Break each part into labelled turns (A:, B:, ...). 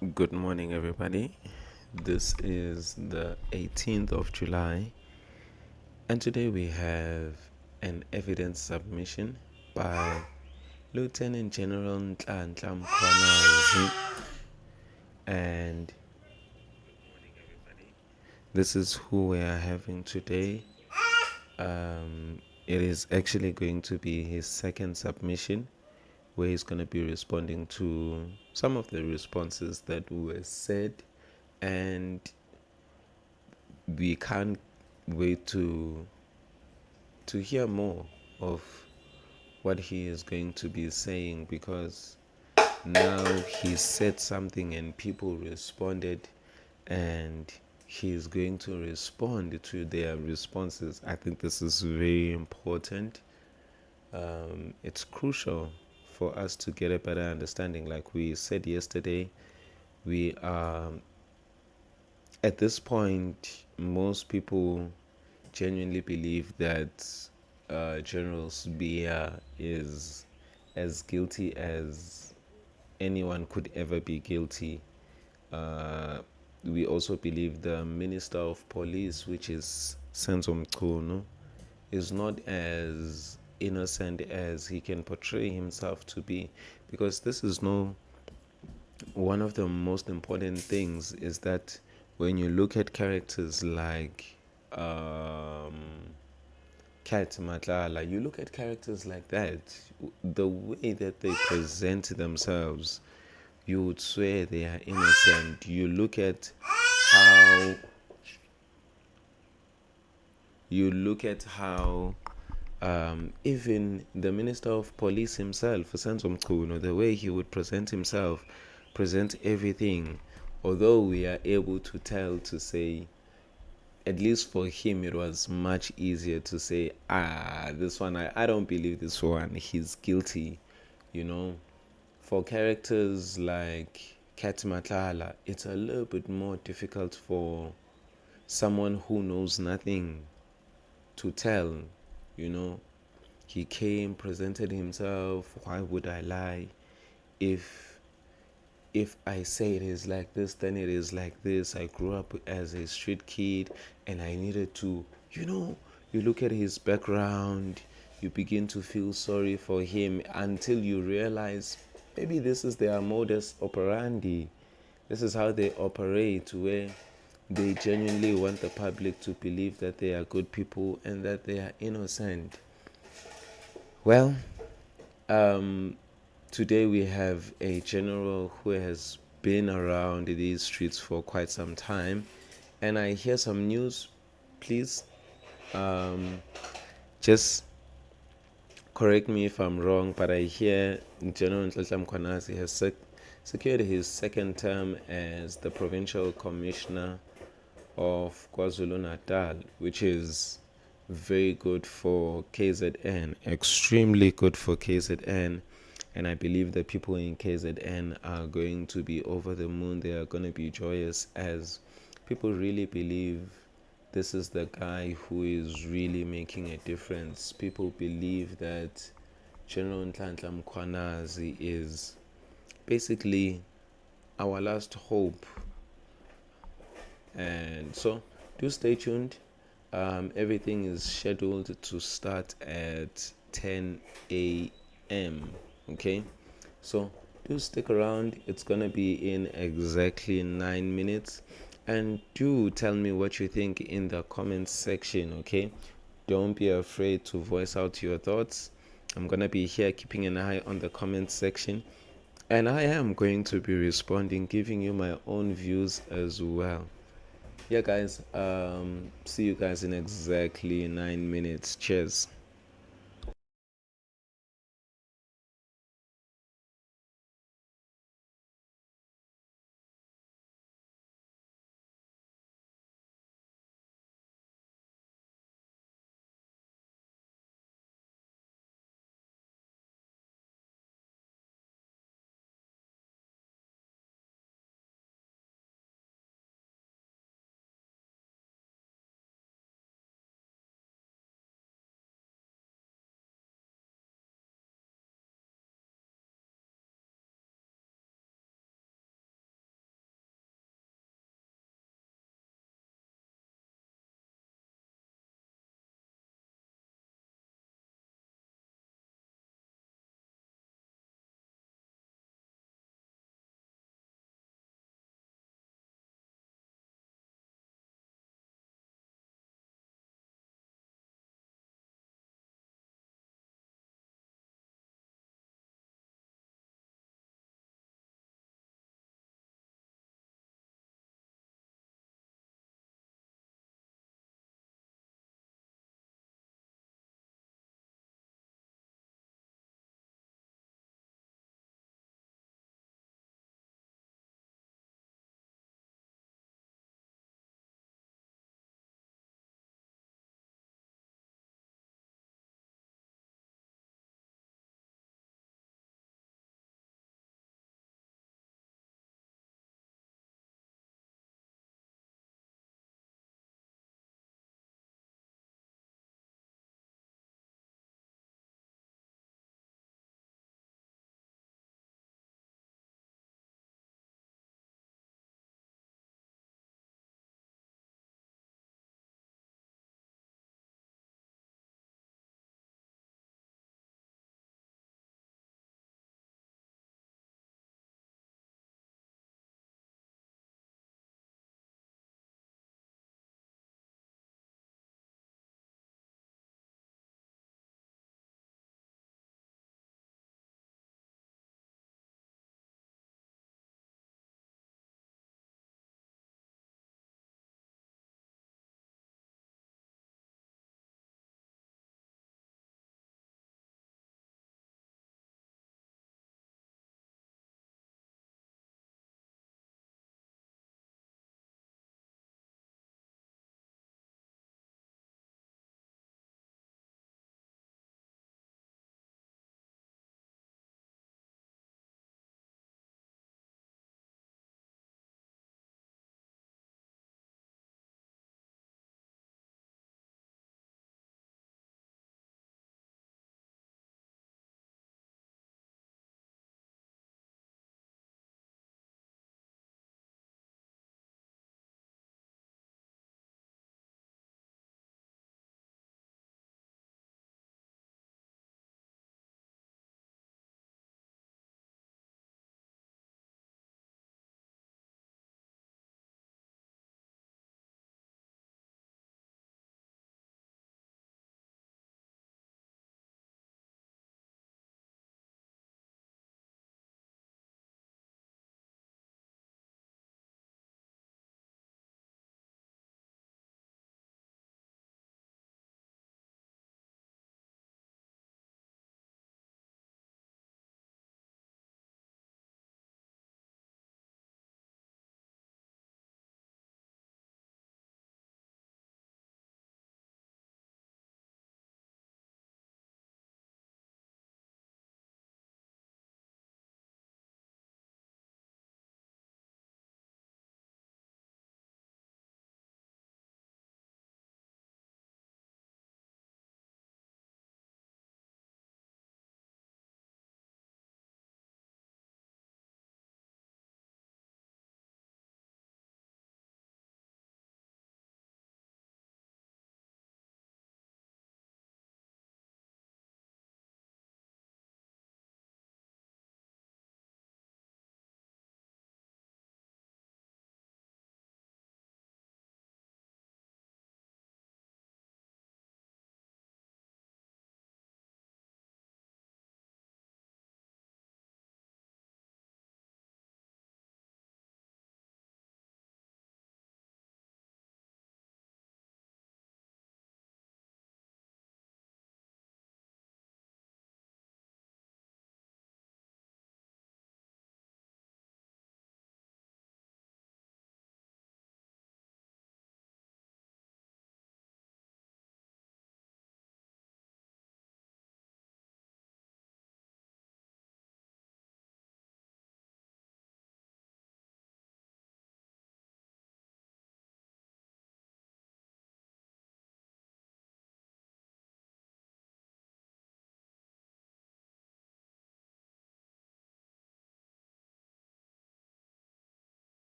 A: Good morning, everybody. This is the 18th of July, and today we have an evidence submission by Lieutenant General Mkhwanazi, and this is who we are having today. It is actually going to be his second submission, where he's going to be responding to some of the responses that were said, and we can't wait to hear more of what he is going to be saying, because now he said something and people responded, and he is going to respond to their responses. I think this is very important. It's crucial for us to get a better understanding. Like we said yesterday, we are at this point, most people genuinely believe that General Subia is as guilty as anyone could ever be guilty. Uh, we also believe the Minister of Police, which is Senzo Mkhunu, is not as innocent as he can portray himself to be, because this is no one of the most important things is that when you look at characters like Kat Matlala, you look at characters like that, the way that they present themselves, you would swear they are innocent. How you look at how even the Minister of Police himself, Senzo Mkhunu, the way he would present himself, present everything, although we are able to tell, to say, at least for him, it was much easier to say, this one, I don't believe this one, he's guilty, you know. For characters like Kat Matlala, it's a little bit more difficult for someone who knows nothing to tell, you know. He came, presented himself. Why would I lie? If if I say it is like this, then it is like this. I grew up as a street kid and I needed to, you look at his background, you begin to feel sorry for him until you realize maybe this is their modus operandi. This is how they operate, where they genuinely want the public to believe that they are good people and that they are innocent. Well, today we have a general who has been around these streets for quite some time, and I hear some news. Please, just correct me if I'm wrong, but I hear General Mkhwanazi has secured his second term as the provincial commissioner of KwaZulu-Natal, which is very good for KZN, extremely good for KZN. And I believe the people in KZN are going to be over the moon. They are going to be joyous, as people really believe this is the guy who is really making a difference. People believe that General Mkhwanazi is basically our last hope. And so do stay tuned. Everything is scheduled to start at 10 a.m. Okay, so do stick around. It's gonna be in exactly 9 minutes, and do tell me what you think in the comments section. Okay, don't be afraid to voice out your thoughts. I'm gonna be here keeping an eye on the comments section, and I am going to be responding, giving you my own views as well. Yeah, guys, see you guys in exactly 9 minutes. Cheers.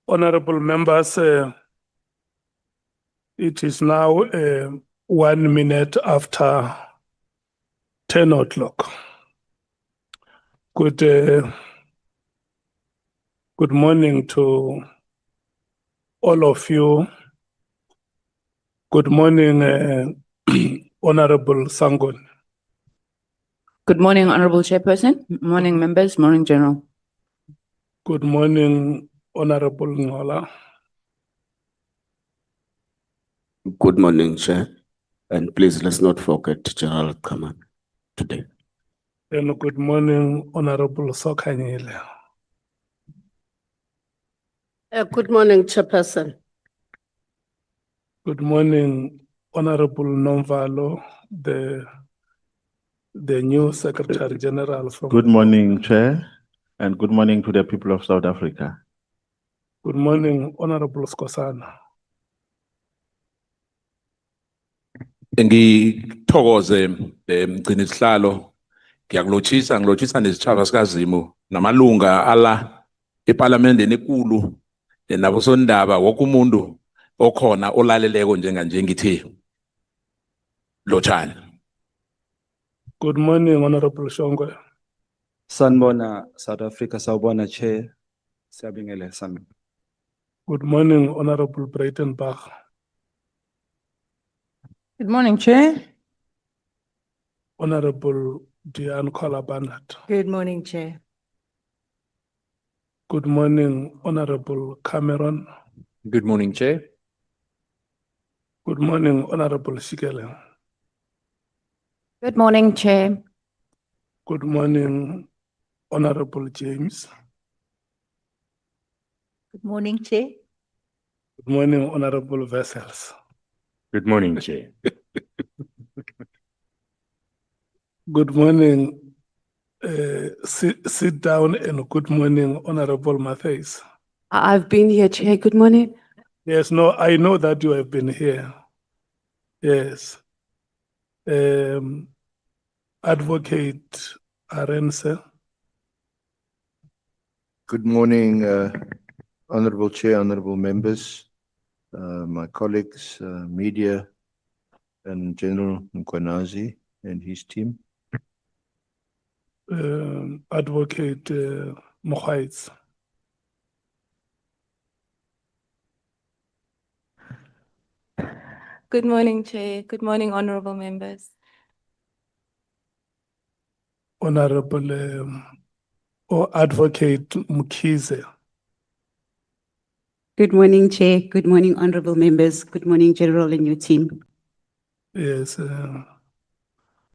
B: Honorable members, it is now 1 minute after 10 o'clock. Good morning to all of you. Good morning, Honorable Sangon.
C: Good morning, Honorable Chairperson. Morning, members. Morning, General.
B: Good morning, Honorable Ngola.
D: Good morning, Chair. And please, let's not forget General Kaman today.
B: And good morning, Honorable Sokanyile.
E: Good morning, Chairperson.
B: Good morning, Honorable Nomvalo, the new Secretary General from.
F: Good morning, Chair, and good morning to the people of South Africa.
B: Good morning, Honorable Skosana.
G: Ngithokoze mgcini sihlalo ngilotshisa nesitshaba sikaZimu namalunga ala eParliamenteni ekulu nabosondaba wonke umuntu okhona olaleleko njenganje ngithi lotshani.
B: Good morning, Honorable Shongwe.
H: Sanbona, South Africa, Sawubona Chair. Siyabingelela San.
B: Good morning, Honorable Breitenbach.
C: Good morning, Chair.
B: Honorable Diane Kolabanat.
I: Good morning, Chair.
B: Good morning, Honorable Cameron.
J: Good morning, Chair.
B: Good morning, Honorable Shikele.
C: Good morning, Chair.
B: Good morning, Honorable James.
I: Good morning, Chair.
B: Good morning, Honorable Vessels.
J: Good morning, Chair.
B: Good morning. Sit down and good morning, Honorable Matthews.
K: I've been here, Chair. Good morning.
B: Yes, no, I know that you have been here. Yes. Advocate Arense.
L: Good morning, Honorable Chair, Honorable members, my colleagues, media, and General Mkhwanazi and his team.
B: Advocate Mkhwanazi.
K: Good morning, Chair. Good morning, honorable members.
B: Honorable or Advocate Mkhize.
M: Good morning, Chair. Good morning, honorable members. Good morning, General and your team.
B: Yes.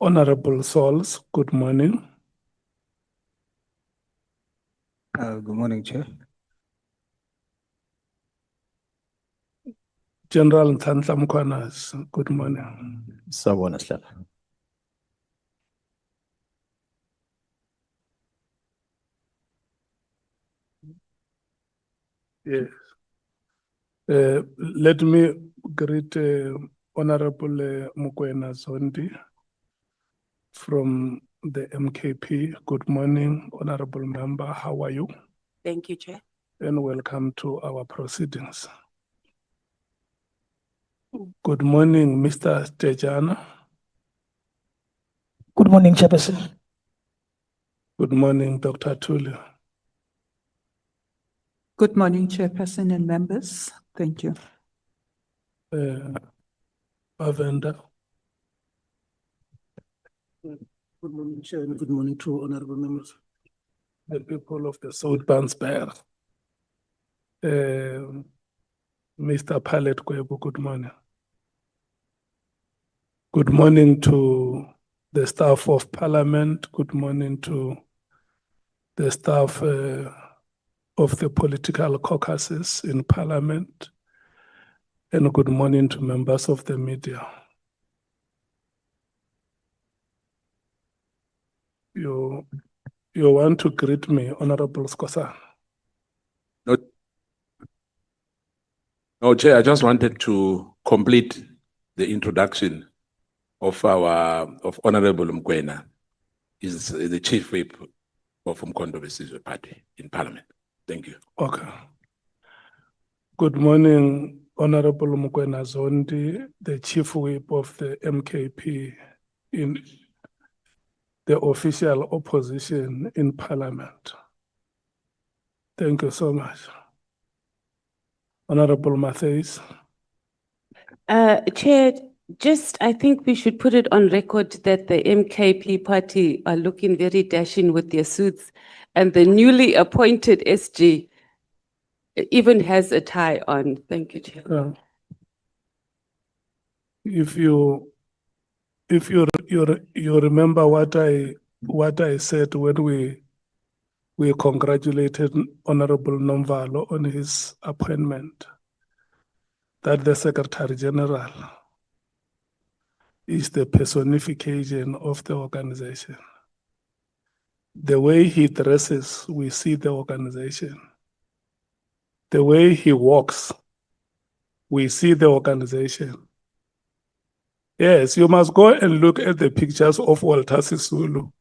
B: Honorable Sols, good morning.
H: Good morning, Chair.
B: General Ntantla Mkhwanazi, good morning.
F: Sawubona Sihlalo.
B: Yes. Let me greet Honorable Mokoena Zondi from the MKP. Good morning, Honorable Member. How are you?
K: Thank you, Chair.
B: And welcome to our proceedings. Good morning, Mr. Tejana.
N: Good morning, Chairperson.
B: Good morning, Dr. Tulio.
O: Good morning, Chairperson and members. Thank you.
B: Avenda.
P: Good morning, Chair, and good morning to honorable members.
B: The people of the Soutpansberg. Mr. Pallet Kwebo, good morning. Good morning to the staff of Parliament. Good morning to the staff of the political caucuses in Parliament. And good morning to members of the media. You want to greet me, Honorable Skosa?
G: No, Chair, I just wanted to complete the introduction of Honorable Mkhwena. He's the Chief Whip of Mkhwanazi party in Parliament. Thank you.
B: Okay. Good morning, Honorable Mkhwanazi, the Chief Whip of the MKP in the official opposition in Parliament. Thank you so much. Honorable Matthews.
K: Chair, I think we should put it on record that the MKP party are looking very dashing with their suits, and the newly appointed SG even has a tie on. Thank you, Chair.
B: If you remember what I said when we congratulated Honorable Nomvalo on his appointment, that the Secretary General is the personification of the organization. The way he dresses, we see the organization. The way he walks, we see the organization. Yes, you must go and look at the pictures of Walter Sisulu.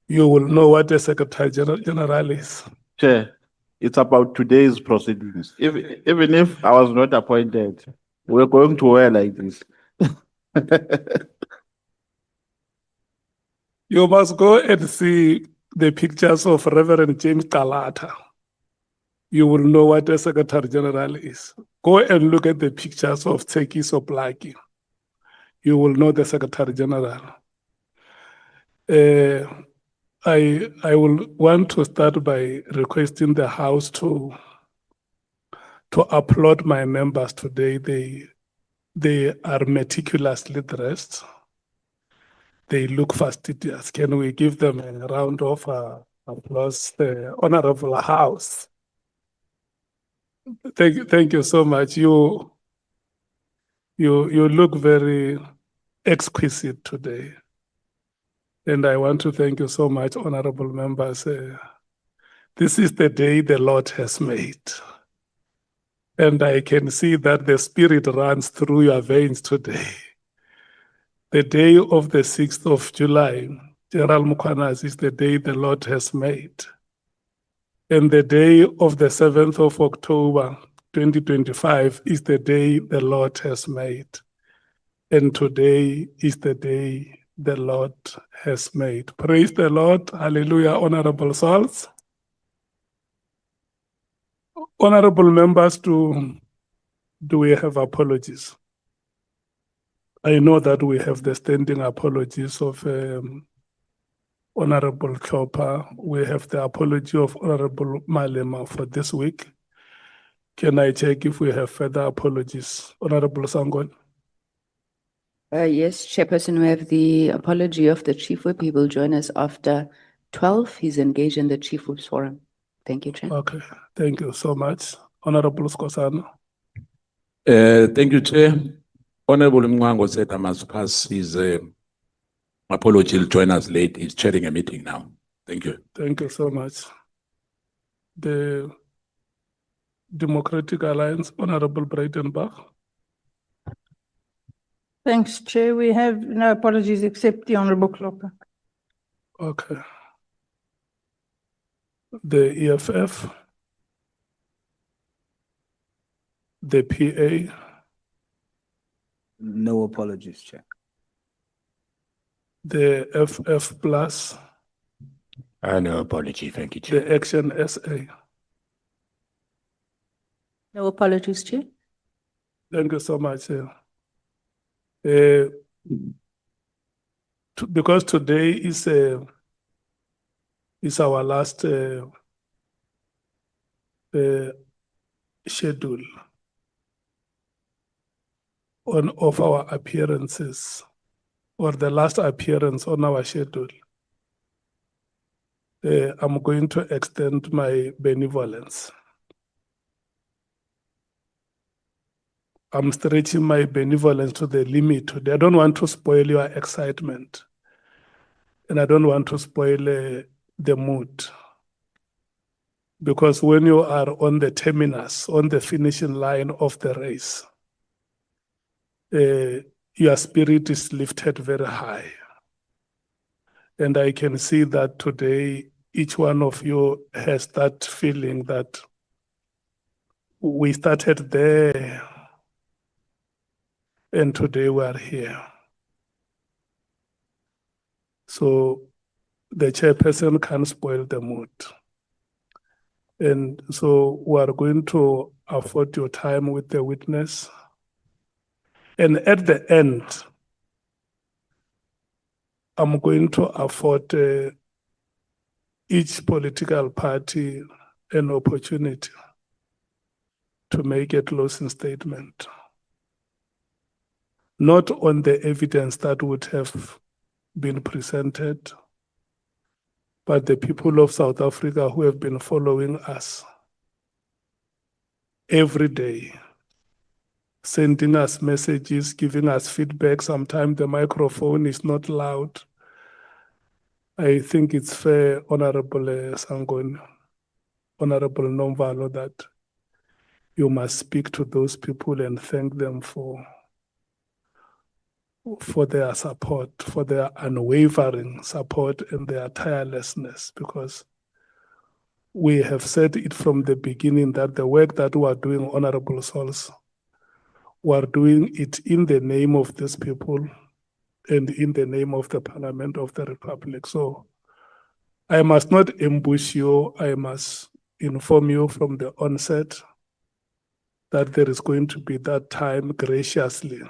B: You will know what the Secretary General is.
F: Chair, it's about today's proceedings. Even if I was not appointed, we're going to wear like this.
B: You must go and see the pictures of Reverend James Kalata. You will know what the Secretary General is. Go and look at the pictures of Tseki Soplaki. You will know the Secretary General. I will want to start by requesting the House to applaud my members today. They are meticulously dressed. They look fastidious. Can we give them a round of applause, the Honorable House? Thank you so much. You look very exquisite today. And I want to thank you so much, honorable members. This is the day the Lord has made. And I can see that the Spirit runs through your veins today. The day of the 6th of July, General Mkhwanazi, is the day the Lord has made. And the day of the 7th of October, 2025, is the day the Lord has made. And today is the day the Lord has made. Praise the Lord. Hallelujah, honorable souls. Honorable members, do we have apologies? I know that we have the standing apologies of Honorable Chopper. We have the apology of Honorable Malema for this week. Can I check if we have further apologies? Honorable Sangon.
C: Yes, Chairperson, we have the apology of the Chief Whip. He will join us after 12. He's engaged in the Chief Whip's forum. Thank you, Chair.
B: Okay, thank you so much. Honorable Skosana.
G: Thank you, Chair. Honorable Mwango said I must pass his apology. He'll join us late. He's chairing a meeting now. Thank you.
B: Thank you so much. The Democratic Alliance, Honorable Breitenbach.
I: Thanks, Chair. We have no apologies except the Honorable Klopper.
B: Okay. The EFF. The PA.
H: No apologies, Chair.
B: The FF Plus.
J: No apology, thank you, Chair.
B: The Action SA.
I: No apologies, Chair.
B: Thank you so much. Because today is our last schedule of our appearances, or the last appearance on our schedule. I'm going to extend my benevolence. I'm stretching my benevolence to the limit today. I don't want to spoil your excitement. And I don't want to spoil the mood. Because when you are on the terminus, on the finishing line of the race, your spirit is lifted very high. And I can see that today each one of you has that feeling that we started there and today we are here. So the chairperson can't spoil the mood. And so we are going to afford your time with the witness. And at the end, I'm going to afford each political party an opportunity to make a closing statement. Not on the evidence that would have been presented, but the people of South Africa who have been following us every day, sending us messages, giving us feedback. Sometimes the microphone is not loud. I think it's fair, Honorable Sangoni, Honorable Nomvalo, that you must speak to those people and thank them for their support, for their unwavering support and their tirelessness, because we have said it from the beginning that the work that we are doing, Honorable Souls, we are doing it in the name of these people and in the name of the Parliament of the Republic. So I must not ambush you. I must inform you from the onset that there is going to be that time graciously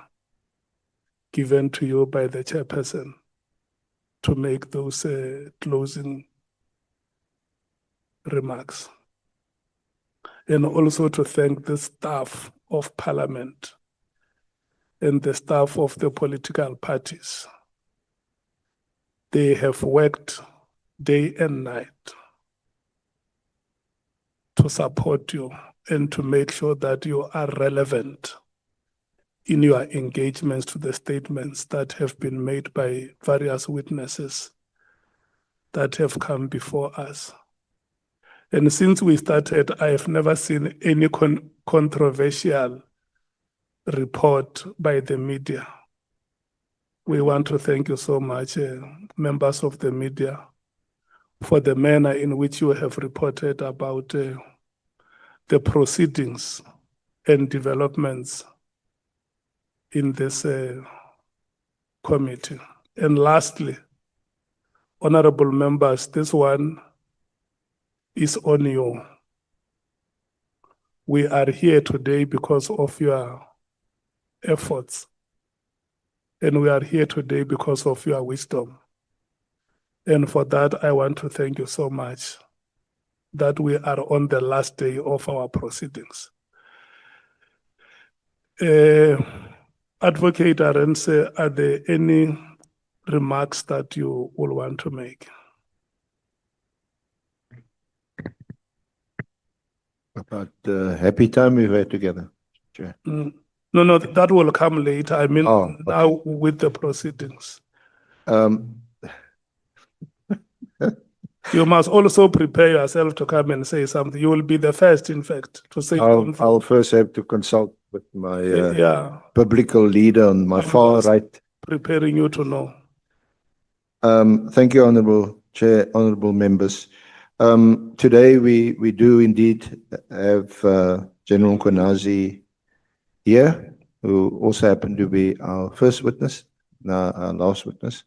B: given to you by the chairperson to make those closing remarks. And also to thank the staff of Parliament and the staff of the political parties. They have worked day and night to support you and to make sure that you are relevant in your engagements to the statements that have been made by various witnesses that have come before us. And since we started, I have never seen any controversial report by the media. We want to thank you so much, members of the media, for the manner in which you have reported about the proceedings and developments in this committee. And lastly, honorable members, this one is on you. We are here today because of your efforts. And we are here today because of your wisdom. And for that, I want to thank you so much that we are on the last day of our proceedings. Advocate Arendse, are there any remarks that you will want to make?
L: About the happy time we've had together, Chair.
B: No, that will come later. I mean, now with the proceedings. You must also prepare yourself to come and say something. You will be the first, in fact, to say something.
L: I'll first have to consult with my biblical leader on my far right.
B: Preparing you to know.
L: Thank you, Honorable Chair, honorable members. Today we do indeed have General Mkhwanazi here, who also happened to be our first witness, our last witness.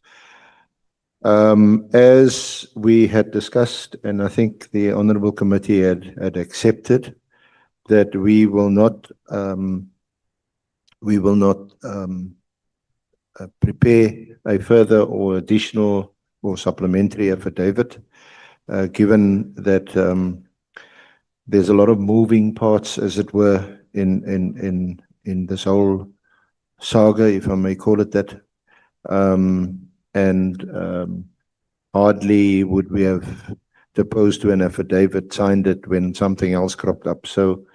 L: As we had discussed, and I think the Honorable Committee had accepted, that we will not prepare a further or additional or supplementary affidavit, given that there's a lot of moving parts, as it were, in this whole saga, if I may call it that. Hardly would we have deposed to an affidavit, signed it when something else cropped up. So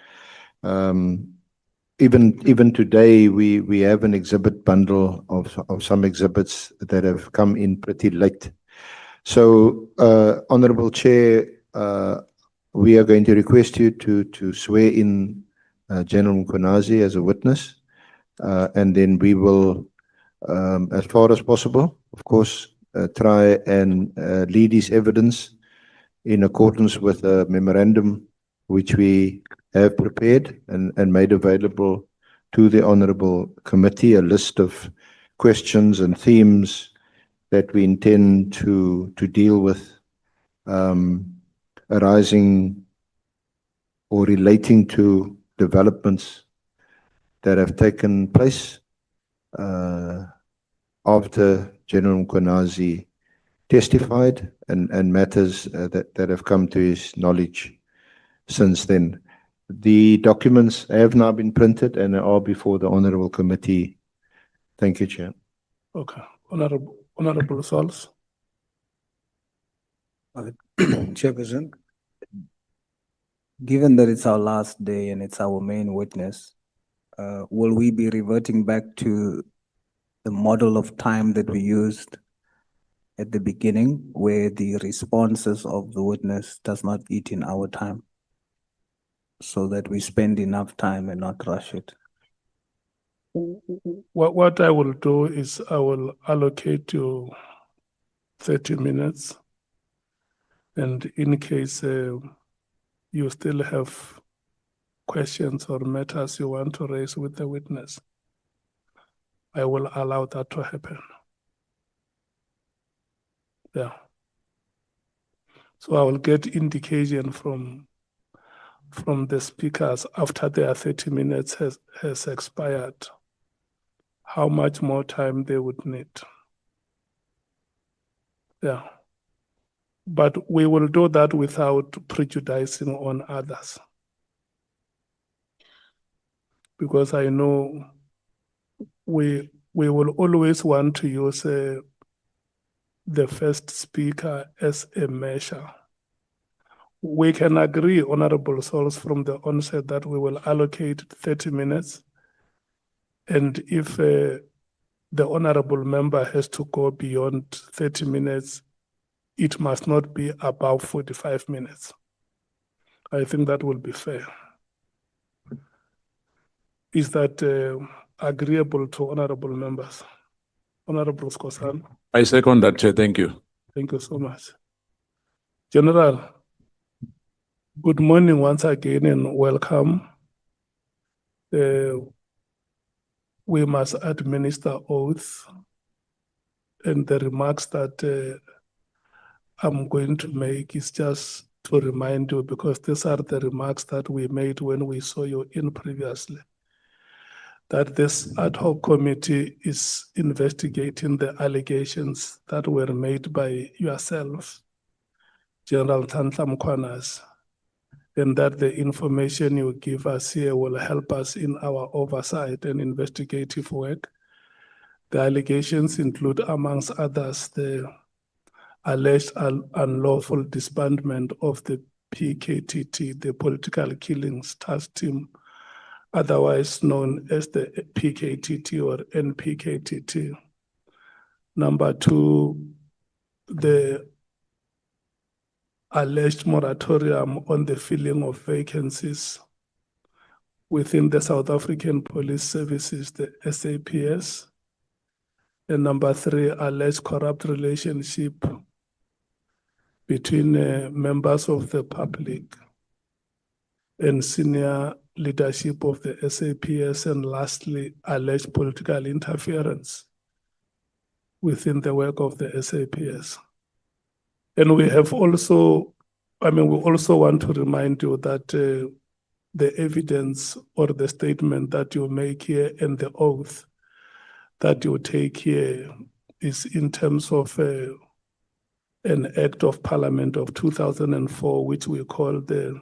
L: even today, we have an exhibit bundle of some exhibits that have come in pretty late. So, Honorable Chair, we are going to request you to swear in General Mkhwanazi as a witness, and then we will, as far as possible, of course, try and lead his evidence in accordance with a memorandum which we have prepared and made available to the Honourable Committee, a list of questions and themes that we intend to deal with arising or relating to developments that have taken place after General Mkhwanazi testified and matters that have come to his knowledge since then. The documents have now been printed and are before the Honourable Committee. Thank you, Chair.
B: Okay. Honourable Sols.
H: Chairperson, given that it's our last day and it's our main witness, will we be reverting back to the model of time that we used at the beginning, where the responses of the witness does not eat in our time, so that we spend enough time and not rush it?
B: What I will do is I will allocate you 30 minutes. And in case you still have questions or matters you want to raise with the witness, I will allow that to happen. Yeah. So I will get indication from the speakers after their 30 minutes has expired, how much more time they would need. Yeah. But we will do that without prejudicing on others. Because I know we will always want to use the first speaker as a measure. We can agree, Honourable Sols, from the onset that we will allocate 30 minutes. And if the Honourable member has to go beyond 30 minutes, it must not be above 45 minutes. I think that will be fair. Is that agreeable to Honourable members? Honourable Skosan.
G: I second that, Chair. Thank you.
B: Thank you so much. General, good morning once again and welcome. We must administer oath, and the remarks that I'm going to make is just to remind you, because these are the remarks that we made when we saw you in previously, that this ad hoc committee is investigating the allegations that were made by yourself, General Mkhwanazi, and that the information you give us here will help us in our oversight and investigative work. The allegations include, amongst others, the alleged unlawful disbandment of the PKTT, the Political Killings Task Team, otherwise known as the PKTT or NPKTT. Number two, the alleged moratorium on the filling of vacancies within the South African Police Services, the SAPS. And number three, alleged corrupt relationship between members of the public and senior leadership of the SAPS, and lastly, alleged political interference within the work of the SAPS. And we have also, we also want to remind you that the evidence or the statement that you make here and the oath that you take here is in terms of an Act of Parliament of 2004, which we call the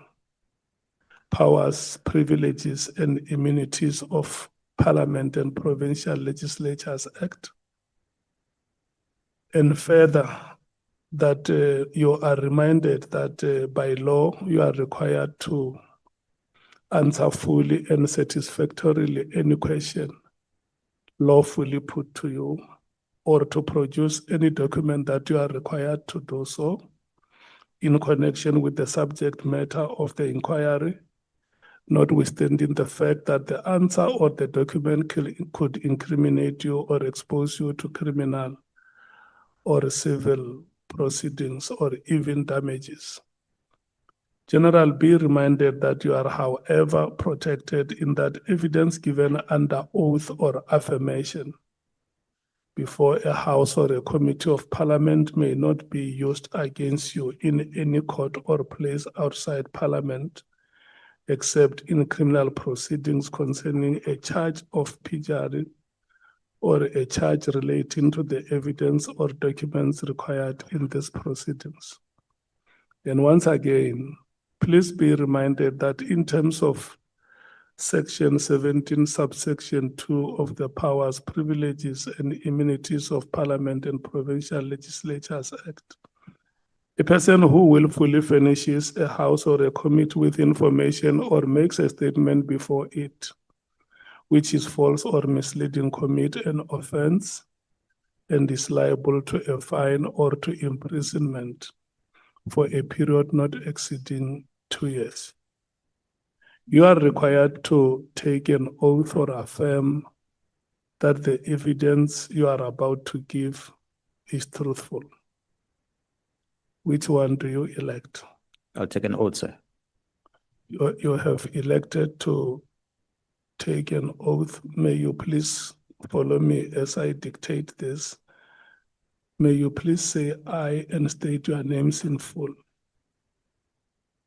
B: Powers, Privileges and Immunities of Parliament and Provincial Legislatures Act. And further, that you are reminded that by law, you are required to answer fully and satisfactorily any question lawfully put to you, or to produce any document that you are required to do so in connection with the subject matter of the inquiry, notwithstanding the fact that the answer or the document could incriminate you or expose you to criminal or civil proceedings or even damages. General, be reminded that you are, however, protected in that evidence given under oath or affirmation before a House or a Committee of Parliament may not be used against you in any court or place outside Parliament, except in criminal proceedings concerning a charge of perjury or a charge relating to the evidence or documents required in these proceedings. And once again, please be reminded that in terms of Section 17, subsection 2 of the Powers, Privileges and Immunities of Parliament and Provincial Legislatures Act, a person who willfully furnishes a House or a committee with information or makes a statement before it, which is false or misleading, commit an offense and is liable to a fine or to imprisonment for a period not exceeding 2 years. You are required to take an oath or affirm that the evidence you are about to give is truthful. Which one do you elect?
J: I'll take an oath, sir.
B: You have elected to take an oath. May you please follow me as I dictate this. May you please say aye and state your names in full.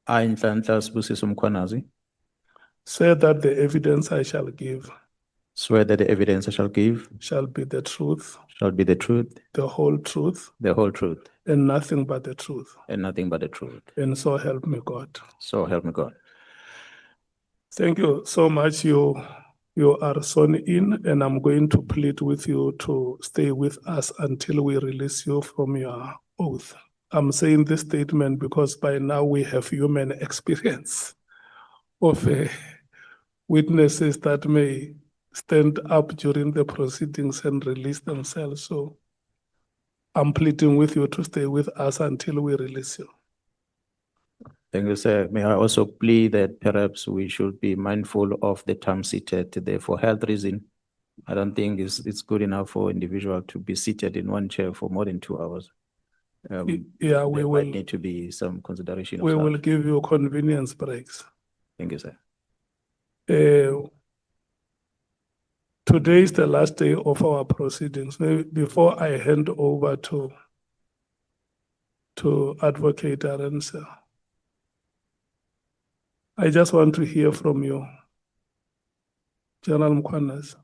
J: I, Nhlanhla Sibusiso Mkhwanazi,
B: Say that the evidence I shall give
J: swear that the evidence I shall give
B: shall be the truth,
J: shall be the truth,
B: the whole truth,
J: the whole truth,
B: and nothing but the truth.
J: and nothing but the truth.
B: And so help me God.
J: So help me God.
B: Thank you so much. You are sworn in, and I'm going to plead with you to stay with us until we release you from your oath. I'm saying this statement because by now we have human experience of witnesses that may stand up during the proceedings and release themselves. So I'm pleading with you to stay with us until we release you.
J: Thank you, sir. May I also plead that perhaps we should be mindful of the time seated there for health reason. I don't think it's good enough for individual to be seated in one chair for more than 2 hours.
B: Yeah, we
J: there
B: will
J: might need to be some consideration of
B: we
J: that.
B: will give you convenience breaks.
J: Thank you, sir.
B: Today is the last day of our proceedings. Maybe before I hand over to Advocate Arensa, I just want to hear from you, General Mkhwanazi.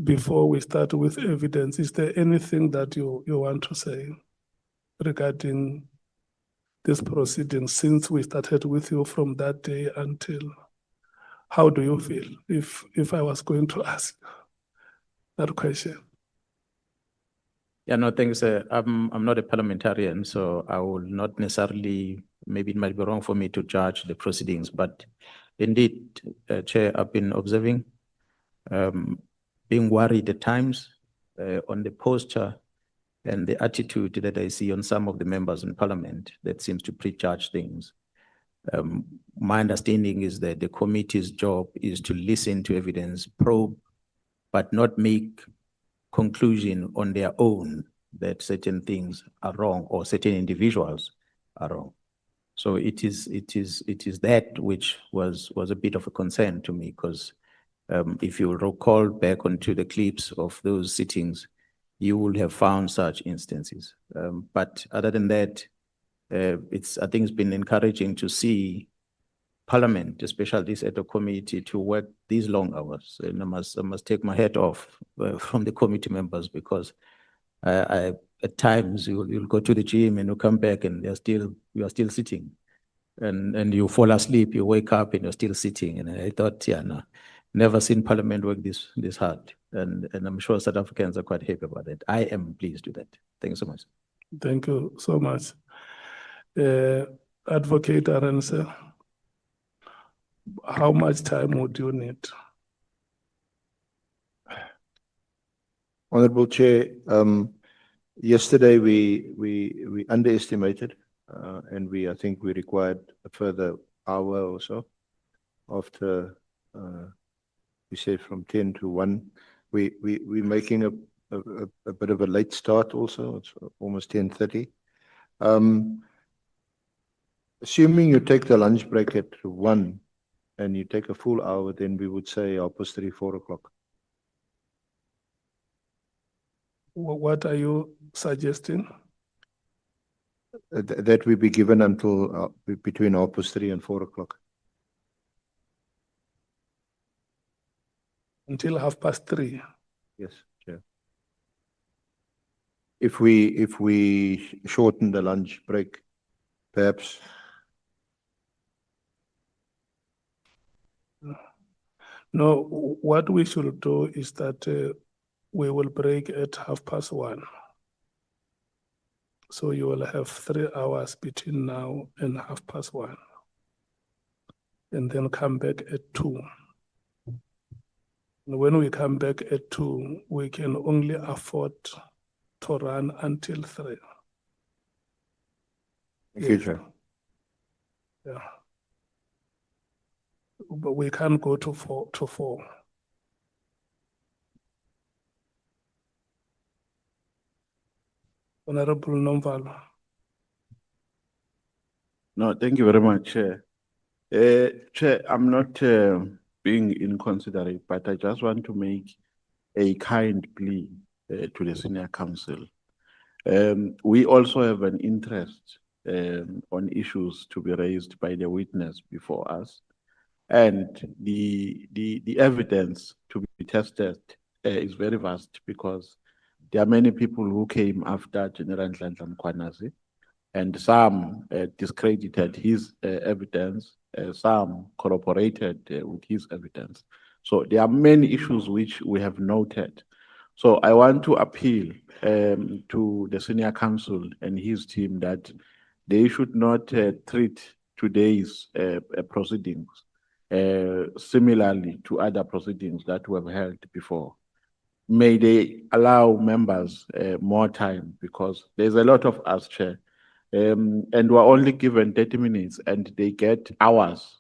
B: Before we start with evidence, is there anything that you want to say regarding this proceeding since we started with you from that day until? How do you feel if I was going to ask that question?
J: Yeah, no, thanks. I'm not a parliamentarian, so I will not necessarily, maybe it might be wrong for me to judge the proceedings, but indeed, Chair, I've been observing, being worried at times on the posture and the attitude that I see on some of the members in Parliament that seems to prejudge things. My understanding is that the committee's job is to listen to evidence, probe, but not make conclusion on their own that certain things are wrong or certain individuals are wrong. So it is that which was a bit of a concern to me, because if you recall back onto the clips of those sittings, you would have found such instances. But other than that, I think it's been encouraging to see Parliament, especially this ad hoc committee, to work these long hours. And I must take my hat off from the committee members, because at times you'll go to the gym and you come back and you are still sitting, and you fall asleep, you wake up and you're still sitting. And I thought, yeah, no, never seen Parliament work this hard. And I'm sure South Africans are quite happy about that. I am pleased with that. Thank you so much.
B: Thank you so much. Advocate Arensa, how much time would you need?
L: Honorable Chair, yesterday we underestimated, and I think we required a further hour or so after we said from 10 to 1. We're making a bit of a late start also. It's almost 10:30. Assuming you take the lunch break at 1 and you take a full hour, then we would say 4 o'clock.
B: What are you suggesting?
L: That we be given until between 3 and 4 o'clock.
B: Until 3:30.
L: Yes, Chair. If we shorten the lunch break, perhaps.
B: No, what we should do is that we will break at 1:30. So you will have 3 hours between now and 1:30. And then come back at 2. And when we come back at 2, we can only afford to run until 3.
L: Thank you, Chair.
B: Yeah. But we can't go to 4. Honorable Nomvalo.
F: No, thank you very much, Chair. Chair, I'm not being inconsiderate, but I just want to make a kind plea to the Senior Council. We also have an interest on issues to be raised by the witness before us. And the evidence to be tested is very vast because there are many people who came after General Mkhwanazi, and some discredited his evidence, some corroborated with his evidence. So there are many issues which we have noted. So I want to appeal to the Senior Council and his team that they should not treat today's proceedings similarly to other proceedings that we have held before. May they allow members more time because there's a lot of us, Chair, and we're only given 30 minutes and they get hours.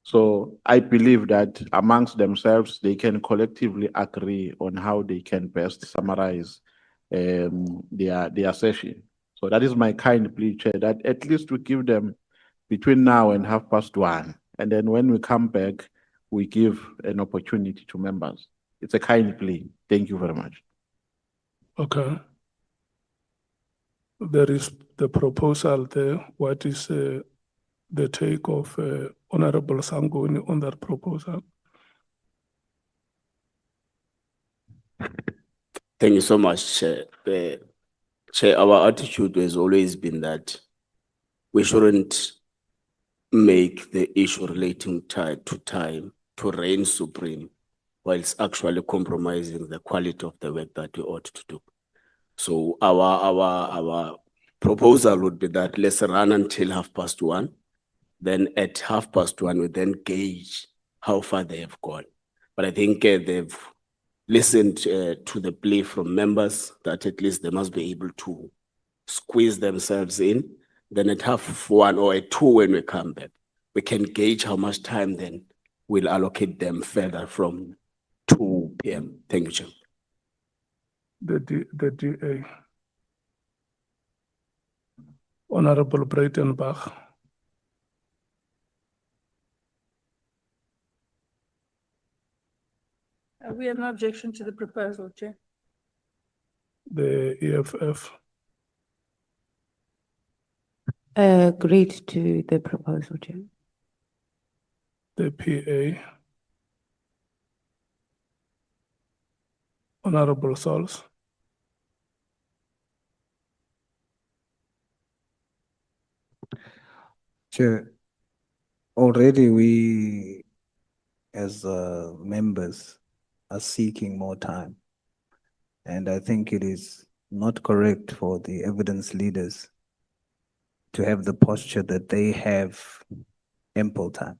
F: So I believe that amongst themselves, they can collectively agree on how they can best summarize their session. So that is my kind plea, Chair, that at least we give them between now and 1:30. And then when we come back, we give an opportunity to members. It's a kind plea. Thank you very much.
B: Okay. There is the proposal there. What is the take of Honorable Sangoni on that proposal?
D: Thank you so much, Chair. Chair, our attitude has always been that we shouldn't make the issue relating to time to reign supreme, whilst actually compromising the quality of the work that we ought to do. So our proposal would be that let's run until 1:30. Then at 1:30, we then gauge how far they have gone. But I think they've listened to the plea from members that at least they must be able to squeeze themselves in. Then at 1:30 or at 2 when we come back, we can gauge how much time then we'll allocate them further from 2 p.m. Thank you, Chair.
B: The DA. Honorable Breitenbach.
I: We have no objection to the proposal, Chair.
B: The EFF.
K: Agreed to the proposal, Chair.
B: The PA. Honorable Sols.
H: Chair, already we, as members, are seeking more time. And I think it is not correct for the evidence leaders to have the posture that they have ample time.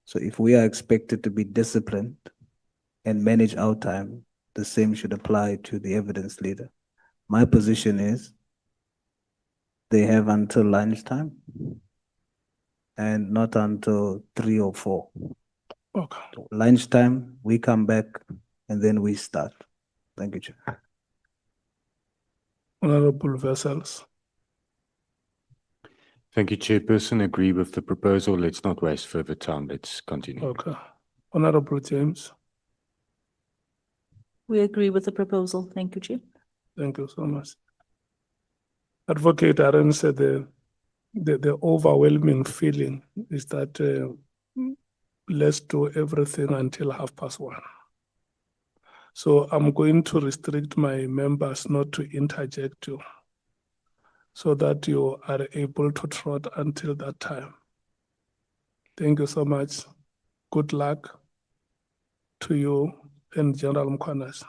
H: So if we are expected to be disciplined and manage our time, the same should apply to the evidence leader. My position is they have until lunchtime and not until 3 or 4.
B: Okay.
H: Lunchtime, we come back and then we start. Thank you, Chair.
B: Honorable Vessels.
N: Thank you, Chairperson. Agree with the proposal. Let's not waste further time. Let's continue.
B: Okay. Honorable James,
O: We agree with the proposal. Thank you, Chair.
B: thank you so much. Advocate Aaron said the overwhelming feeling is that let's do everything until 1:30. So I'm going to restrict my members not to interject you so that you are able to trot until that time. Thank you so much. Good luck to you and General Mkhwanazi.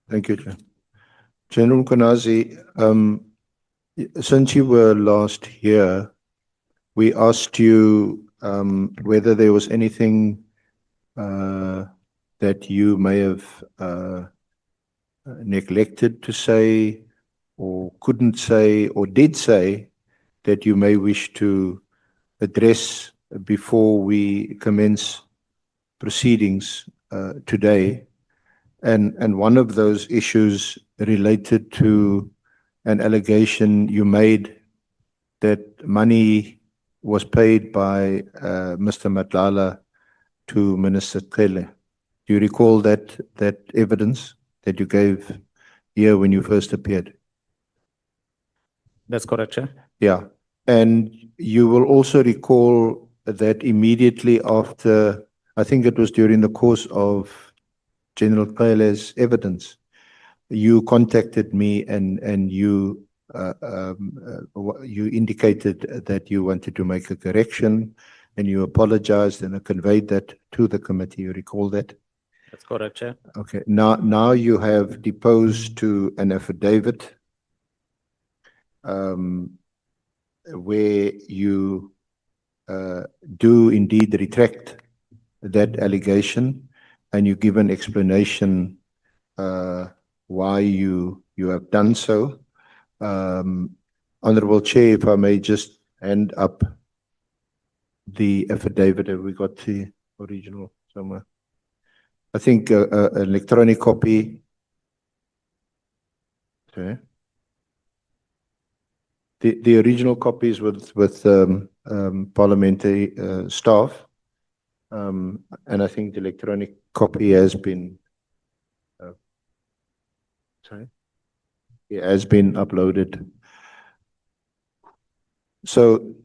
L: Thank you, Chair. General Mkhwanazi, since you were last here, we asked you whether there was anything that you may have neglected to say or couldn't say or did say that you may wish to address before we commence proceedings today. And one of those issues related to an allegation you made that money was paid by Mr. Matlala to Minister Cele. Do you recall that evidence that you gave here when you first appeared?
J: That's correct, Chair.
L: Yeah. And you will also recall that immediately after, I think it was during the course of General Cele's evidence, you contacted me and you indicated that you wanted to make a correction and you apologized and I conveyed that to the committee. You recall that?
J: That's correct, Chair.
L: Okay. Now you have deposed to an affidavit where you do indeed retract that allegation and you give an explanation why you have done so. Honorable Chair, if I may just hand up the affidavit. Have we got the original somewhere? I think an electronic copy. Okay. The original copies with parliamentary staff, and I think the electronic copy has been has been uploaded. So,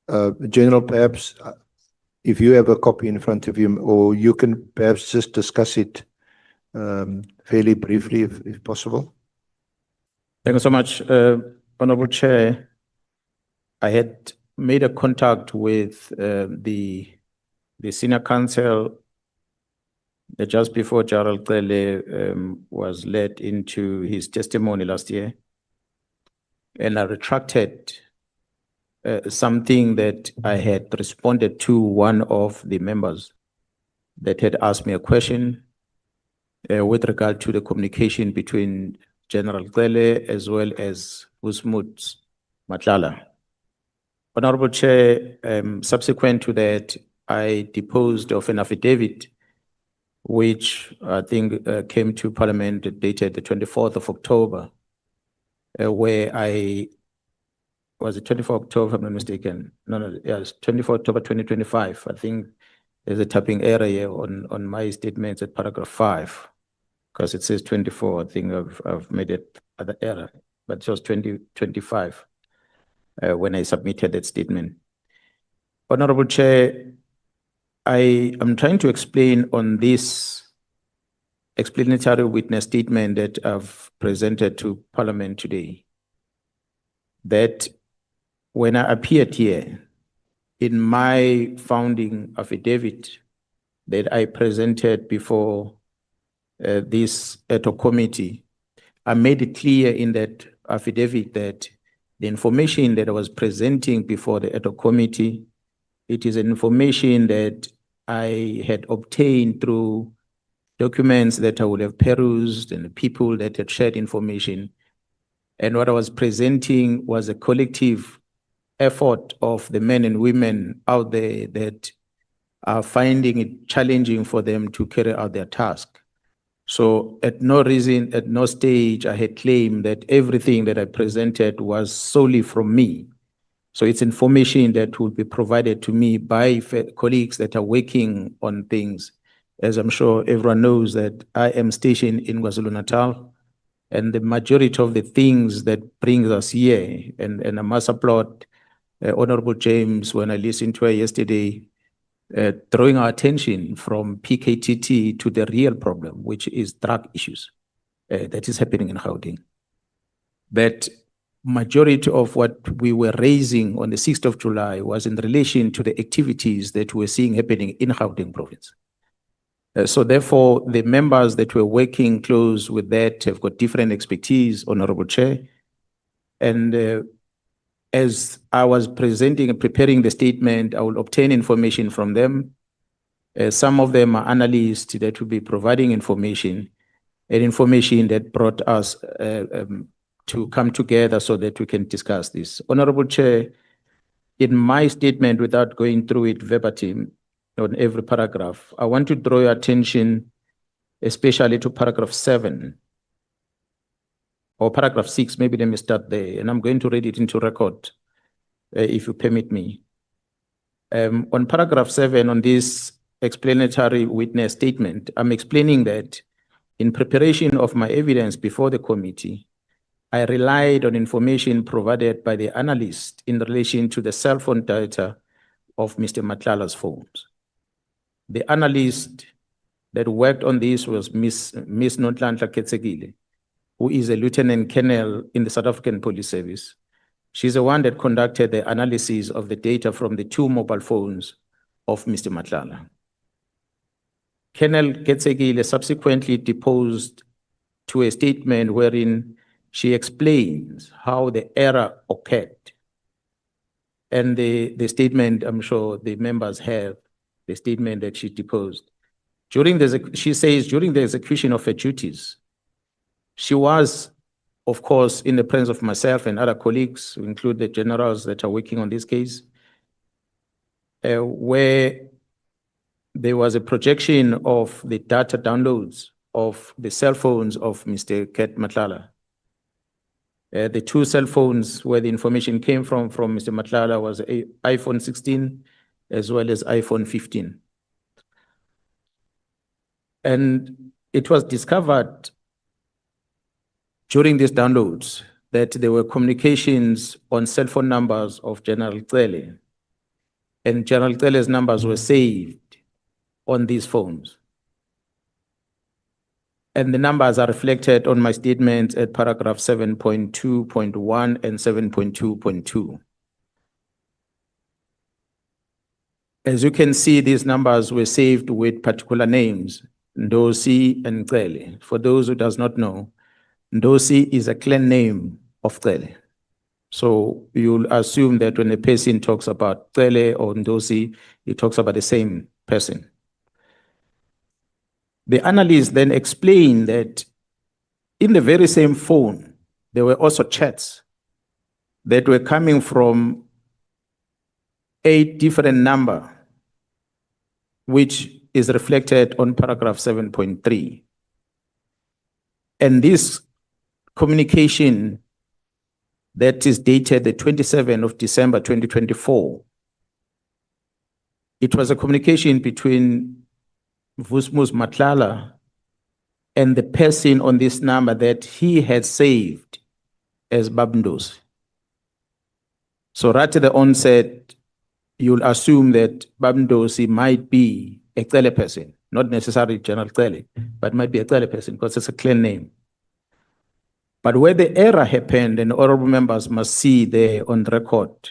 L: General, perhaps if you have a copy in front of you, or you can perhaps just discuss it fairly briefly, if possible.
J: Thank you so much, Honorable Chair. I had made a contact with the senior counsel just before General Cele was led into his testimony last year, and I retracted something that I had responded to one of the members that had asked me a question with regard to the communication between General Cele as well as Usmut Matlala. Honorable Chair, subsequent to that, I deposed of an affidavit which I think came to Parliament dated the 24th of October, where I was it 24 October, if I'm not mistaken. No, yes, 24 October 2025. I think there's a typing error here on my statements at paragraph 5, because it says 24. I think I've made it other error, but it was 2025 when I submitted that statement. Honorable Chair, I am trying to explain on this explanatory witness statement that I've presented to Parliament today, that when I appeared here in my founding affidavit that I presented before this ETO committee, I made it clear in that affidavit that the information that I was presenting before the ETO committee, it is information that I had obtained through documents that I would have perused and the people that had shared information. And what I was presenting was a collective effort of the men and women out there that are finding it challenging for them to carry out their task. So at no stage I had claimed that everything that I presented was solely from me. So it's information that will be provided to me by colleagues that are working on things. As I'm sure everyone knows that I am stationed in KwaZulu-Natal, and the majority of the things that brings us here, and I must applaud Honorable James when I listened to her yesterday, drawing our attention from PKTT to the real problem, which is drug issues that is happening in Gauteng. That majority of what we were raising on the 6th of July was in relation to the activities that we're seeing happening in Gauteng province. So therefore, the members that were working close with that have got different expertise, Honorable Chair. And as I was presenting and preparing the statement, I will obtain information from them. Some of them are analysts that will be providing information, and information that brought us to come together so that we can discuss this. Honorable Chair, in my statement, without going through it verbatim on every paragraph, I want to draw your attention especially to paragraph 7 or paragraph 6, maybe let me start there, and I'm going to read it into record, if you permit me. On paragraph 7, on this explanatory witness statement, I'm explaining that in preparation of my evidence before the committee, I relied on information provided by the analyst in relation to the cell phone data of Mr. Matlala's phones. The analyst that worked on this was Miss Nonhlanhla Ketsekile, who is a lieutenant colonel in the South African Police Service. She's the one that conducted the analysis of the data from the 2 mobile phones of Mr. Matlala. Colonel Ketsekile subsequently deposed to a statement wherein she explains how the error occurred. And the statement, I'm sure the members have, the statement that she deposed. She says, during the execution of her duties, she was, of course, in the presence of myself and other colleagues, who include the generals that are working on this case, where there was a projection of the data downloads of the cell phones of Mr. Ket Matlala. The 2 cell phones where the information came from Mr. Matlala was an iPhone 16 as well as iPhone 15. And it was discovered during these downloads that there were communications on cell phone numbers of General Cele, and General Cele's numbers were saved on these phones. And the numbers are reflected on my statements at paragraph 7.2.1 and 7.2.2. As you can see, these numbers were saved with particular names, Ndosi and Cele. For those who does not know, Ndosi is a clan name of Cele. So you'll assume that when a person talks about Cele or Ndosi, he talks about the same person. The analyst then explained that in the very same phone, there were also chats that were coming from a different number, which is reflected on paragraph 7.3. And this communication that is dated the 27th of December 2024, it was a communication between Vusmus Matlala and the person on this number that he had saved as Babndos. So right at the onset, you'll assume that Babndosi might be a Cele person, not necessarily General Cele, but might be a Cele person because it's a clan name. But where the error happened, and honorable members must see there on record,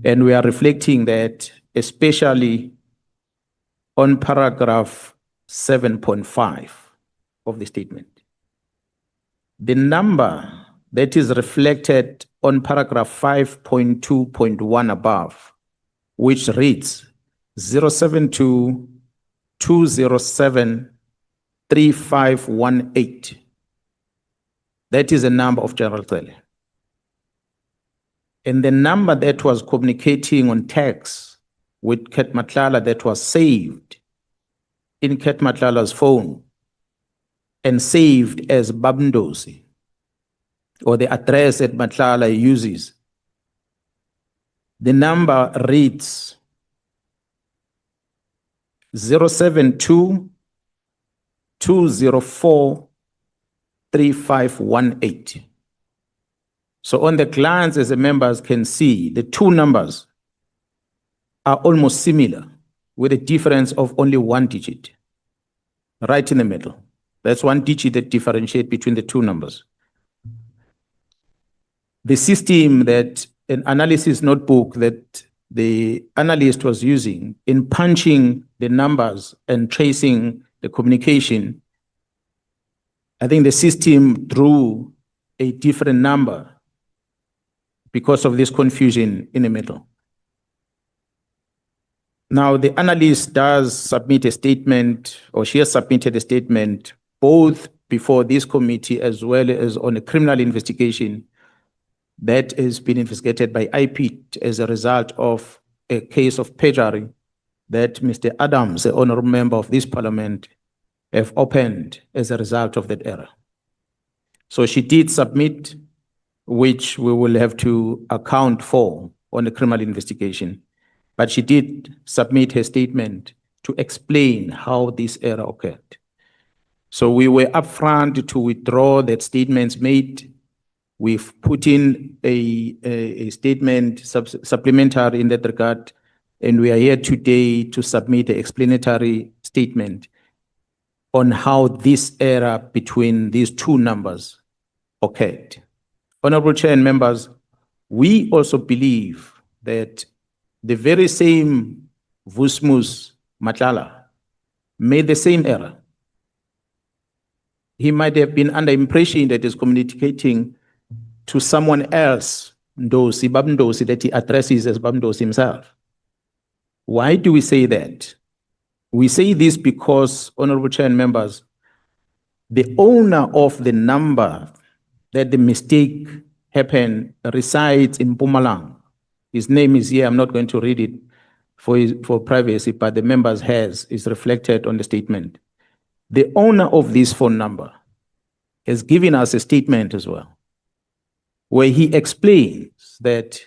J: and we are reflecting that especially on paragraph 7.5 of the statement. The number that is reflected on paragraph 5.2.1 above, which reads 072-207-3518. That is a number of General Cele. And the number that was communicating on text with Ket Matlala that was saved in Ket Matlala's phone and saved as Babndosi, or the address that Matlala uses, The number reads 072 204 3518. So on the glance, as the members can see, the two numbers are almost similar with a difference of only one digit, right in the middle. That's one digit that differentiates between the two numbers. The system that an analysis notebook that the analyst was using in punching the numbers and tracing the communication, I think the system drew a different number because of this confusion in the middle. Now, the analyst does submit a statement, or she has submitted a statement, both before this committee as well as on a criminal investigation that has been investigated by IPIT as a result of a case of perjury that Mr. Adams, the honorable member of this parliament, have opened as a result of that error. So she did submit, which we will have to account for on a criminal investigation. But she did submit her statement to explain how this error occurred. So we were upfront to withdraw that statements made. We've put in a statement supplementary in that regard, and we are here today to submit an explanatory statement on how this error between these two numbers occurred. Honorable Chair and members, we also believe that the very same Vusmus Matlala made the same error. He might have been under impression that he's communicating to someone else, Ndosi, Babndosi, that he addresses as Babndosi himself. Why do we say that? We say this because, Honorable Chair and members, the owner of the number that the mistake happened resides in Mpumalanga. His name is here. I'm not going to read it for privacy, but the members is reflected on the statement. The owner of this phone number has given us a statement as well, where he explains that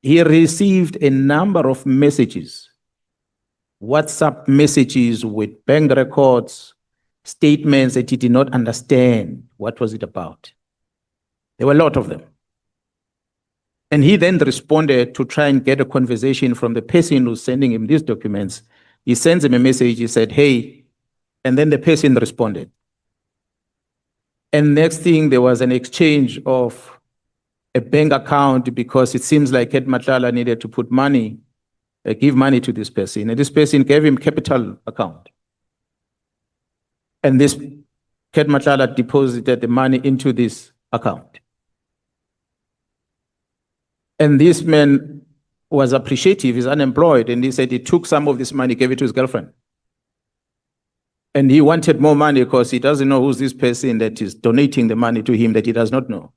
J: he received a number of messages, WhatsApp messages with bank records, statements that he did not understand what was it about. There were a lot of them. And he then responded to try and get a conversation from the person who's sending him these documents. He sends him a message, he said, hey, and then the person responded. And next thing, there was an exchange of a bank account because it seems like Ed Matlala needed to put money, give money to this person. And this person gave him capital account. And this Ed Matlala deposited the money into this account. And this man was appreciative, he's unemployed, and he said he took some of this money, gave it to his girlfriend. And he wanted more money because he doesn't know who's this person that is donating the money to him that he does not know.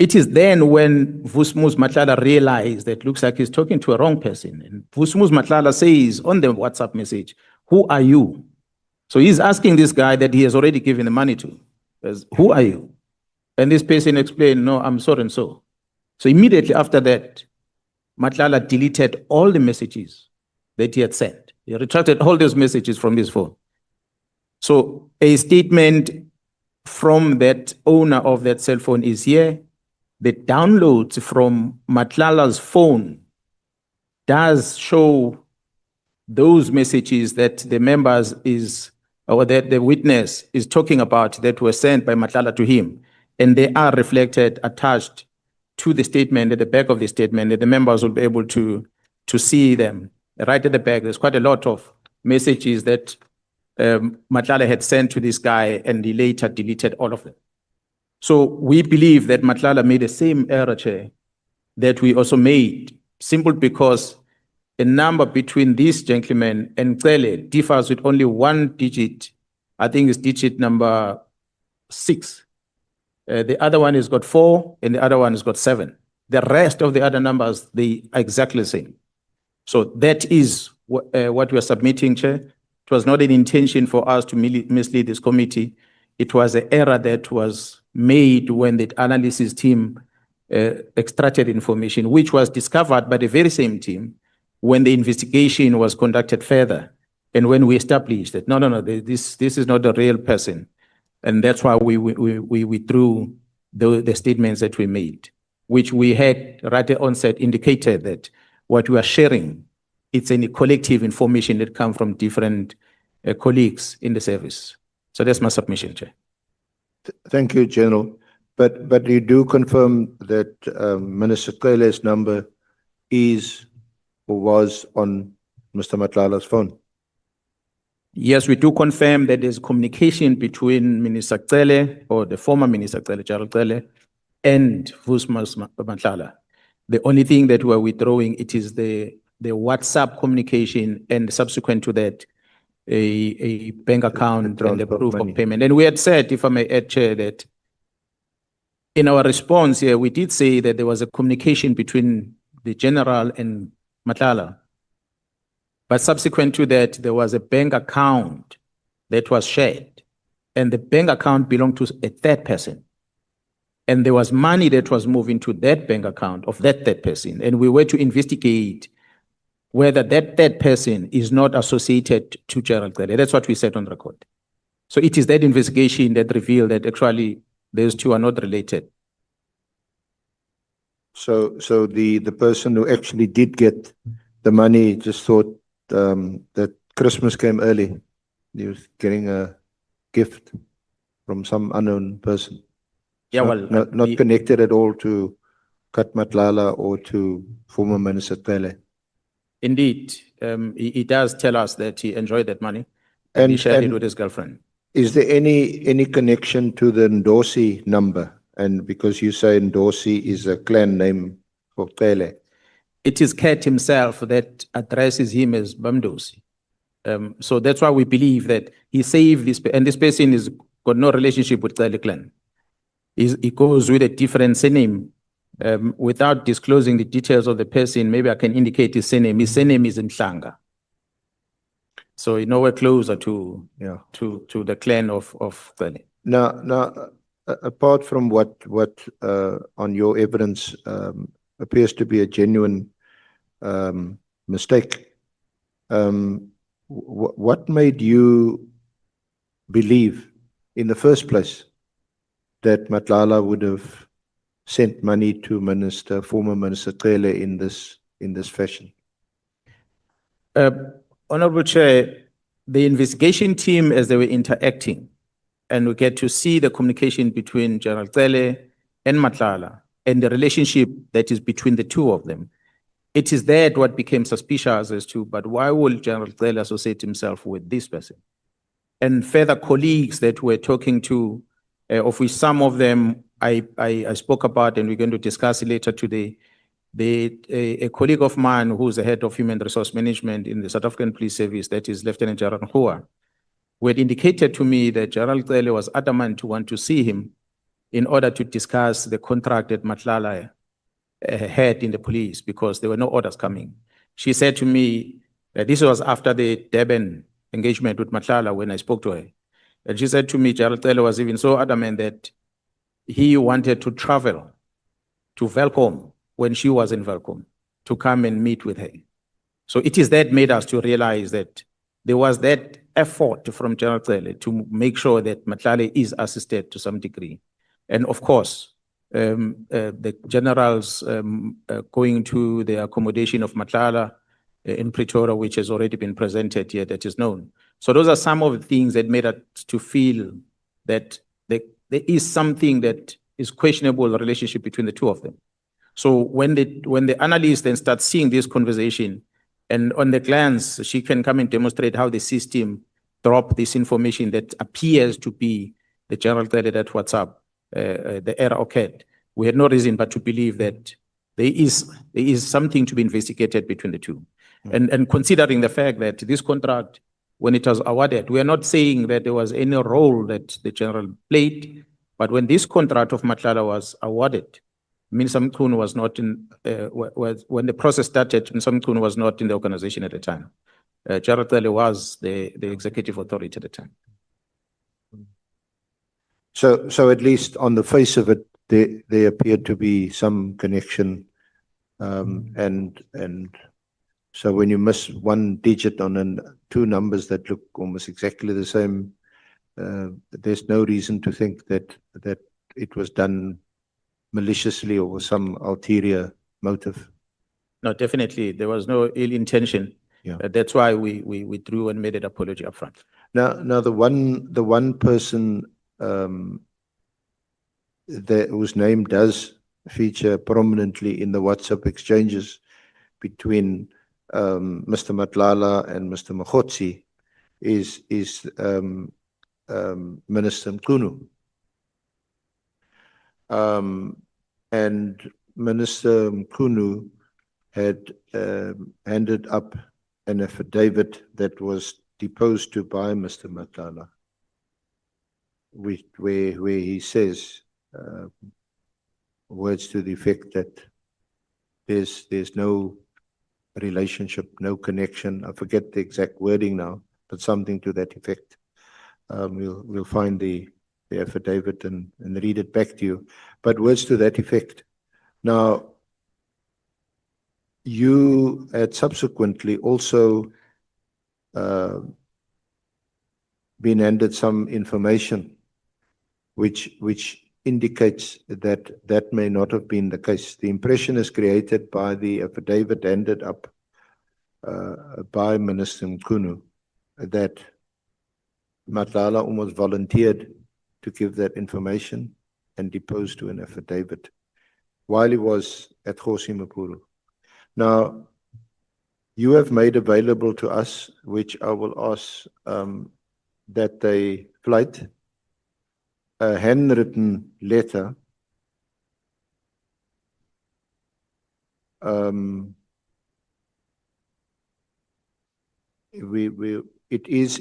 J: It is then when Vusmus Matlala realized that looks like he's talking to a wrong person. And Vusmus Matlala says on the WhatsApp message, who are you? So he's asking this guy that he has already given the money to, who are you? And this person explained, no, I'm so and so. So immediately after that, Matlala deleted all the messages that he had sent. He retracted all those messages from his phone. So a statement from that owner of that cell phone is here. The downloads from Matlala's phone does show those messages that the members or that the witness is talking about that were sent by Matlala to him. And they are reflected, attached to the statement, at the back of the statement, that the members will be able to see them. Right at the back, there's quite a lot of messages that Matlala had sent to this guy, and he later deleted all of them. So we believe that Matlala made the same error, Chair, that we also made, simply because a number between this gentleman and Cele differs with only one digit. I think it's digit number 6. The other one has got 4, and the other one has got 7. The rest of the other numbers, they are exactly the same. So that is what we are submitting, Chair. It was not an intention for us to mislead this committee. It was an error that was made when the analysis team extracted information, which was discovered by the very same team when the investigation was conducted further. And when we established that, no, this is not a real person. And that's why we withdrew the statements that we made, which we had right at onset indicated that what we are sharing, it's any collective information that come from different colleagues in the service. So that's my submission, Chair.
L: Thank you, General. But you do confirm that Minister Cele's number is or was on Mr. Matlala's phone?
J: Yes, we do confirm that there's communication between Minister Cele, or the former Minister Cele, Gerald Cele, and Vusmas Matlala. The only thing that we're withdrawing, it is the WhatsApp communication, and subsequent to that, a bank account and the proof of payment. And we had said, if I may add, Chair, that in our response here, we did say that there was a communication between the General and Matlala. But subsequent to that, there was a bank account that was shared, and the bank account belonged to a third person. And there was money that was moving to that bank account of that third person. And we were to investigate whether that third person is not associated to Gerald Cele. That's what we said on record. So it is that investigation that revealed that actually those two are not related.
L: So the person who actually did get the money just thought that Christmas came early. He was getting a gift from some unknown person.
J: Yeah,
L: So
J: well,
L: not connected at all to Kat Matlala or to former Minister Cele.
J: Indeed, he does tell us that he enjoyed that money and he shared it with his girlfriend.
L: Is there any connection to the Ndosi number? And because you say Ndosi is a clan name for Cele.
J: It is Kat himself that addresses him as Bamdosi. So that's why we believe that he saved this, and this person has got no relationship with Cele clan. He goes with a different surname. Without disclosing the details of the person, maybe I can indicate his surname. His surname is Mhlanga. So you're nowhere closer to the clan of Cele.
L: Now, apart from what on your evidence appears to be a genuine mistake, what made you believe in the first place that Matlala would have sent money to former Minister Cele in this fashion?
J: Honorable Chair, the investigation team, as they were interacting, and we get to see the communication between General Cele and Matlala and the relationship that is between the two of them. It is that what became suspicious as to, but why would General Cele associate himself with this person? And further colleagues that we're talking to, of which some of them I spoke about, and we're going to discuss it later today. A colleague of mine who's the head of human resource management in the South African Police Service, that is Lieutenant General Mkhwanazi, who had indicated to me that General Cele was adamant to want to see him in order to discuss the contract that Matlala had in the police, because there were no orders coming. She said to me that this was after the Durban engagement with Matlala when I spoke to her. And she said to me, Gerald Cele was even so adamant that he wanted to travel to Velkom when she was in Velkom to come and meet with her. So it is that made us to realize that there was that effort from General Cele to make sure that Matlala is assisted to some degree. And of course, the generals going to the accommodation of Matlala in Pretoria, which has already been presented here, that is known. So those are some of the things that made us to feel that there is something that is questionable relationship between the two of them. So when the analyst then starts seeing this conversation, and on the glance, she can come and demonstrate how the system dropped this information that appears to be the General Cele that WhatsApp, the error occurred. We had no reason but to believe that there is something to be investigated between the two. And considering the fact that this contract, when it was awarded, we are not saying that there was any role that the general played, but when this contract of Matlala was awarded, Minister Mkhwanazi was not in, when the process started, Minister Mkhwanazi was not in the organization at the time. Gerald Cele was the executive authority at the time.
L: So at least on the face of it, there appeared to be some connection, and so when you miss one digit on two numbers that look almost exactly the same, there's no reason to think that it was done maliciously or with some ulterior motive.
J: No, definitely, there was no ill intention.
L: Yeah.
J: That's why we withdrew and made an apology upfront.
L: Now the one person whose name does feature prominently in the WhatsApp exchanges between Mr. Matlala and Mr. Mkhwanazi is Minister Mkhunu. And Minister Mkhunu had handed up an affidavit that was deposed to by Mr. Matlala, where he says words to the effect that there's no relationship, no connection. I forget the exact wording now, but something to that effect. We'll find the affidavit and read it back to you. But words to that effect. Now, you had subsequently also been handed some information which indicates that may not have been the case. The impression is created by the affidavit handed up by Minister Mkhunu that Matlala almost volunteered to give that information and deposed to an affidavit while he was at Kgosi Mapuru. Now, you have made available to us, which I will ask that they flight a handwritten letter it is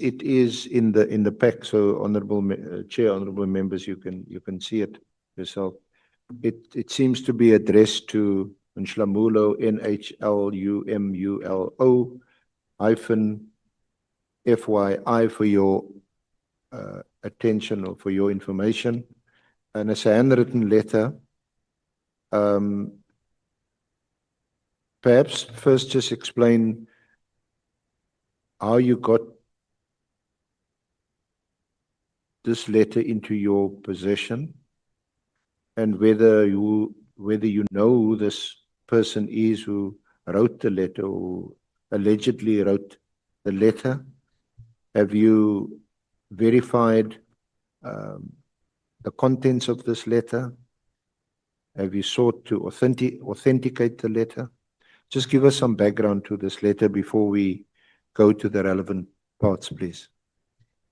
L: in the pack, so Honorable Chair, honorable members, you can see it yourself. It seems to be addressed to Nhlamulo, NHLUMULO -FYI for your attention or for your information, and it's a handwritten letter. Perhaps first just explain how you got this letter into your possession, and whether you know who this person is who wrote the letter or allegedly wrote the letter. Have you verified the contents of this letter? Have you sought to authenticate the letter? Just give us some background to this letter before we go to the relevant parts, please.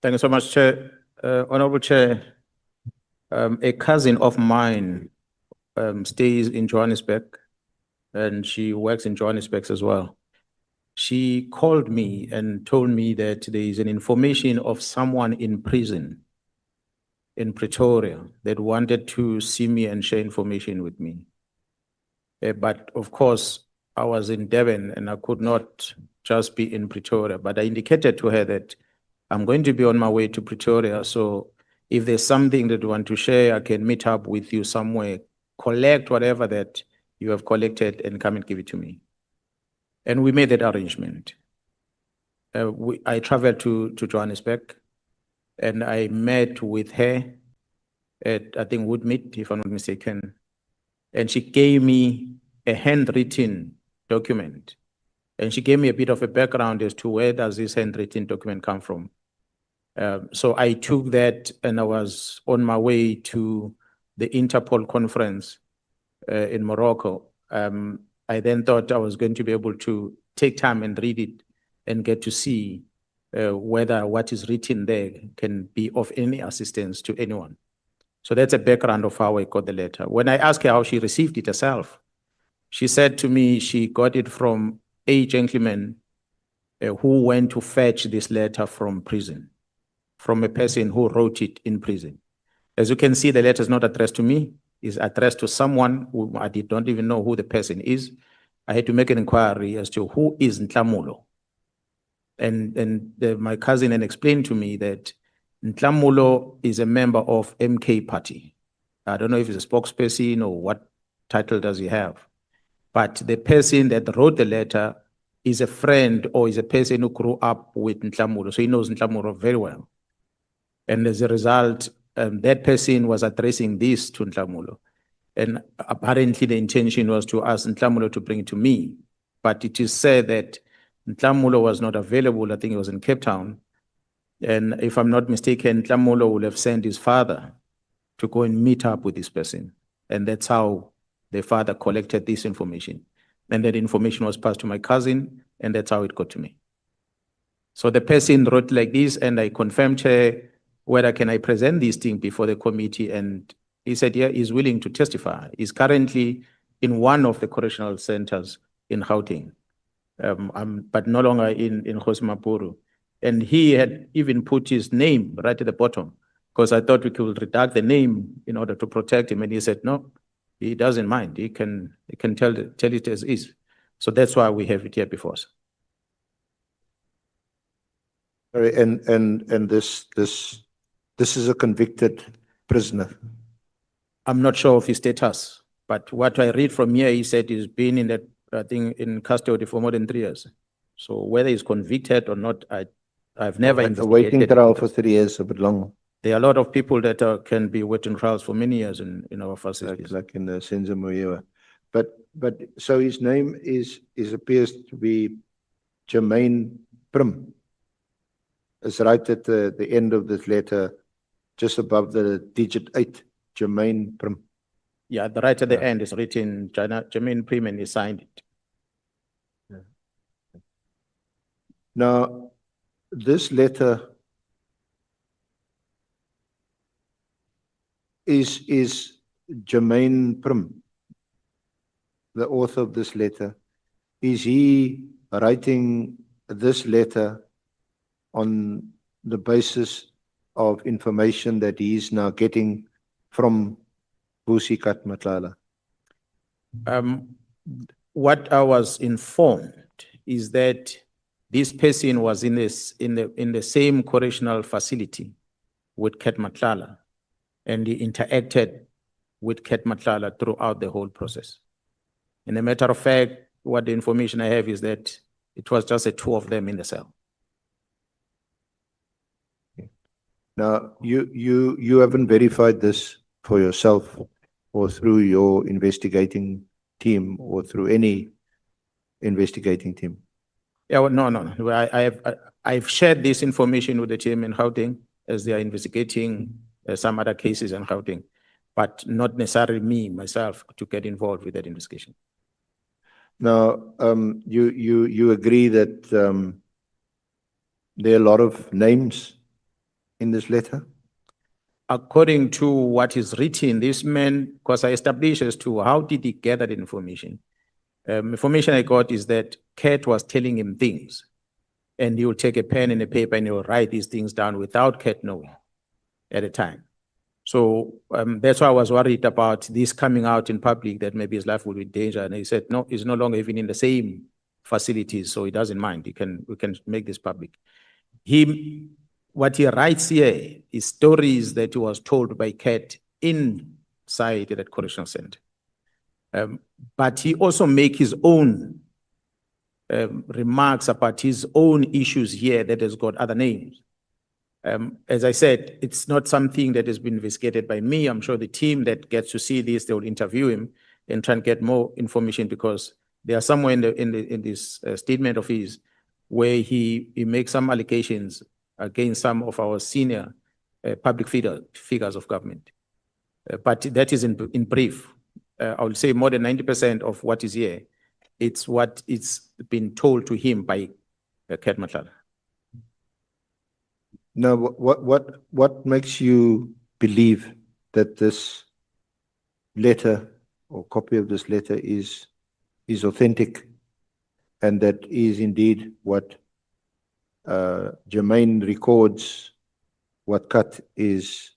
J: Thank you so much, Chair. Honorable Chair, a cousin of mine stays in Johannesburg, and she works in Johannesburg as well. She called me and told me that there is an information of someone in prison in Pretoria that wanted to see me and share information with me. But of course, I was in Durban and I could not just be in Pretoria, but I indicated to her that I'm going to be on my way to Pretoria. So if there's something that you want to share, I can meet up with you somewhere, collect whatever that you have collected and come and give it to me. And we made that arrangement. I traveled to Johannesburg and I met with her at, I think, Woodmead, if I'm not mistaken. And she gave me a handwritten document. And she gave me a bit of a background as to where does this handwritten document come from. So I took that and I was on my way to the Interpol conference in Morocco. I then thought I was going to be able to take time and read it and get to see whether what is written there can be of any assistance to anyone. So that's a background of how I got the letter. When I asked her how she received it herself, she said to me she got it from a gentleman who went to fetch this letter from prison, from a person who wrote it in prison. As you can see, the letter is not addressed to me. It's addressed to someone who I don't even know who the person is. I had to make an inquiry as to who is Nhlamulo. And my cousin then explained to me that Nhlamulo is a member of MK party. I don't know if he's a spokesperson or what title does he have, but the person that wrote the letter is a friend or is a person who grew up with Nhlamulo, so he knows Nhlamulo very well. And as a result, that person was addressing this to Nhlamulo. And apparently the intention was to ask Nhlamulo to bring it to me. But it is said that Nhlamulo was not available. I think he was in Cape Town. And if I'm not mistaken, Nhlamulo would have sent his father to go and meet up with this person. And that's how the father collected this information. And that information was passed to my cousin, and that's how it got to me. So the person wrote like this, and I confirmed her whether can I present this thing before the committee, and he said, yeah, he's willing to testify. He's currently in one of the correctional centers in Gauteng, but no longer in Khosimapuru. And he had even put his name right at the bottom, because I thought we could redact the name in order to protect him. And he said, no, he doesn't mind. He can tell it as is. So that's why we have it here before us.
L: Sorry, and this is a convicted prisoner.
J: I'm not sure of his status, but what I read from here, he said he's been in that, I think, in custody for more than 3 years. So whether he's convicted or not, I've never investigated.
L: Waiting trial for 3 years, a bit long.
J: There are a lot of people that can be waiting trials for many years in our facilities.
L: Like in the Senzo Moyewa. But so his name appears to be Jermaine Prim. It's right at the end of this letter, just above the digit 8, Jermaine Prim.
J: Yeah, right at the end is written Jermaine Prim, and he signed it.
L: Yeah. Now, this letter is Jermaine Prim, the author of this letter. Is he writing this letter on the basis of information that he is now getting from Vusi Matlala?
J: What I was informed is that this person was in the same correctional facility with Ket Matlala, and he interacted with Ket Matlala throughout the whole process. In a matter of fact, what the information I have is that it was just the two of them in the cell.
L: Now, you haven't verified this for yourself or through your investigating team or through any investigating team?
J: Yeah, well, no. I've shared this information with the team in Gauteng as they are investigating some other cases in Gauteng, but not necessarily me, myself, to get involved with that investigation.
L: Now, you agree that there are a lot of names in this letter?
J: According to what is written, this man, because I established as to how did he gather the information. Information I got is that Ket was telling him things, and he will take a pen and a paper and he will write these things down without Ket knowing at the time. So that's why I was worried about this coming out in public, that maybe his life will be in danger. And he said, no, he's no longer even in the same facilities, so he doesn't mind. We can make this public. What he writes here is stories that he was told by Ket inside that correctional center. But he also make his own remarks about his own issues here that has got other names. As I said, it's not something that has been investigated by me. I'm sure the team that gets to see this, they will interview him and try and get more information, because there are somewhere in this statement of his where he makes some allegations against some of our senior public figures of government. But that is in brief. I would say more than 90% of what is here, it's what it's been told to him by Ket Matlala.
L: Now, what makes you believe that this letter or copy of this letter is authentic, and that is indeed what Jermaine records, what Kat is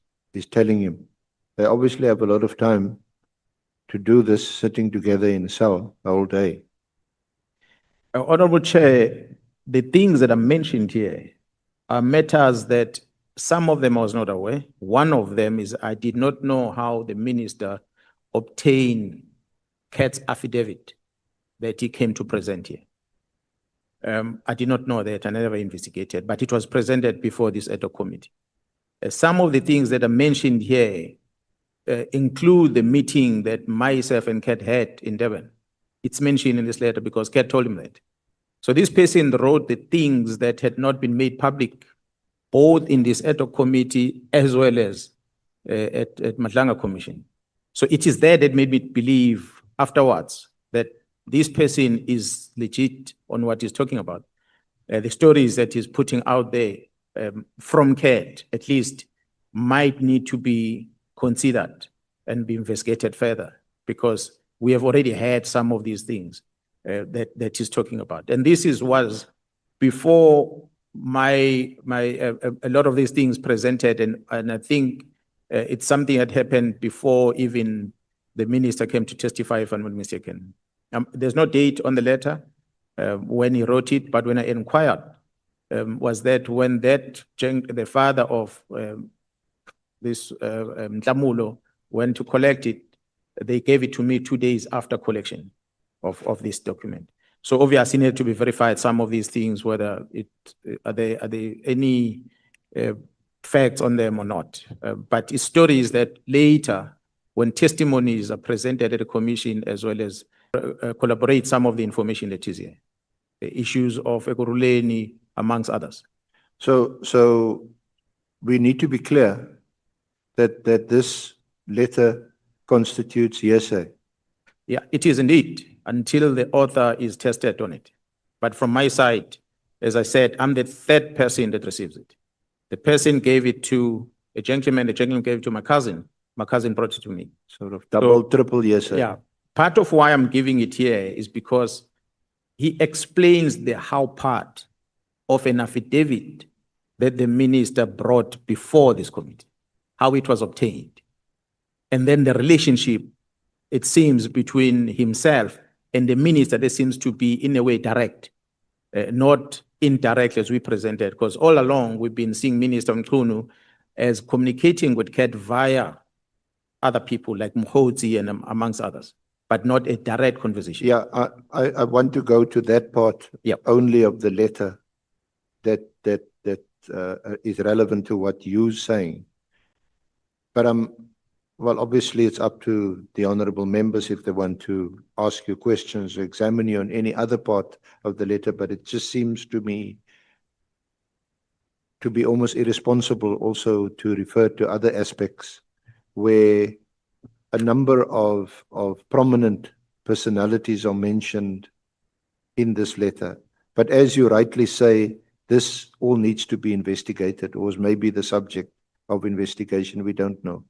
L: telling him? They obviously have a lot of time to do this sitting together in a cell the whole day.
J: Honorable Chair, the things that are mentioned here are matters that Some of them I was not aware. One of them is I did not know how the minister obtained Kat's affidavit that he came to present here. I did not know that, and I never investigated, but it was presented before this ad hoc committee. Some of the things that are mentioned here include the meeting that myself and Kat had in Durban. It's mentioned in this letter because Kat told him that. So this person wrote the things that had not been made public, both in this ad hoc committee as well as at Madlanga Commission. So it is there that made me believe afterwards that this person is legit on what he's talking about. The stories that he's putting out there from Kat, at least, might need to be considered and be investigated further, because we have already had some of these things that he's talking about. And this was before a lot of these things presented, and I think it's something that happened before even the minister came to testify, if I'm not mistaken. There's no date on the letter when he wrote it, but when I inquired, was that when the father of this Mtlamulo went to collect it, they gave it to me 2 days after collection of this document. So obviously need to be verified, some of these things, whether are there any facts on them or not. But it's stories that later, when testimonies are presented at the commission, as well as collaborate some of the information that is here. The issues of Ekurhuleni, amongst others.
L: So we need to be clear that this letter constitutes hearsay.
J: Yeah, it is indeed, until the author is tested on it. But from my side, as I said, I'm the third person that receives it. The person gave it to a gentleman, the gentleman gave it to my cousin brought it to me.
L: Sort of double, triple hearsay.
J: Yeah, part of why I'm giving it here is because he explains the how part of an affidavit that the minister brought before this committee, how it was obtained. And then the relationship, it seems, between himself and the minister, that seems to be in a way direct, not indirect as we presented, because all along we've been seeing Minister Mkhunu as communicating with Kat via other people like Mkhwanazi and amongst others, but not a direct conversation.
L: Yeah, I want to go to that part only of the letter that is relevant to what you're saying. But well, obviously it's up to the honorable members if they want to ask you questions or examine you on any other part of the letter, but it just seems to me to be almost irresponsible also to refer to other aspects where a number of prominent personalities are mentioned in this letter. But as you rightly say, this all needs to be investigated, or is maybe the subject of investigation, we don't know.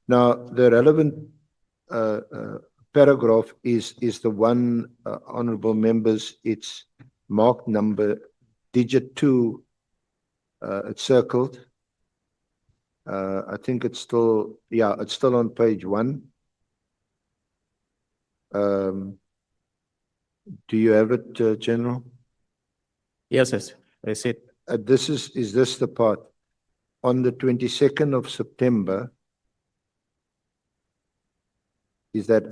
L: Now, the relevant paragraph is the one, honorable members, it's marked number digit 2, it's circled. I think it's still, yeah, it's still on page 1. Do you have it, General?
J: Yes, yes, I see it.
L: Is this the part? On the 22nd of September, is that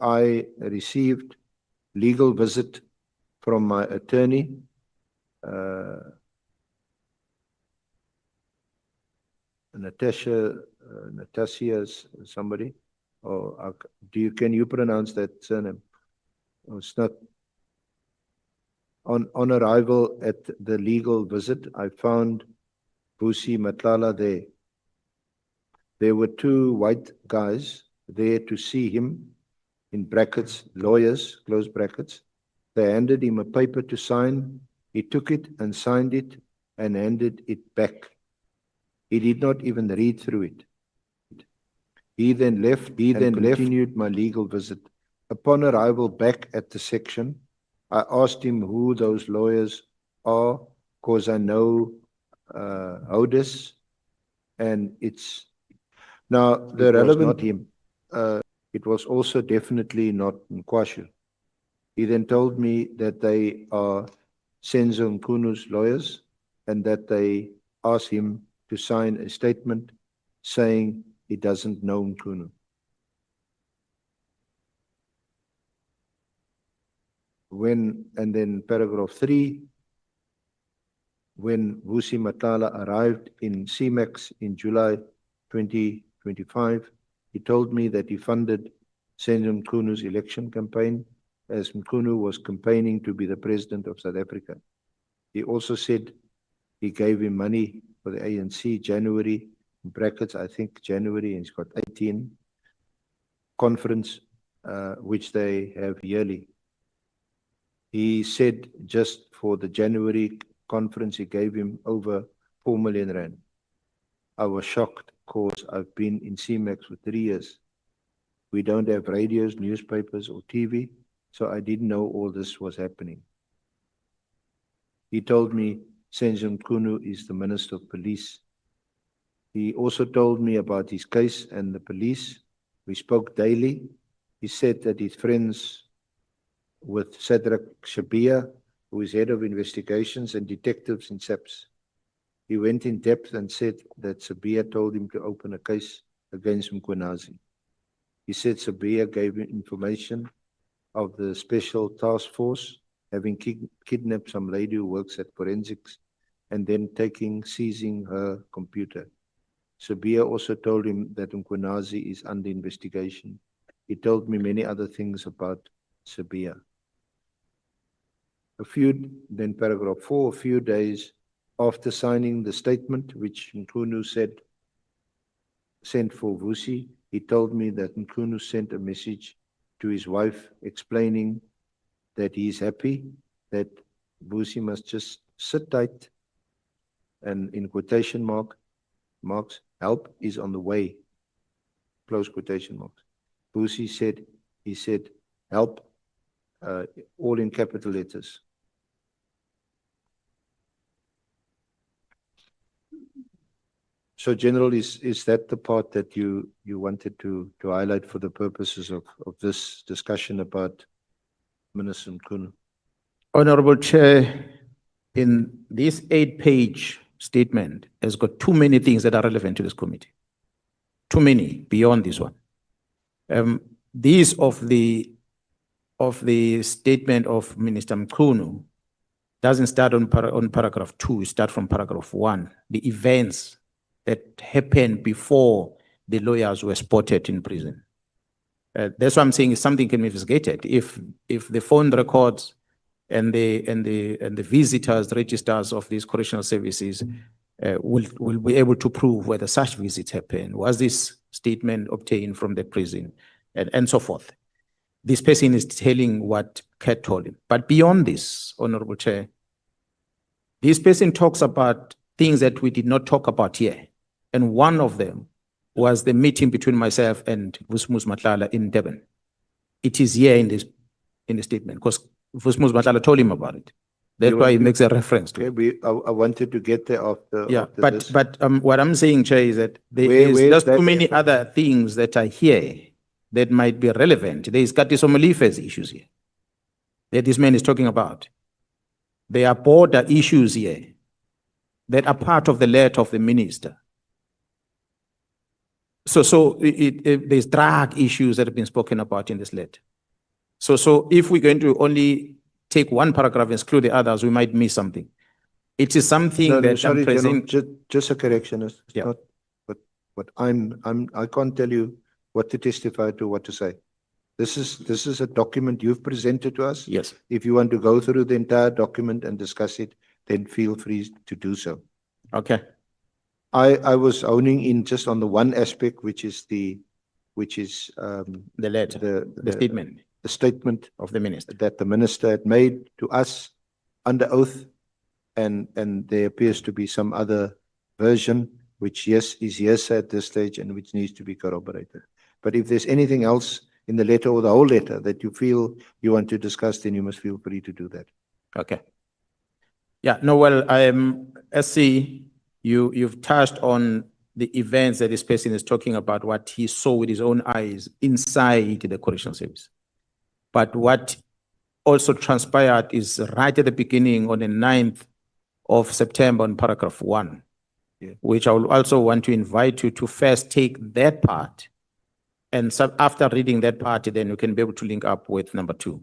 L: I received legal visit from my attorney, Natasia's somebody, or can you pronounce that surname? Oh, it's not. On arrival at the legal visit, I found Busi Matlala there. There were 2 white guys there to see him, in brackets, lawyers, close brackets. They handed him a paper to sign. He took it and signed it and handed it back. He did not even read through it. He then left and continued my legal visit. Upon arrival back at the section, I asked him who those lawyers are, because I know Oudis, and it's now the relevant. Not him. It was also definitely not Mkhwanazi. He then told me that they are Senzo Mkhwanazi's lawyers and that they asked him to sign a statement saying he doesn't know Mkhwanazi. And then paragraph 3, when Vusi Matala arrived in CMAX in July 2025, he told me that he funded Senzo Mkhwanazi's election campaign as Mkhwanazi was campaigning to be the president of South Africa. He also said he gave him money for the ANC January, in brackets, I think January, and he's got 18 conference, which they have yearly. He said just for the January conference, he gave him over 4 million rand. I was shocked because I've been in CMAX for 3 years. We don't have radios, newspapers, or TV, so I didn't know all this was happening. He told me Senzo Mkhwanazi is the Minister of Police. He also told me about his case and the police. We spoke daily. He said that he's friends with Cedric Shabia, who is head of investigations and detectives in SAPS. He went in depth and said that Shabia told him to open a case against Mkhwanazi. He said Shabia gave him information of the special task force having kidnapped some lady who works at forensics and then seizing her computer. Shabia also told him that Mkhwanazi is under investigation. He told me many other things about Shabia. Then paragraph 4, a few days after signing the statement, which Mkhwanazi sent for Vusi, he told me that Mkhwanazi sent a message to his wife explaining that he is happy, that Vusi must just sit tight, and in quotation marks, help is on the way, close quotation marks. Vusi said, he said, help, all in capital letters. So, General, is that the part that you wanted to highlight for the purposes of this discussion about Minister Mkhwanazi?
J: Honorable Chair, in this 8-page statement has got too many things that are relevant to this committee. Too many beyond this one. These of the statement of Minister Mkhwanazi doesn't start on paragraph 2, it starts from paragraph 1. The events that happened before the lawyers were spotted in prison. That's what I'm saying, is something can be investigated. If the phone records and the visitors registers of these correctional services will be able to prove whether such visits happened, was this statement obtained from the prison, and so forth. This person is telling what Kat told him. But beyond this, Honorable Chair, this person talks about things that we did not talk about here. And one of them was the meeting between myself and Vusmus Matlala in Durban. It is here in the statement, because Vusmus Matlala told him about it. That's why he makes a reference to it.
L: I wanted to get there after.
J: Yeah,
L: after
J: but
L: this.
J: what I'm saying, Chair, is that there's just too many other things that are here that might be relevant. There is Kati Somalife's issues here that this man is talking about. There are border issues here that are part of the letter of the minister. So there's drug issues that have been spoken about in this letter. So if we're going to only take one paragraph and exclude the others, we might miss something. It is something that
L: sorry,
J: I'm present.
L: General, just a correction. It's not what I can't tell you what to testify to, what to say. This is a document you've presented to us.
J: Yes.
L: If you want to go through the entire document and discuss it, then feel free to do so.
J: Okay.
L: I was honing in just on the one aspect, which is the
J: letter, the statement.
L: The statement
J: of the minister
L: that the minister had made to us under oath, and there appears to be some other version which is hearsay at this stage and which needs to be corroborated. But if there's anything else in the letter or the whole letter that you feel you want to discuss, then you must feel free to do that.
J: Okay. Yeah, no, well, SC, you've touched on the events that this person is talking about, what he saw with his own eyes inside the correctional service. But what also transpired is right at the beginning on the 9th of September on paragraph 1, which I will also want to invite you to first take that part. And after reading that part, then you can be able to link up with number 2.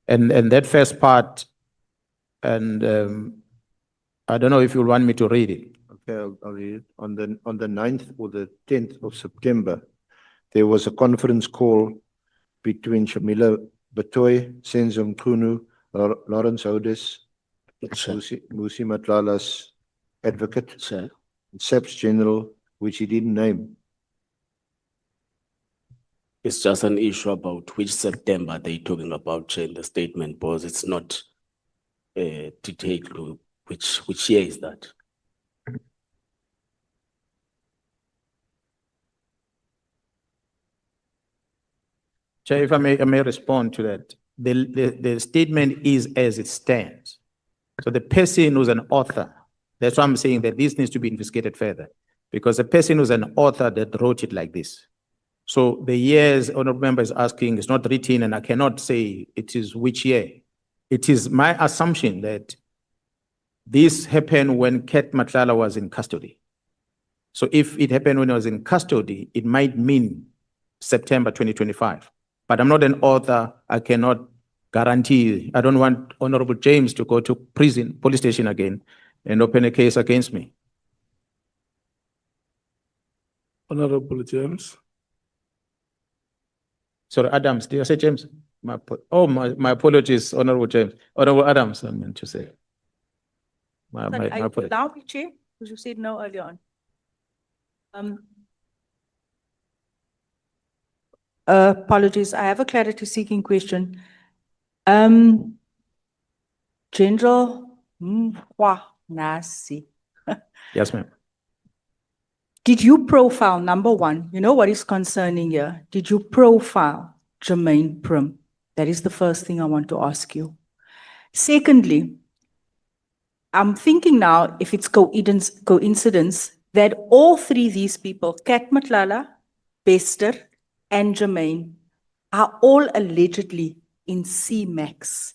J: And that first part, and I don't know if you want me to read it.
L: Okay, I'll read it. On the 9th or the 10th of September, there was a conference call between Shamila Batoy, Senzo Mkhunu, Lawrence Odes, Musi Matlala's advocate, SAPS General, which he didn't name.
D: It's just an issue about which September they're talking about in the statement, because it's not detailed to which year is that.
J: Chair, if I may respond to that. The statement is as it stands. So the person who's an author, that's why I'm saying that this needs to be investigated further, because the person who's an author that wrote it like this. So the years honorable member is asking is not written, and I cannot say it is which year. It is my assumption that this happened when Kat Matlala was in custody. So if it happened when I was in custody, it might mean September 2025. But I'm not an author. I cannot guarantee. I don't want Honorable James to go to prison, police station again, and open a case against me.
B: Honorable James.
J: Sorry, Adams. Did I say James? My apologies, Honorable James. Honorable Adams, I meant to say. My apologies.
O: Allow me, Chair, because you said no earlier on. Apologies, I have a clarity seeking question. General Mkhwanazi.
J: Yes, ma'am.
O: Did you profile, number one, you know what is concerning here? Did you profile Jermaine Prim? That is the first thing I want to ask you. Secondly, I'm thinking now if it's coincidence that all three of these people, Kat Matlala, Bester, and Jermaine, are all allegedly in CMAX.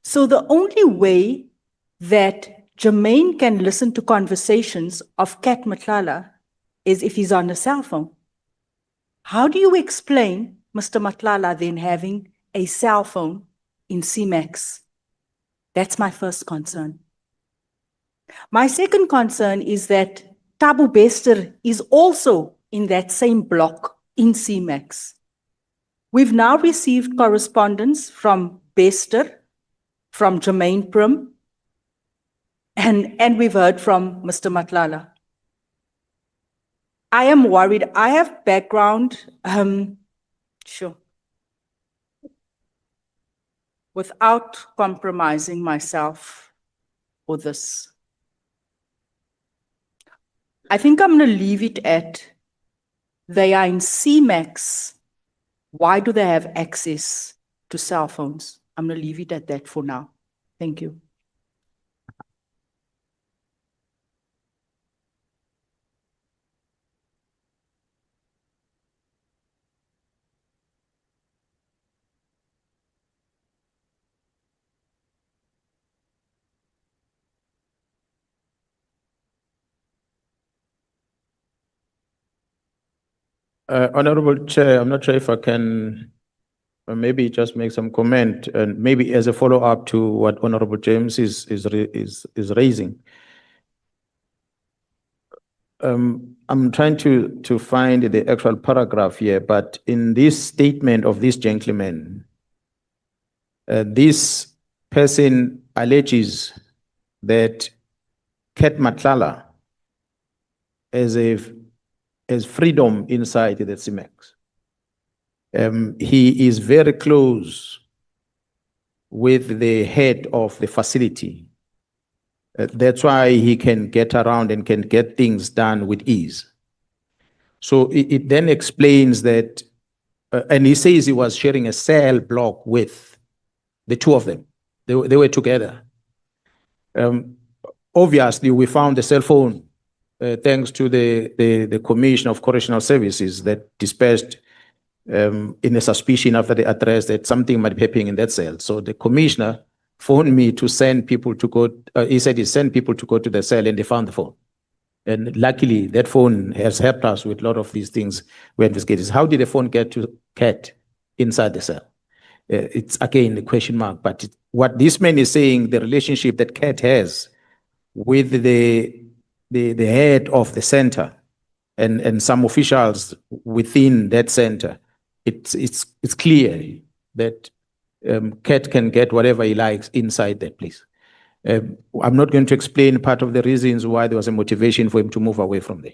O: So the only way that Jermaine can listen to conversations of Kat Matlala is if he's on a cell phone. How do you explain Mr. Matlala then having a cell phone in CMAX? That's my first concern. My second concern is that Tabu Bester is also in that same block in CMAX. We've now received correspondence from Bester, from Jermaine Prim, and we've heard from Mr. Matlala. I am worried. I have background, sure, without compromising myself with this. I think I'm going to leave it at they are in CMAX. Why do they have access to cell phones? I'm going to leave it at that for now. Thank you.
J: Honorable Chair, I'm not sure if I can maybe just make some comment, and maybe as a follow-up to what Honorable James is raising. I'm trying to find the actual paragraph here, but in this statement of this gentleman, this person alleges that Kat Matlala has freedom inside the CMAX. He is very close with the head of the facility. That's why he can get around and can get things done with ease. So it then explains that, and he says he was sharing a cell block with the two of them. They were together. Obviously, we found the cell phone thanks to the Commission of Correctional Services that dispatched in a suspicion after the address that something might be happening in that cell. So the commissioner phoned me to send people to go, he said he sent people to go to the cell and they found the phone. And luckily that phone has helped us with a lot of these things we investigated. How did the phone get to Cat inside the cell? It's again a question mark, but what this man is saying, the relationship that Cat has with the head of the center and some officials within that center, it's clear that Cat can get whatever he likes inside that place. I'm not going to explain part of the reasons why there was a motivation for him to move away from there,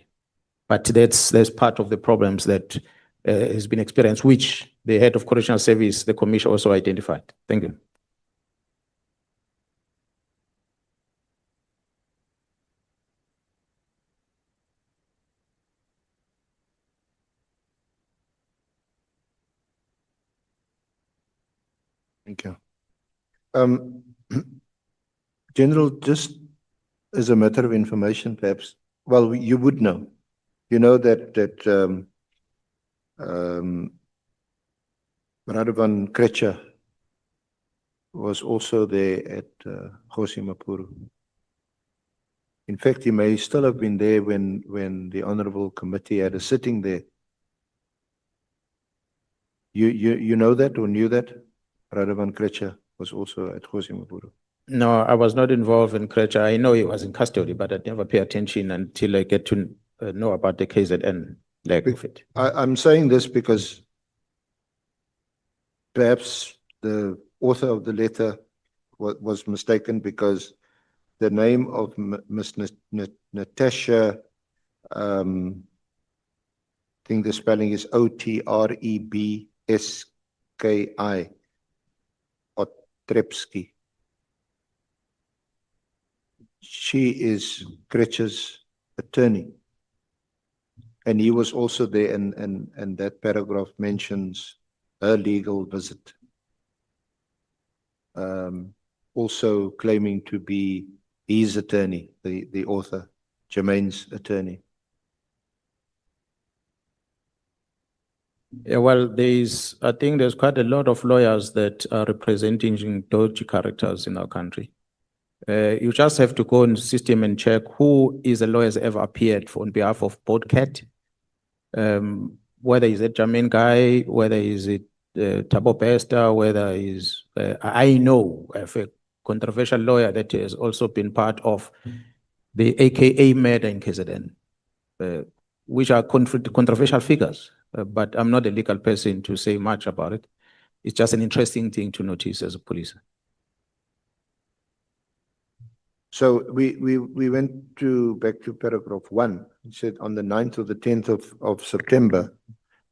J: but that's part of the problems that has been experienced, which the head of correctional service, the commission, also identified. Thank you.
L: Thank you. General, just as a matter of information, perhaps, well, you would know. You know that Radovan Krecha was also there at Kgosi Maphuru. In fact, he may still have been there when the Honorable Committee had a sitting there. You know that or knew that? Radovan Krecha was also at Kgosi Maphuru.
J: No, I was not involved in Krecha. I know he was in custody, but I never pay attention until I get to know about the KZN leg of it.
L: I'm saying this because perhaps the author of the letter was mistaken, because the name of Miss Natasha, I think the spelling is Otrebski, Otrepski. She is Krecha's attorney. And he was also there, and that paragraph mentions her legal visit. Also claiming to be his attorney, the author, Jermaine's attorney.
J: Yeah, well, I think there's quite a lot of lawyers that are representing dodgy characters in our country. You just have to go in the system and check who is a lawyer has ever appeared on behalf of both Cat, whether he's a Jermaine guy, whether he's a Thabo Bester, whether he's, I know of a controversial lawyer that has also been part of the AKA murder in KZN, which are controversial figures, but I'm not a legal person to say much about it. It's just an interesting thing to notice as a police.
L: So we went back to paragraph 1. It said on the 9th or the 10th of September,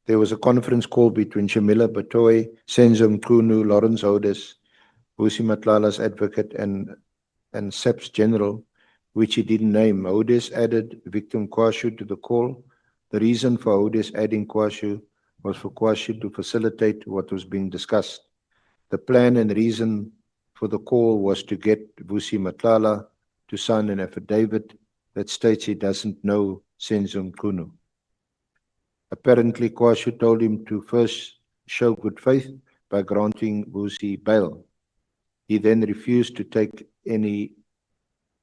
L: there was a conference call between Shamila Batoy, Senzo Mkhunu, Lawrence Odes, Vusi Matlala's advocate, and SAPS General, which he didn't name. Odes added victim Kwashu to the call. The reason for Odes adding Kwashu was for Kwashu to facilitate what was being discussed. The plan and reason for the call was to get Vusi Matlala to sign an affidavit that states he doesn't know Senzo Mkhunu. Apparently, Kwashu told him to first show good faith by granting Vusi bail. He then refused to take any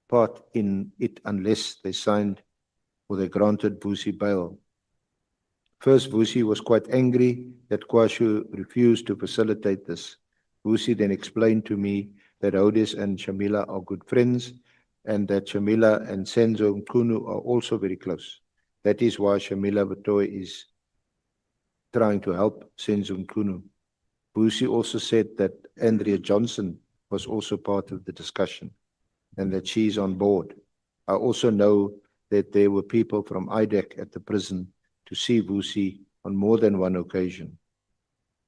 L: part in it unless they signed or they granted Vusi bail. First, Vusi was quite angry that Kwashu refused to facilitate this. Vusi then explained to me that Odes and Shamila are good friends, and that Shamila and Senzo Mkhunu are also very close. That is why Shamila Batoy is trying to help Senzo Mkhunu. Vusi also said that Andrea Johnson was also part of the discussion and that she's on board. I also know that there were people from IDEC at the prison to see Vusi on more than one occasion.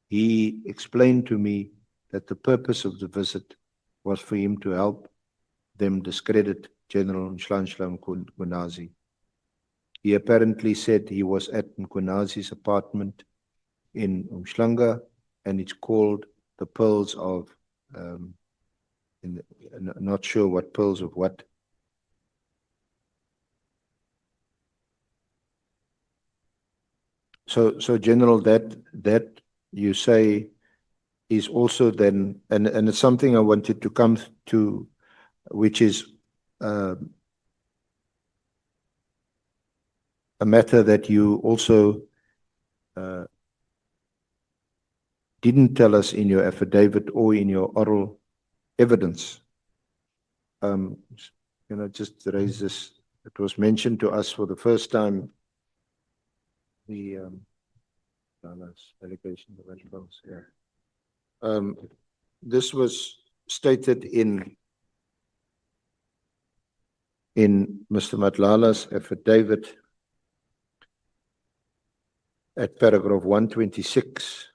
L: He explained to me that the purpose of the visit was for him to help them discredit General Mkhwanazi. He apparently said he was at Mkhwanazi's apartment in Umhlanga, and it's called the Pearls of, not sure what pearls of what. So General, that you say is also then, and it's something I wanted to come to, which is a matter that you also didn't tell us in your affidavit or in your oral evidence. Just raise this. It was mentioned to us for the first time, the allegation of adults, yeah. This was stated in Mr. Matlala's affidavit at paragraph 126,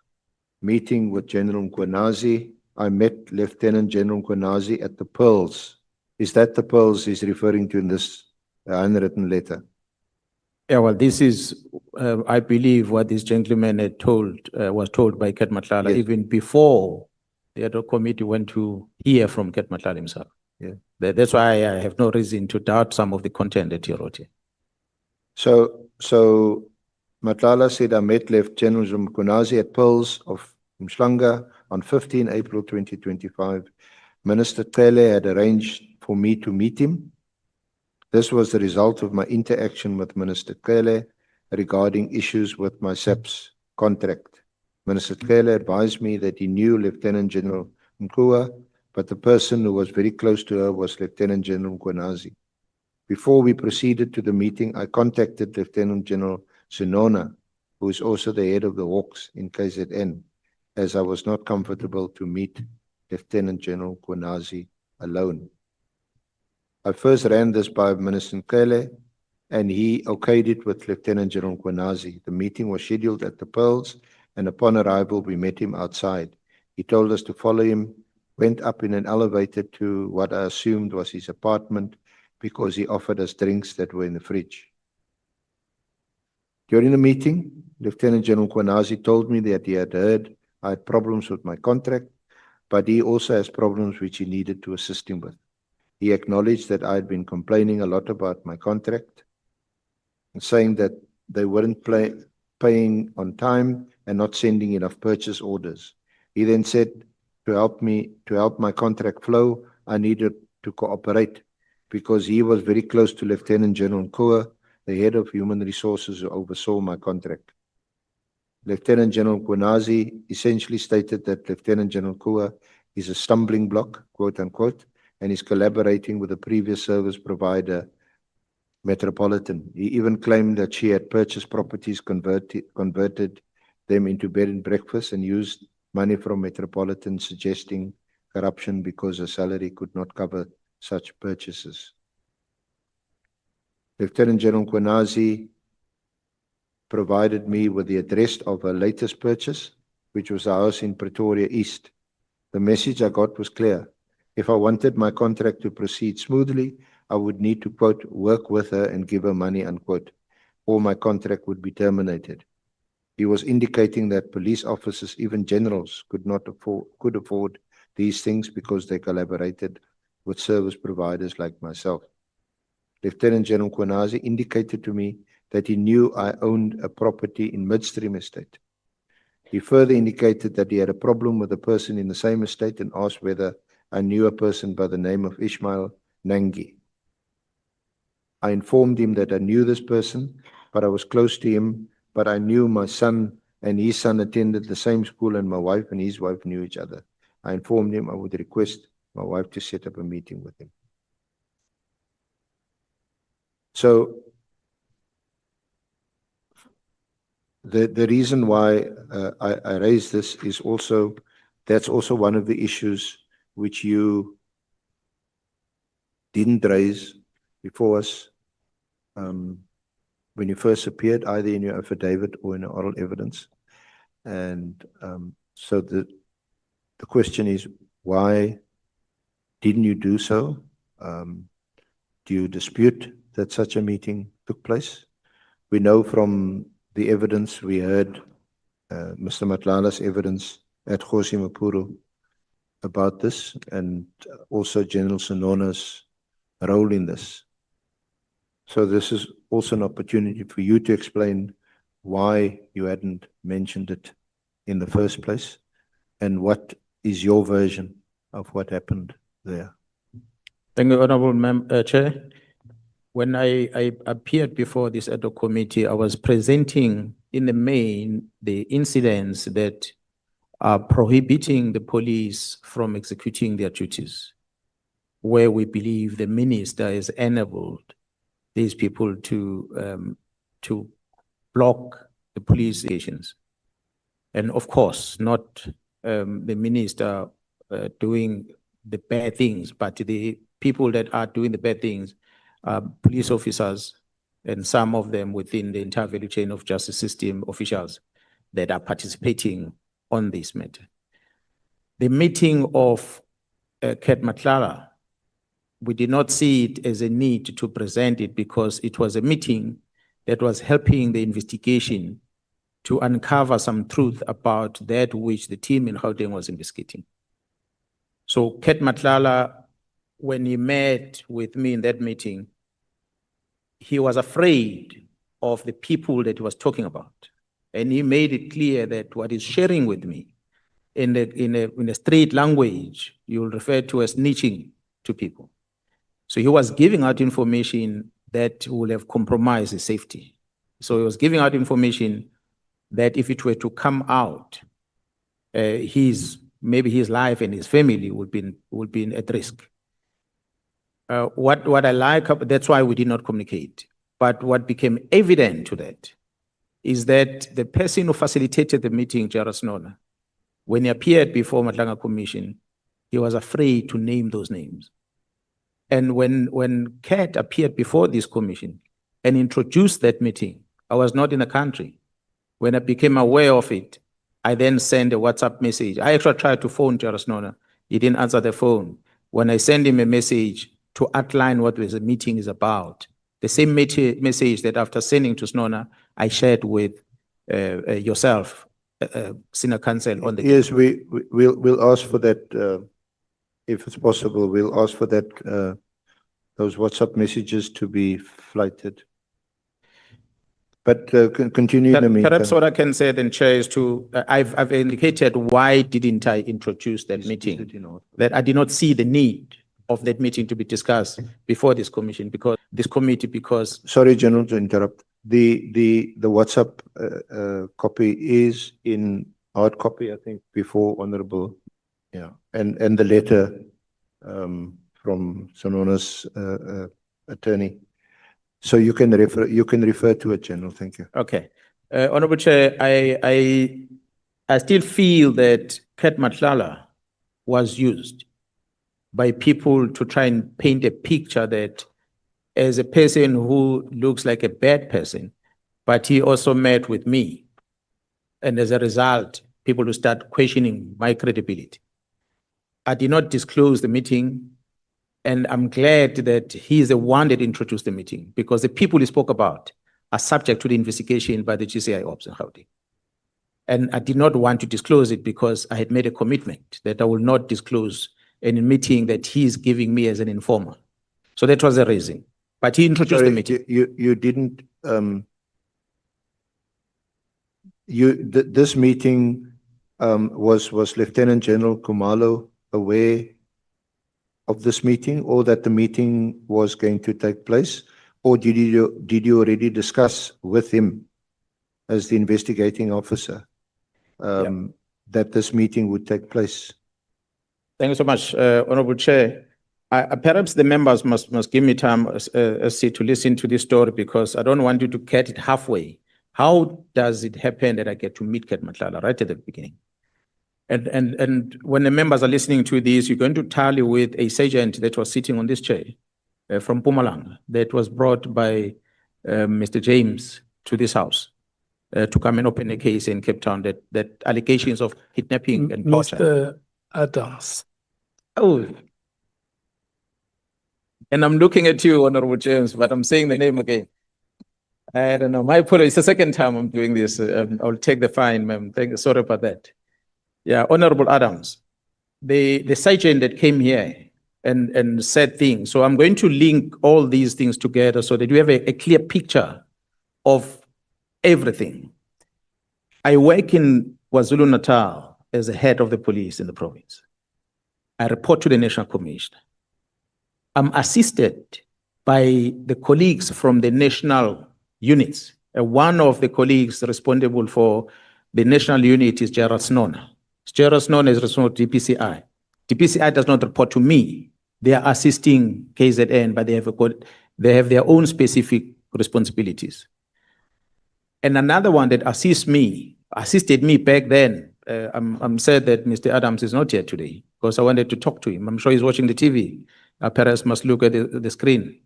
L: meeting with General Mkhwanazi. I met Lieutenant General Mkhwanazi at the Pearls. Is that the Pearls he's referring to in this handwritten letter?
J: Yeah, well, this is, I believe, what this gentleman had was told by Ket Matlala even before the ad hoc committee went to hear from Ket Matlala himself.
L: Yeah.
J: That's why I have no reason to doubt some of the content that he wrote here.
L: So Matlala said, I met Lieutenant General Mkhwanazi at Pearls of Mhlanga on 15 April 2025. Minister Tele had arranged for me to meet him. This was the result of my interaction with Minister Tele regarding issues with my SAPS contract. Minister Tele advised me that he knew Lieutenant General Mkhua, but the person who was very close to her was Lieutenant General Mkhwanazi. Before we proceeded to the meeting, I contacted Lieutenant General Sinona, who is also the head of the Hawks in KZN, as I was not comfortable to meet Lieutenant General Mkhwanazi alone. I first ran this by Minister Nkele, and he okayed it with Lieutenant General Mkhwanazi. The meeting was scheduled at the Pearls, and upon arrival, we met him outside. He told us to follow him, went up in an elevator to what I assumed was his apartment, because he offered us drinks that were in the fridge. During the meeting, Lieutenant General Mkhwanazi told me that he had heard I had problems with my contract, but he also has problems which he needed to assist him with. He acknowledged that I had been complaining a lot about my contract and saying that they weren't paying on time and not sending enough purchase orders. He then said, to help my contract flow, I needed to cooperate, because he was very close to Lieutenant General Nkua, the head of human resources who oversaw my contract. Lieutenant General Mkhwanazi essentially stated that Lieutenant General Nkua is a stumbling block, quote unquote, and is collaborating with the previous service provider, Metropolitan. He even claimed that she had purchased properties, converted them into bed and breakfast, and used money from Metropolitan, suggesting corruption because her salary could not cover such purchases. Lieutenant General Mkhwanazi provided me with the address of her latest purchase, which was a house in Pretoria East. The message I got was clear. If I wanted my contract to proceed smoothly, I would need to, quote, work with her and give her money, unquote, or my contract would be terminated. He was indicating that police officers, even generals, could afford these things because they collaborated with service providers like myself. Lieutenant General Mkhwanazi indicated to me that he knew I owned a property in Midstream Estate. He further indicated that he had a problem with a person in the same estate and asked whether I knew a person by the name of Ishmael Nangi. I informed him that I knew this person, but I was close to him, but I knew my son and his son attended the same school, and my wife and his wife knew each other. I informed him I would request my wife to set up a meeting with him. So the reason why I raise this is also, that's also one of the issues which you didn't raise before us when you first appeared, either in your affidavit or in oral evidence. And so the question is, why didn't you do so? Do you dispute that such a meeting took place? We know from the evidence we heard, Mr. Matlala's evidence at Khosi Mapuru about this, and also General Sinona's role in this. So this is also an opportunity for you to explain why you hadn't mentioned it in the first place? And what is your version of what happened there?
J: Thank you, Honorable Chair. When I appeared before this ad hoc committee, I was presenting in the main the incidents that are prohibiting the police from executing their duties, where we believe the minister has enabled these people to block the police stations. And of course, not the minister doing the bad things, but the people that are doing the bad things are police officers, and some of them within the entire value chain of justice system officials that are participating on this matter. The meeting of Ket Matlala, we did not see it as a need to present it because it was a meeting that was helping the investigation to uncover some truth about that which the team in Gauteng was investigating. So Ket Matlala, when he met with me in that meeting, he was afraid of the people that he was talking about. And he made it clear that what he's sharing with me in a straight language, you will refer to as snitching to people. So he was giving out information that would have compromised his safety. So he was giving out information that if it were to come out, maybe his life and his family would be at risk. What I like, that's why we did not communicate. But what became evident to that is that the person who facilitated the meeting, Jairus Nona, when he appeared before Matlanga Commission, he was afraid to name those names. And when Ket appeared before this commission and introduced that meeting, I was not in the country. When I became aware of it, I then sent a WhatsApp message. I actually tried to phone Jairus Nona. He didn't answer the phone. When I sent him a message to outline what the meeting is about, the same message that after sending to Snona, I shared with yourself, Senior Counsel, on the
L: Yes, we'll ask for that, if it's possible. We'll ask for that, those WhatsApp messages to be flighted. But continue in the meantime.
J: Perhaps what I can say then, Chair, is I've indicated why didn't I introduce that meeting, that I did not see the need of that meeting to be discussed before this commission, because this committee, because...
L: Sorry, General, to interrupt. The WhatsApp copy is in hard copy, I think, before Honorable, yeah, and the letter from Sonona's attorney. So you can refer to it, General. Thank you.
J: Okay. Honorable Chair, I still feel that Ket Matlala was used by people to try and paint a picture that as a person who looks like a bad person, but he also met with me. And as a result, people will start questioning my credibility. I did not disclose the meeting, and I'm glad that he is the one that introduced the meeting, because the people he spoke about are subject to the investigation by the GCI Ops in Gauteng. And I did not want to disclose it because I had made a commitment that I will not disclose any meeting that he is giving me as an informer. So that was the reason. But he introduced the meeting.
L: You didn't, this meeting, was Lieutenant General Kumalo aware of this meeting, or that the meeting was going to take place? Or did you already discuss with him as the investigating officer that this meeting would take place?
J: Thank you so much, Honorable Chair. Perhaps the members must give me time to listen to this story, because I don't want you to get it halfway. How does it happen that I get to meet Ket Matlala right at the beginning? And when the members are listening to this, you're going to tally with a sergeant that was sitting on this chair from Mpumalanga that was brought by Mr. James to this house to come and open a case in Cape Town, that allegations of kidnapping and torture.
B: Mr. Adams.
J: Oh. And I'm looking at you, Honorable James, but I'm saying the name again. I don't know. My apologies. It's the second time I'm doing this. I'll take the fine, ma'am. Sorry about that. Yeah, Honorable Adams, the sergeant that came here and said things. So I'm going to link all these things together so that you have a clear picture of everything. I work in KwaZulu-Natal as the head of the police in the province. I report to the National Commissioner. I'm assisted by the colleagues from the national units. One of the colleagues responsible for the national unit is Gerald Snona. Gerald Snona is responsible for DPCI. DPCI does not report to me. They are assisting KZN, but they have their own specific responsibilities. And another one that assisted me back then, I'm sad that Mr. Adams is not here today because I wanted to talk to him. I'm sure he's watching the TV. Perhaps must look at the screen.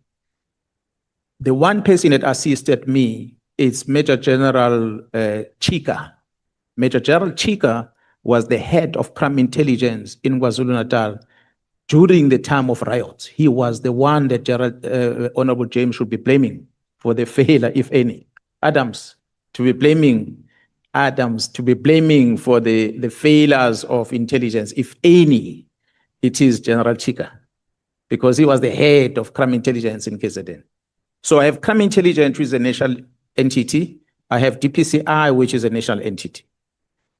J: The one person that assisted me is Major General Chika. Major General Chika was the head of crime intelligence in KwaZulu-Natal during the time of riots. He was the one that Honorable James should be blaming for the failure, if any. Adams to be blaming for the failures of intelligence, if any, it is General Chika, because he was the head of crime intelligence in KZN. So I have crime intelligence, which is a national entity. I have DPCI, which is a national entity,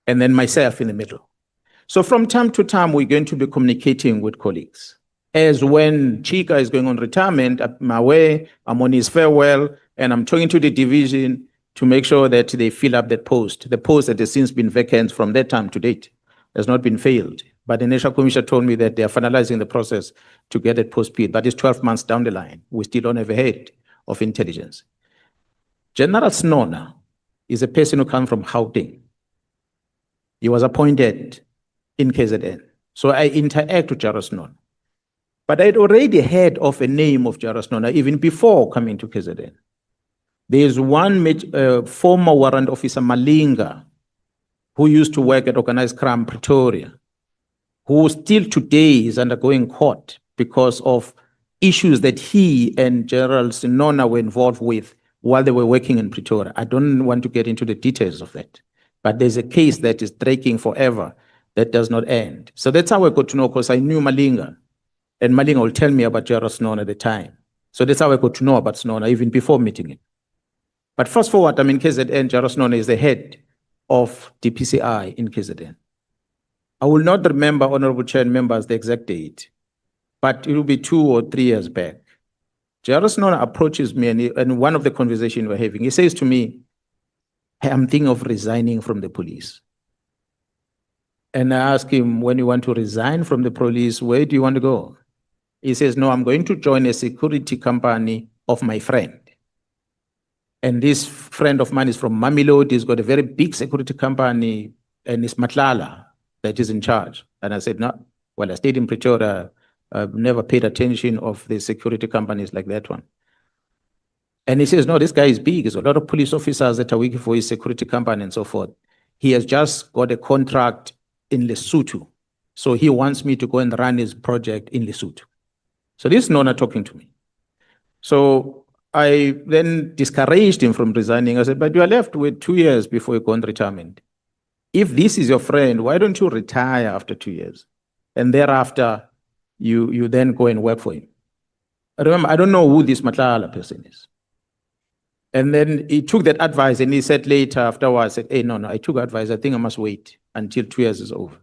J: and then myself in the middle. So from time to time, we're going to be communicating with colleagues. As when Chika is going on retirement, I'm away, I'm on his farewell, and I'm talking to the division to make sure that they fill up that post. The post that has since been vacant from that time to date has not been filled. But the National Commission told me that they are finalizing the process to get that post filled. But it's 12 months down the line. We still don't have a head of intelligence. General Snona is a person who comes from Gauteng. He was appointed in KZN. So I interact with General Snona. But I'd already heard of a name of General Snona even before coming to KZN. There's one former warrant officer, Malinga, who used to work at Organized Crime Pretoria, who still today is undergoing court because of issues that he and General Snona were involved with while they were working in Pretoria. I don't want to get into the details of that, but there's a case that is dragging forever that does not end. So that's how I got to know, because I knew Malinga, and Malinga will tell me about General Snona at the time. So that's how I got to know about Snona even before meeting him. But fast forward, I'm in KZN, General Snona is the head of DPCI in KZN. I will not remember, Honorable Chair and members, the exact date, but it will be 2 or 3 years back. General Snona approaches me, and one of the conversations we're having, he says to me, hey, I'm thinking of resigning from the police. And I ask him, when you want to resign from the police, where do you want to go? He says, no, I'm going to join a security company of my friend. And this friend of mine is from Mamelodi. He's got a very big security company, and it's Matlala that is in charge. And I said, no, well, I stayed in Pretoria. I've never paid attention of the security companies like that one. And he says, no, this guy is big. There's a lot of police officers that are working for his security company and so forth. He has just got a contract in Lesotho. So he wants me to go and run his project in Lesotho. So this is Nona talking to me. So I then discouraged him from resigning. I said, but you are left with 2 years before you go on retirement. If this is your friend, why don't you retire after 2 years? And thereafter, you then go and work for him. Remember, I don't know who this Matlala person is. And then he took that advice, and he said later afterwards, said, hey, no, I took advice. I think I must wait until 2 years is over.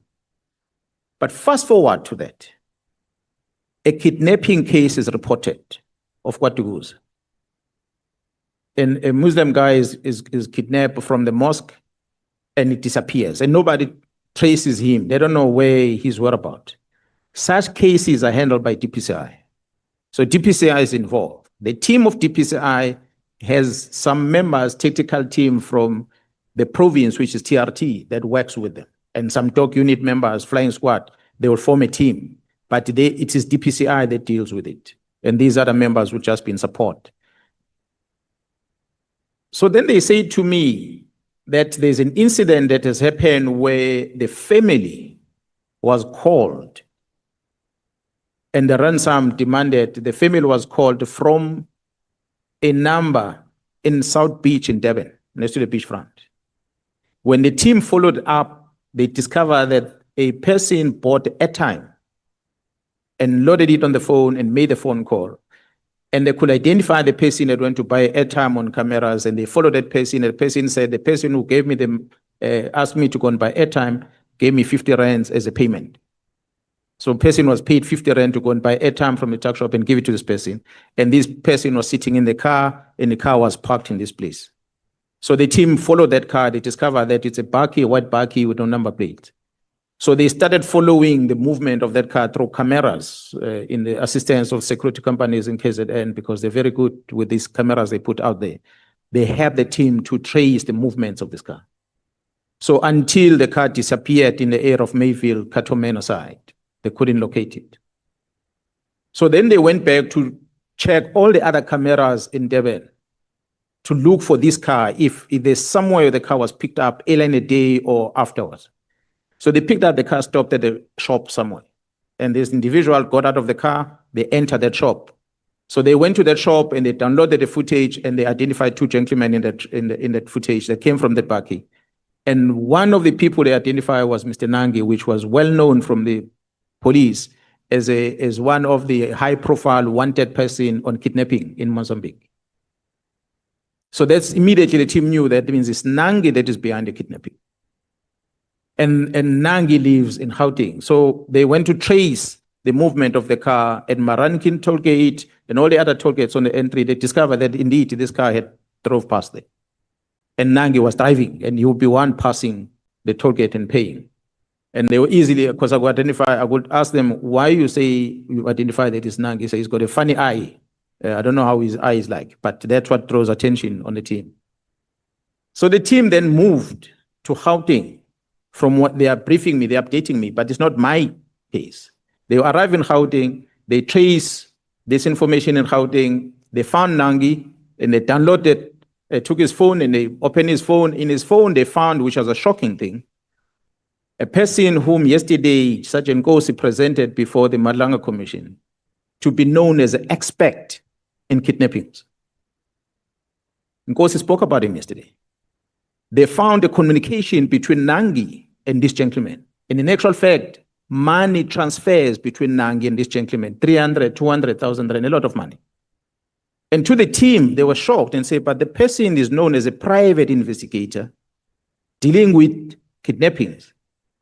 J: But fast forward to that. A kidnapping case is reported of Kwatuguza. And a Muslim guy is kidnapped from the mosque, and he disappears, and nobody traces him. They don't know where he's whereabouts. Such cases are handled by DPCI. So DPCI is involved. The team of DPCI has some members, technical team from the province, which is TRT, that works with them. And some dog unit members, flying squad, they will form a team. But it is DPCI that deals with it. And these other members will just be in support. So then they say to me that there's an incident that has happened where the family was called, and the ransom demanded, the family was called from a number in South Beach in Durban, next to the beachfront. When the team followed up, they discovered that a person bought airtime and loaded it on the phone and made a phone call. And they could identify the person that went to buy airtime on cameras, and they followed that person. The person said, the person who gave me the asked me to go and buy airtime, gave me 50 rands as a payment. So person was paid 50 rand to go and buy airtime from the tuck shop and give it to this person. And this person was sitting in the car, and the car was parked in this place. So the team followed that car. They discovered that it's a bakkie, a white bakkie with no number plate. So they started following the movement of that car through cameras in the assistance of security companies in KZN, because they're very good with these cameras they put out there. They helped the team to trace the movements of this car. So until the car disappeared in the air of Mayville, Katomeno side, they couldn't locate it. So then they went back to check all the other cameras in Durban to look for this car, if there's somewhere the car was picked up early in the day or afterwards. So they picked up the car, stopped at the shop somewhere. And this individual got out of the car, they entered that shop. So they went to that shop and they downloaded the footage, and they identified two gentlemen in that footage that came from that bakkie. And one of the people they identified was Mr. Nangi, which was well known from the police as one of the high-profile wanted person on kidnapping in Mozambique. So that's immediately the team knew that means it's Nangi that is behind the kidnapping. And Nangi lives in Gauteng. So they went to trace the movement of the car at Marankin toll gate and all the other toll gates on the entry. They discovered that indeed this car had drove past there. And Nangi was driving, and he would be one passing the toll gate and paying. And they were easily, because I would ask them, why you say you identify that it's Nangi? He said he's got a funny eye. I don't know how his eye is like, but that's what draws attention on the team. So the team then moved to Gauteng. From what they are briefing me, they're updating me, but it's not my case. They arrive in Gauteng, they trace this information in Gauteng, they found Nangi, and they downloaded, took his phone, and they opened his phone. In his phone, they found, which was a shocking thing, a person whom yesterday Sergeant Nkosi presented before the Madlanga Commission to be known as an expert in kidnappings. Nkosi spoke about him yesterday. They found a communication between Nangi and this gentleman. And in actual fact, money transfers between Nangi and this gentleman, 300, 200,000 rand, a lot of money. And to the team, they were shocked and said, but the person is known as a private investigator dealing with kidnappings.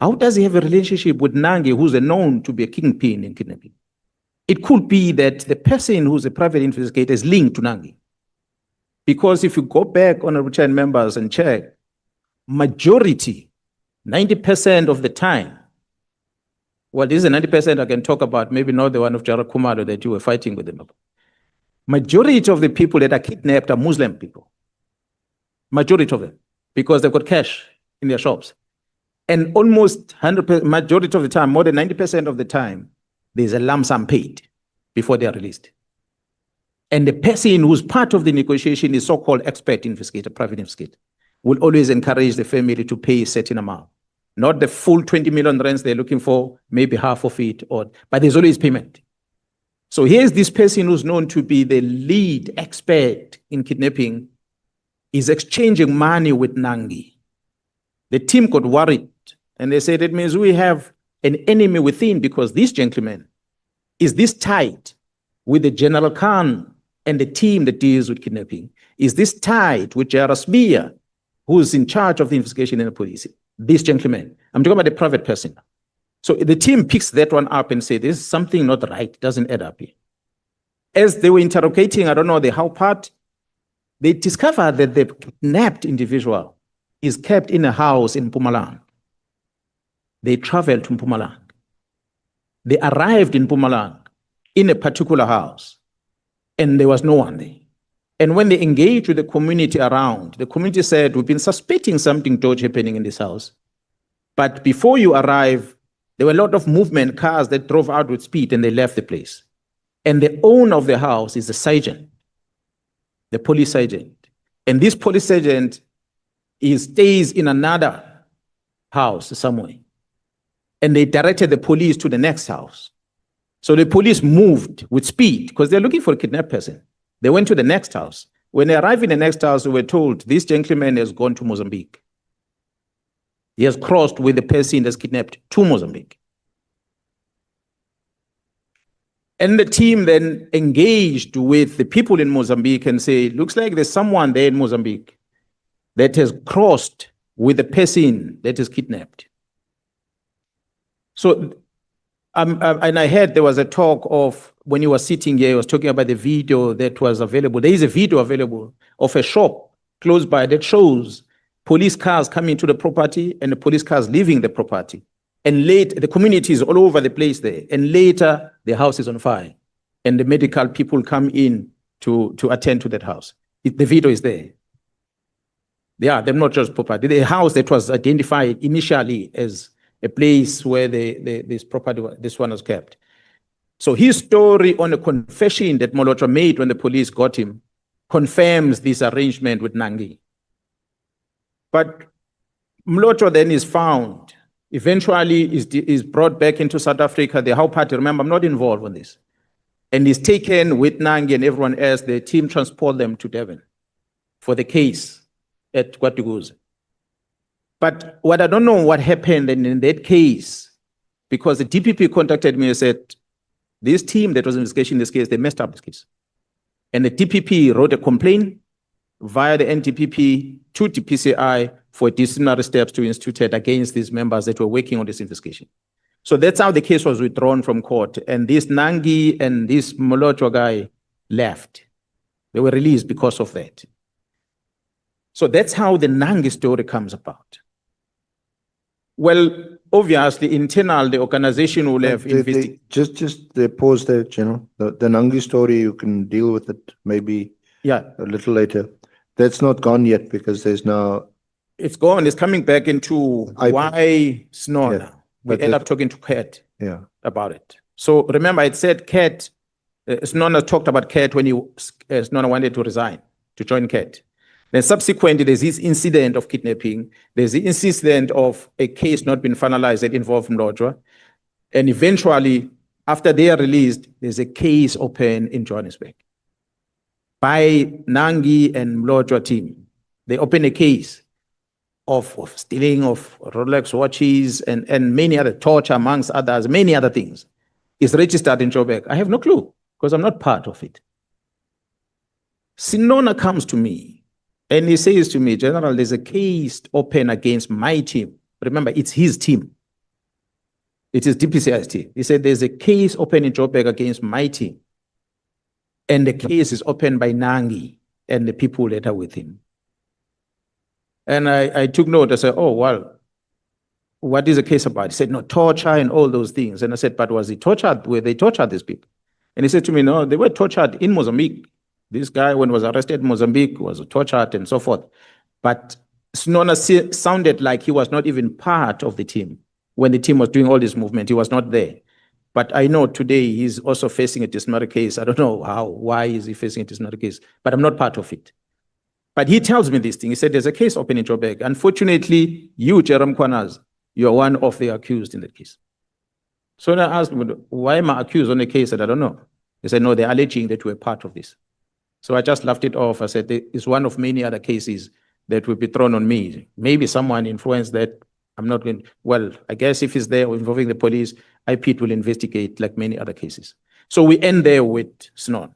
J: How does he have a relationship with Nangi, who's known to be a kingpin in kidnapping? It could be that the person who's a private investigator is linked to Nangi. Because if you go back, honorable chair members, and check, majority, 90% of the time, well, this is a 90% I can talk about, maybe not the one of Jara Kumaro that you were fighting with them about. Majority of the people that are kidnapped are Muslim people. Majority of them, because they've got cash in their shops. And almost 100%, majority of the time, more than 90% of the time, there's a lump sum paid before they are released. And the person who's part of the negotiation is so-called expert investigator, private investigator, will always encourage the family to pay a certain amount. Not the full 20 million rands they're looking for, maybe half of it, but there's always payment. So here's this person who's known to be the lead expert in kidnapping, is exchanging money with Nangi. The team got worried, and they said, it means we have an enemy within, because this gentleman is this tight with the General Khan and the team that deals with kidnapping. Is this tied with Jarasmia, who's in charge of the investigation in the police? This gentleman. I'm talking about the private person. So the team picks that one up and say, this is something not right, it doesn't add up here. As they were interrogating, I don't know the how part, they discovered that the kidnapped individual is kept in a house in Mpumalanga. They traveled to Mpumalanga. They arrived in Mpumalanga in a particular house, and there was no one there. And when they engaged with the community around, the community said, we've been suspecting something dodgy happening in this house. But before you arrive, there were a lot of movement, cars that drove out with speed, and they left the place. And the owner of the house is the sergeant, the police sergeant. And this police sergeant stays in another house somewhere. And they directed the police to the next house. So the police moved with speed because they're looking for a kidnapped person. They went to the next house. When they arrived in the next house, they were told, this gentleman has gone to Mozambique. He has crossed with the person that's kidnapped to Mozambique. And the team then engaged with the people in Mozambique and say, looks like there's someone there in Mozambique that has crossed with the person that is kidnapped. So, and I heard there was a talk of when he was sitting here, he was talking about the video that was available. There is a video available of a shop close by that shows police cars coming to the property and the police cars leaving the property. And later, the community is all over the place there. And later, the house is on fire. And the medical people come in to attend to that house. The video is there. Yeah, they're not just property. The house that was identified initially as a place where this one was kept. So his story on a confession that Molotra made when the police got him confirms this arrangement with Nangi. But Molotra then is found, eventually is brought back into South Africa. The How Party, remember, I'm not involved in this. And is taken with Nangi and everyone else. The team transport them to Devon for the case at Kwatuguze. But what I don't know what happened in that case, because the DPP contacted me and said, this team that was investigating this case, they messed up this case. And the DPP wrote a complaint via the NDPP to the PCI for disciplinary steps to be instituted against these members that were working on this investigation. So that's how the case was withdrawn from court. And this Nangi and this Molotra guy left. They were released because of that. So that's how the Nangi story comes about. Well, obviously, internal, the organization will have investigated.
L: Just the pause there, General. The Nangi story, you can deal with it maybe a little later. That's not gone yet because there's now.
J: It's gone. It's coming back into why Snona.
L: Yeah,
J: we end up talking to Kat
L: Yeah.
J: about it. So remember, I said Kat, Snona talked about Kat when Snona wanted to resign, to join Kat. Then subsequently, there's this incident of kidnapping. There's the incident of a case not being finalized that involved Mlodra. And eventually, after they are released, there's a case open in Johannesburg by Nangi and Mlodra team. They open a case of stealing of Rolex watches and many other torture, amongst others, many other things. It's registered in Joburg. I have no clue because I'm not part of it. Sinona comes to me. And he says to me, General, there's a case open against my team. Remember, it's his team. It is DPCI's team. He said, there's a case open in Joburg against my team. And the case is opened by Nangi and the people that are with him. And I took note. I said, oh, well, what is the case about? He said, no, torture and all those things. And I said, but was he tortured? Were they tortured, these people? And he said to me, no, they were tortured in Mozambique. This guy, when he was arrested in Mozambique, was tortured and so forth. But Snona sounded like he was not even part of the team. When the team was doing all this movement, he was not there. But I know today he's also facing a disciplinary case. I don't know why is he facing a disciplinary case, but I'm not part of it. But he tells me this thing. He said, there's a case open in Joburg. Unfortunately, you, Mkhwanazi, you are one of the accused in that case. So I asked him, why am I accused on the case? I said, I don't know. He said, no, they're alleging that you were part of this. So I just laughed it off. I said, it's one of many other cases that will be thrown on me. Maybe someone influenced that. I'm not going, well, I guess if it's there involving the police, IPT will investigate like many other cases. So we end there with Snona.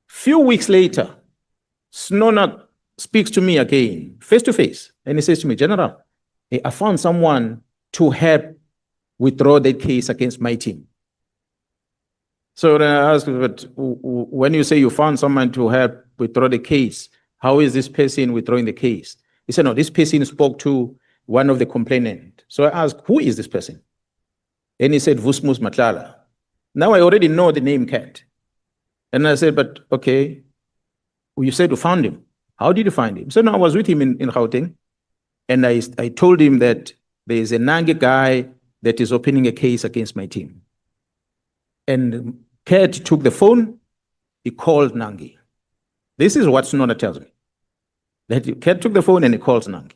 J: Few weeks later, Snona speaks to me again, face to face, and he says to me, General, I found someone to help withdraw that case against my team. So then I asked, but when you say you found someone to help withdraw the case, how is this person withdrawing the case? He said, no, this person spoke to one of the complainants. So I asked, who is this person? And he said, Vusmus Matlala. Now I already know the name Cat. And I said, but okay, you said you found him. How did you find him? So no, I was with him in Gauteng. And I told him that there is a Nangi guy that is opening a case against my team. And Cat took the phone, he called Nangi. This is what Snona tells me. That Cat took the phone and he calls Nangi.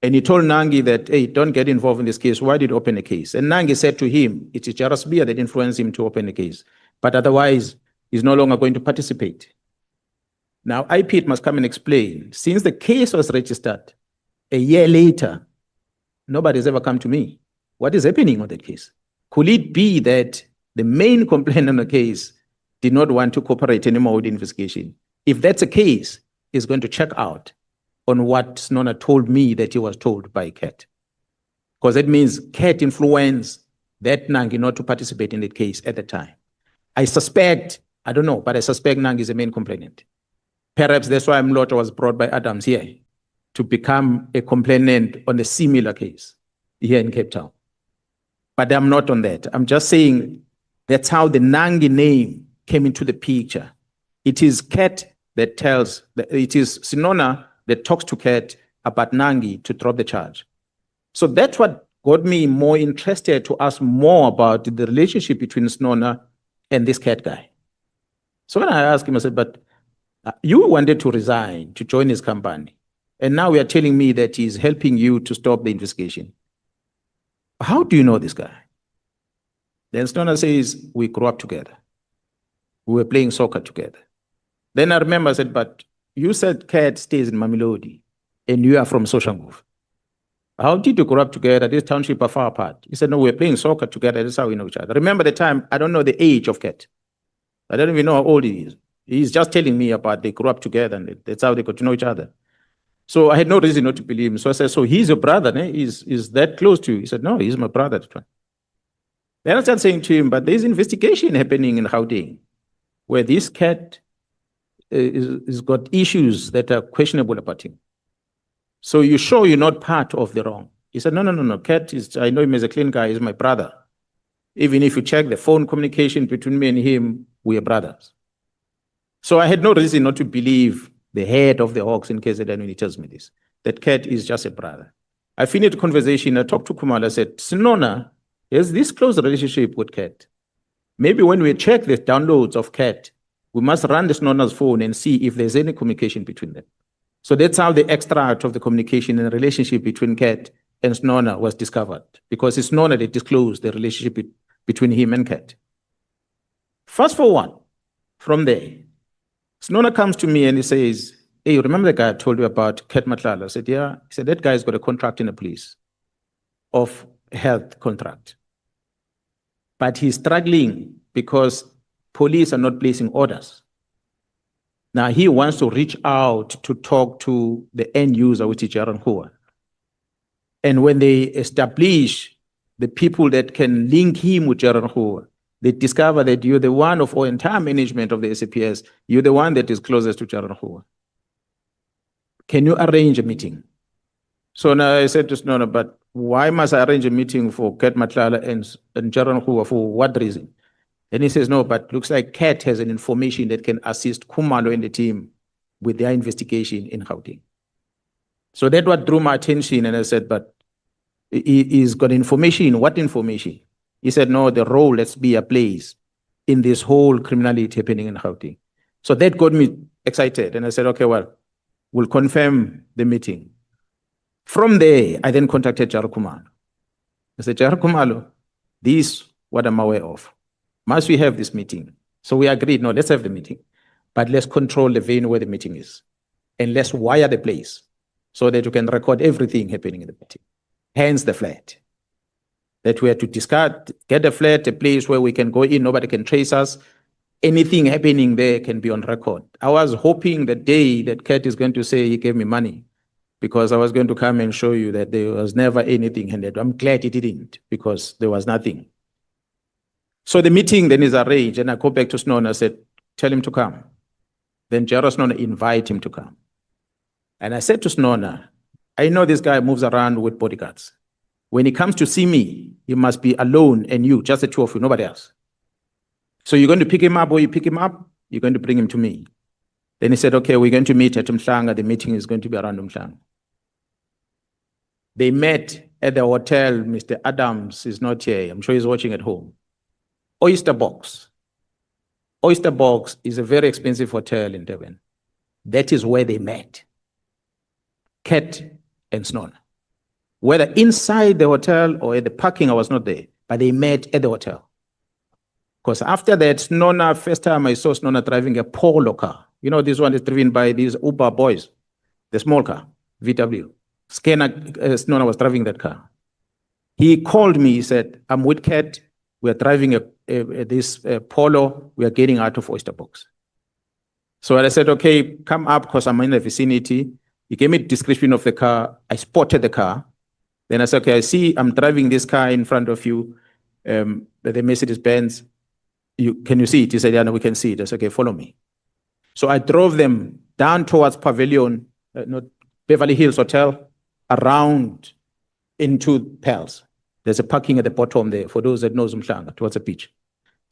J: And he told Nangi that, hey, don't get involved in this case. Why did you open a case? And Nangi said to him, it is Jarasbia that influenced him to open the case. But otherwise, he's no longer going to participate. Now, IPT must come and explain. Since the case was registered, a year later, nobody's ever come to me. What is happening on that case? Could it be that the main complainant on the case did not want to cooperate anymore with the investigation? If that's the case, he's going to check out on what Snona told me that he was told by Kat. Because that means Kat influenced that Nangi not to participate in the case at the time. I suspect, I don't know, but I suspect Nangi is the main complainant. Perhaps that's why Mlotha was brought by Adams here to become a complainant on a similar case here in Cape Town. But I'm not on that. I'm just saying that's how the Nangi name came into the picture. It is Kat that tells, it is Sinona that talks to Kat about Nangi to drop the charge. So that's what got me more interested to ask more about the relationship between Snona and this Kat guy. So when I asked him, I said, but you wanted to resign to join his company, and now you are telling me that he's helping you to stop the investigation. How do you know this guy? Then Snona says, we grew up together. We were playing soccer together. Then I remember I said, but you said Kat stays in Mamelodi and you are from Social Move. How did you grow up together? This township are far apart. He said, no, we're playing soccer together. That's how we know each other. Remember the time, I don't know the age of Kat. I don't even know how old he is. He's just telling me about they grew up together and that's how they got to know each other. So I had no reason not to believe him. So I said, so he's your brother, né? Is that close to you? He said, no, he's my brother. Then I started saying to him, but there's investigation happening in Gauteng where this Kat is got issues that are questionable about him. So you sure you're not part of the wrong? He said, no. Kat is, I know him as a clean guy, he's my brother. Even if you check the phone communication between me and him, we are brothers. So I had no reason not to believe the head of the Hawks in KZN when he tells me this, that Kat is just a brother. I finished the conversation, I talked to Kumala, I said, Sinona has this close relationship with Kat. Maybe when we check the downloads of Kat, we must run the Sinona's phone and see if there's any communication between them. So that's how the extract of the communication and the relationship between Kat and Snona was discovered, because it's Snona that disclosed the relationship between him and Kat. Fast forward from there, Snona comes to me and he says, hey, you remember the guy I told you about, Kat Matlala? I said, yeah. He said, that guy's got a contract in the police of health contract. But he's struggling because police are not placing orders. Now he wants to reach out to talk to the end user, which is Jaron Hua. And when they establish the people that can link him with Jaron Hua, they discover that you're the one of our entire management of the SAPS, you're the one that is closest to Jaron Hua. Can you arrange a meeting? So now I said to Snona, but why must I arrange a meeting for Kat Matlala and Jaron Hua? For what reason? And he says, no, but looks like Kat has an information that can assist Kumalo and the team with their investigation in Gauteng. So that what drew my attention, and I said, but he's got information. What information? He said, no, the role that's be a place in this whole criminality happening in Gauteng. So that got me excited. And I said, okay, well, we'll confirm the meeting. From there, I then contacted Jaro Kumalo. I said, Jaro Kumalo, this is what I'm aware of. Must we have this meeting? So we agreed, no, let's have the meeting. But let's control the venue where the meeting is. And let's wire the place so that you can record everything happening in the meeting. Hence the flat. That we have to discard, get a flat, a place where we can go in, nobody can trace us. Anything happening there can be on record. I was hoping the day that Kat is going to say he gave me money, because I was going to come and show you that there was never anything handed. I'm glad he didn't, because there was nothing. So the meeting then is arranged, and I go back to Snona, I said, tell him to come. Then Jaro Snona invite him to come. And I said to Snona, I know this guy moves around with bodyguards. When he comes to see me, he must be alone and you, just the two of you, nobody else. So you're going to pick him up, or you pick him up, you're going to bring him to me. Then he said, okay, we're going to meet at Mhlanga. The meeting is going to be around Mhlanga. They met at the hotel. Mr. Adams is not here. I'm sure he's watching at home. Oyster Box. Oyster Box is a very expensive hotel in Durban. That is where they met. Kat and Snona. Whether inside the hotel or at the parking, I was not there, but they met at the hotel. Because after that, Snona, first time I saw Snona driving a Polo car. You know, this one is driven by these Uber boys, the small car, VW. Snona was driving that car. He called me, he said, I'm with Kat. We are driving this Polo. We are getting out of Oyster Box. So I said, okay, come up because I'm in the vicinity. He gave me the description of the car. I spotted the car. Then I said, okay, I see I'm driving this car in front of you, the Mercedes-Benz. Can you see it? He said, yeah, no, we can see it. I said, okay, follow me. So I drove them down towards Pavilion, not Beverly Hills Hotel, around into Pels. There's a parking at the bottom there for those that know Umhlanga, towards the beach.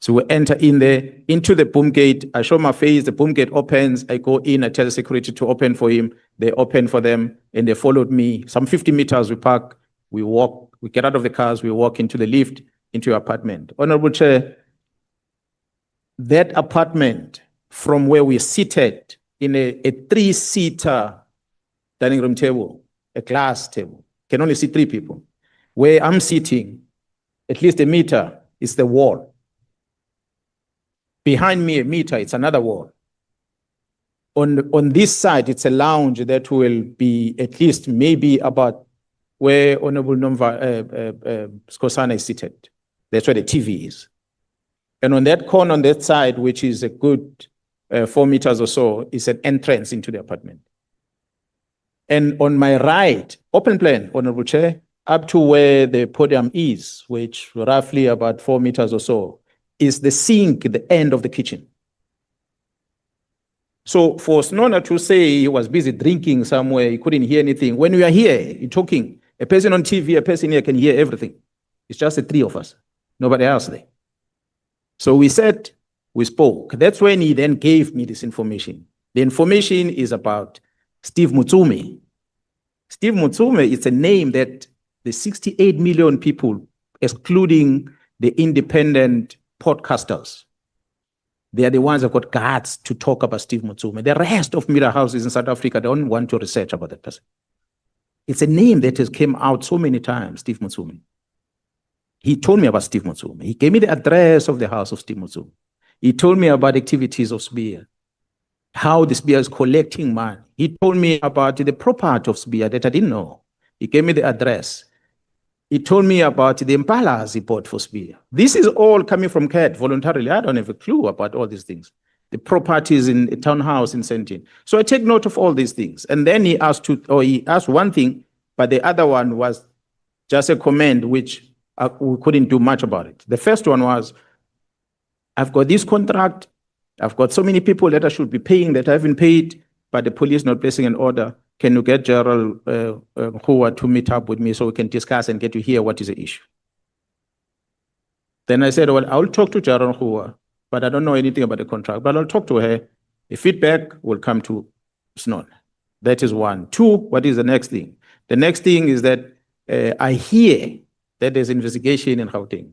J: So we enter in there, into the boom gate. I show my face, the boom gate opens. I go in, I tell the security to open for him. They open for them, and they followed me. Some 50 meters, we park, we walk, we get out of the cars, we walk into the lift, into your apartment. Honorable Chair, that apartment from where we're seated in a 3-seater dining room table, a glass table, can only sit 3 people. Where I'm sitting, at least a meter, is the wall. Behind me, a meter, it's another wall. On this side, it's a lounge that will be at least maybe about where Honorable Skosana is seated. That's where the TV is. And on that corner, on that side, which is a good 4 meters or so, is an entrance into the apartment. And on my right, open plan, Honorable Chair, up to where the podium is, which roughly about 4 meters or so, is the sink at the end of the kitchen. So for Snona to say he was busy drinking somewhere, he couldn't hear anything. When we are here, you're talking, a person on TV, a person here can hear everything. It's just the 3 of us, nobody else there. So we said, we spoke. That's when he then gave me this information. The information is about Steve Mutsume. Steve Mutsume is a name that the 68 million people, excluding the independent podcasters, they are the ones that got guts to talk about Steve Mutsume. The rest of media houses in South Africa don't want to research about that person. It's a name that has come out so many times, Steve Mutsume. He told me about Steve Mutsume. He gave me the address of the house of Steve Mutsume. He told me about activities of SBIA, how the SBIA is collecting money. He told me about the property of SBIA that I didn't know. He gave me the address. He told me about the Impalas he bought for SBIA. This is all coming from CAD voluntarily. I don't have a clue about all these things. The properties in a townhouse in Sentin. So I take note of all these things. And then he asked one thing, but the other one was just a comment which we couldn't do much about it. The first one was, I've got this contract. I've got so many people that I should be paying that I haven't paid, but the police not placing an order. Can you get General Mkhwanazi to meet up with me so we can discuss and get to hear what is the issue? Then I said, well, I'll talk to General Mkhwanazi, but I don't know anything about the contract, but I'll talk to her. The feedback will come to Snon. That is one. 2, what is the next thing? The next thing is that I hear that there's investigation in Gauteng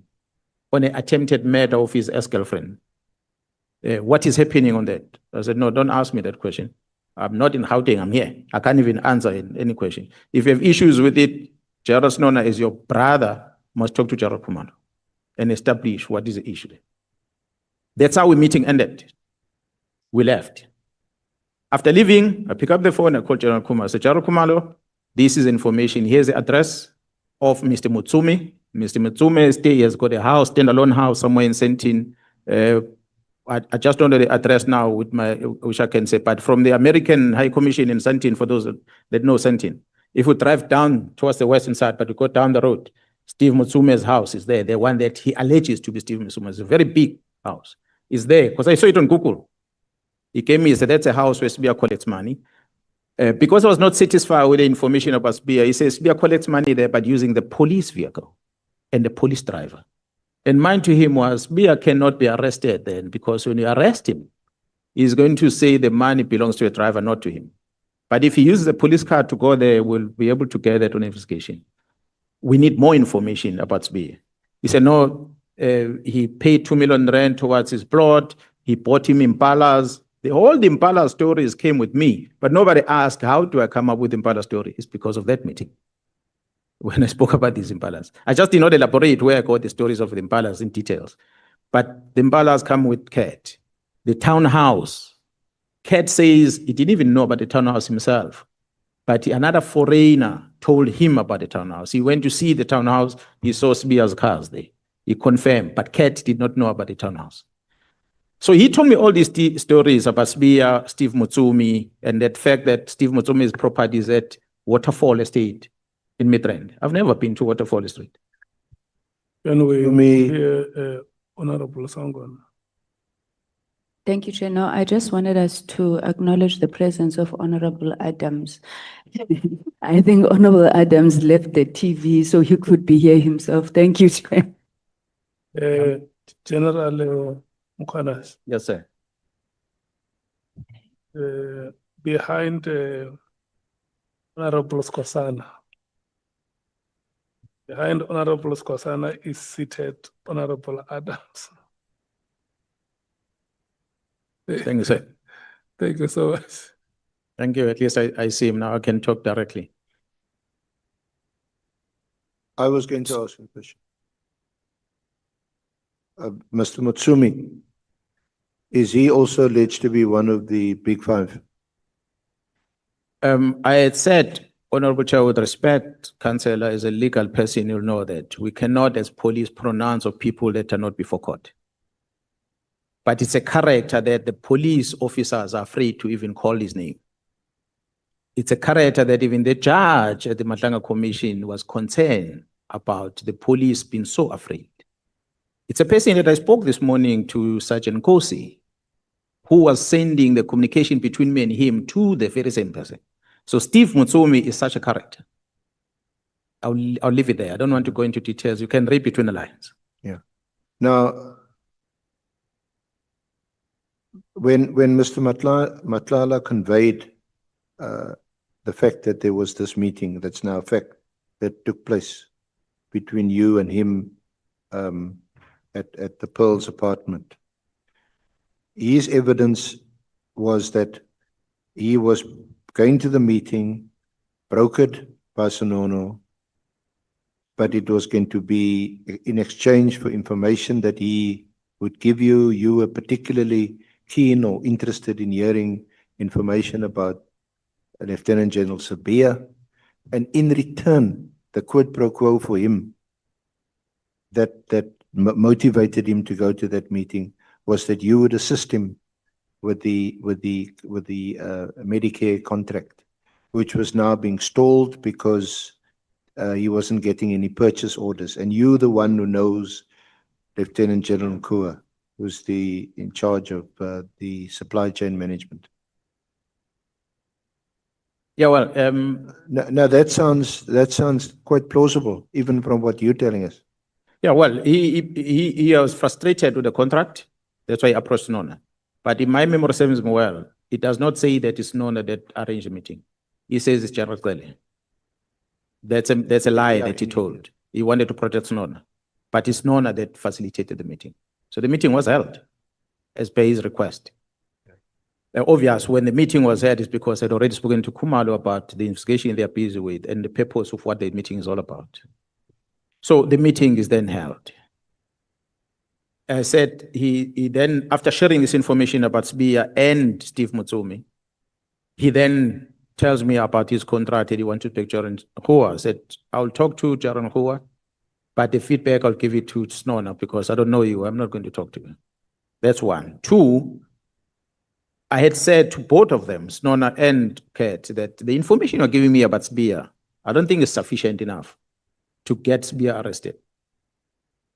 J: on an attempted murder of his ex-girlfriend. What is happening on that? I said, no, don't ask me that question. I'm not in Gauteng, I'm here. I can't even answer any question. If you have issues with it, Gerald Snona is your brother, must talk to Gerald Kumalo and establish what is the issue there. That's how the meeting ended. We left. After leaving, I pick up the phone, I call General Kumalo. I said, Gerald Kumalo, this is information. Here's the address of Mr. Mutsume. Mr. Mutsume has got a house, standalone house somewhere in Sentin. I just don't know the address now with my, which I can say, but from the American High Commission in Sentin, for those that know Sentin, if we drive down towards the western side, but we go down the road, Steve Mutsume's house is there, the one that he alleges to be Steve Mutsume. It's a very big house. It's there, because I saw it on Google. He came here, he said, that's a house where SBIA collects money. Because I was not satisfied with the information about SBIA, he says SBIA collects money there, but using the police vehicle and the police driver. And mine to him was, SBIA cannot be arrested then, because when you arrest him, he's going to say the money belongs to a driver, not to him. But if he uses a police car to go there, we'll be able to get that on investigation. We need more information about SBIA. He said, no, he paid 2 million rand towards his plot. He bought him Impalas. All the Impala stories came with me, but nobody asked, how do I come up with Impala story? It's because of that meeting. When I spoke about these Impalas, I just did not elaborate where I got the stories of the Impalas in details. But the Impalas come with Cat. The townhouse. Cat says he didn't even know about the townhouse himself. But another foreigner told him about the townhouse. He went to see the townhouse. He saw SBIA's cars there. He confirmed, but Cat did not know about the townhouse. So he told me all these stories about Sbia, Steve Mutsumi, and that fact that Steve Mutsumi's property is at Waterfall Estate in Midrand. I've never been to Waterfall Estate.
B: Can we
L: me-
B: hear Honorable Sangwan?
C: Thank you, Chair. No, I just wanted us to acknowledge the presence of Honorable Adams. I think Honorable Adams left the TV so he could be here himself. Thank you, Chair.
B: General Mkhwanazi,
J: Yes, sir.
B: behind Honorable Skosana. Behind Honorable Skosana is seated Honorable Adams.
J: Thank you, sir.
B: Thank you so much.
J: Thank you. At least I see him now. I can talk directly.
L: I was going to ask you a question. Mr. Mutsumi, is he also alleged to be one of the big five?
J: I had said, Honorable Chair, with respect, Councillor, as a legal person, you'll know that we cannot, as police, pronounce of people that are not before court. But it's a character that the police officers are afraid to even call his name. It's a character that even the judge at the Matlanga Commission was concerned about the police being so afraid. It's a person that I spoke this morning to Sergeant Kosi, who was sending the communication between me and him to the very same person. So Steve Mutsumi is such a character. I'll leave it there. I don't want to go into details. You can read between the lines.
L: Yeah. Now, when Mr. Matlala conveyed the fact that there was this meeting that's now a fact that took place between you and him at the Pearl's apartment, his evidence was that he was going to the meeting, brokered by Sonono, but it was going to be in exchange for information that he would give you. You were particularly keen or interested in hearing information about Lieutenant General Sabia, and in return, the quid pro quo for him that motivated him to go to that meeting was that you would assist him with the Medicare contract, which was now being stalled because he wasn't getting any purchase orders. And you, the one who knows Lieutenant General Nkua, who's in charge of the supply chain management.
J: Yeah, well,
L: now that sounds quite plausible, even from what you're telling us.
J: yeah, well, he was frustrated with the contract. That's why he approached Nona. But in my memory serves me well, it does not say that it's Nona that arranged the meeting. He says it's General Clearly. That's a lie that he told. He wanted to protect Nona. But it's Nona that facilitated the meeting. So the meeting was held as per his request. Obvious, when the meeting was held is because I'd already spoken to Kumalo about the investigation they're busy with and the purpose of what the meeting is all about. So the meeting is then held. I said he then, after sharing this information about Sbia and Steve Mutsumi, he then tells me about his contract that he wants to take Jaron Hua. I said, I'll talk to Jaron Hua, but the feedback I'll give it to Snona because I don't know you. I'm not going to talk to you. That's one. Two, I had said to both of them, Snona and Kurt, that the information you're giving me about Sbia, I don't think is sufficient enough to get Sbia arrested.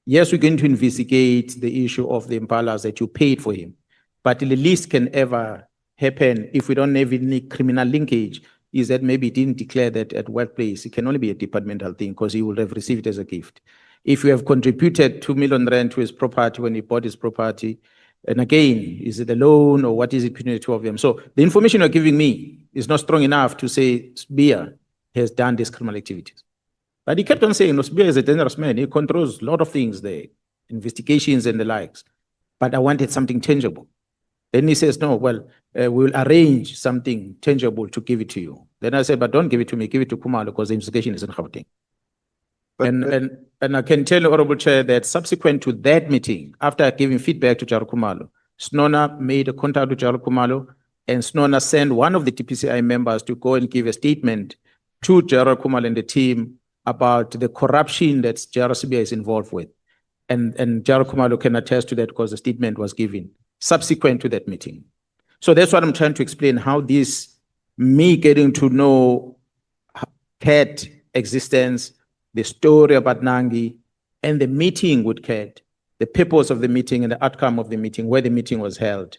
J: Yes, we're going to investigate the issue of the impalas that you paid for him, but the least can ever happen if we don't have any criminal linkage is that maybe he didn't declare that at workplace. It can only be a departmental thing because he would have received it as a gift. If you have contributed 2 million rand to his property when he bought his property, and again, is it a loan or what is it between the two of them? So the information you're giving me is not strong enough to say Sbia has done these criminal activities. But he kept on saying, no, Sbia is a dangerous man. He controls a lot of things there, investigations and the likes. But I wanted something tangible. Then he says, no, well, we'll arrange something tangible to give it to you. Then I said, but don't give it to me, give it to Kumalo because the investigation is in Gauteng. And I can tell you, Honorable Chair, that subsequent to that meeting, after giving feedback to Jaro Kumalo, Snona made a contact with Jaro Kumalo, and Snona sent one of the TPCI members to go and give a statement to Jaro Kumalo and the team about the corruption that Jaro Sibia is involved with. And Jaro Kumalo can attest to that because the statement was given. subsequent to that meeting. So that's what I'm trying to explain, how this, me getting to know CAT existence, the story about Nangi, and the meeting with CAT, the purpose of the meeting and the outcome of the meeting, where the meeting was held.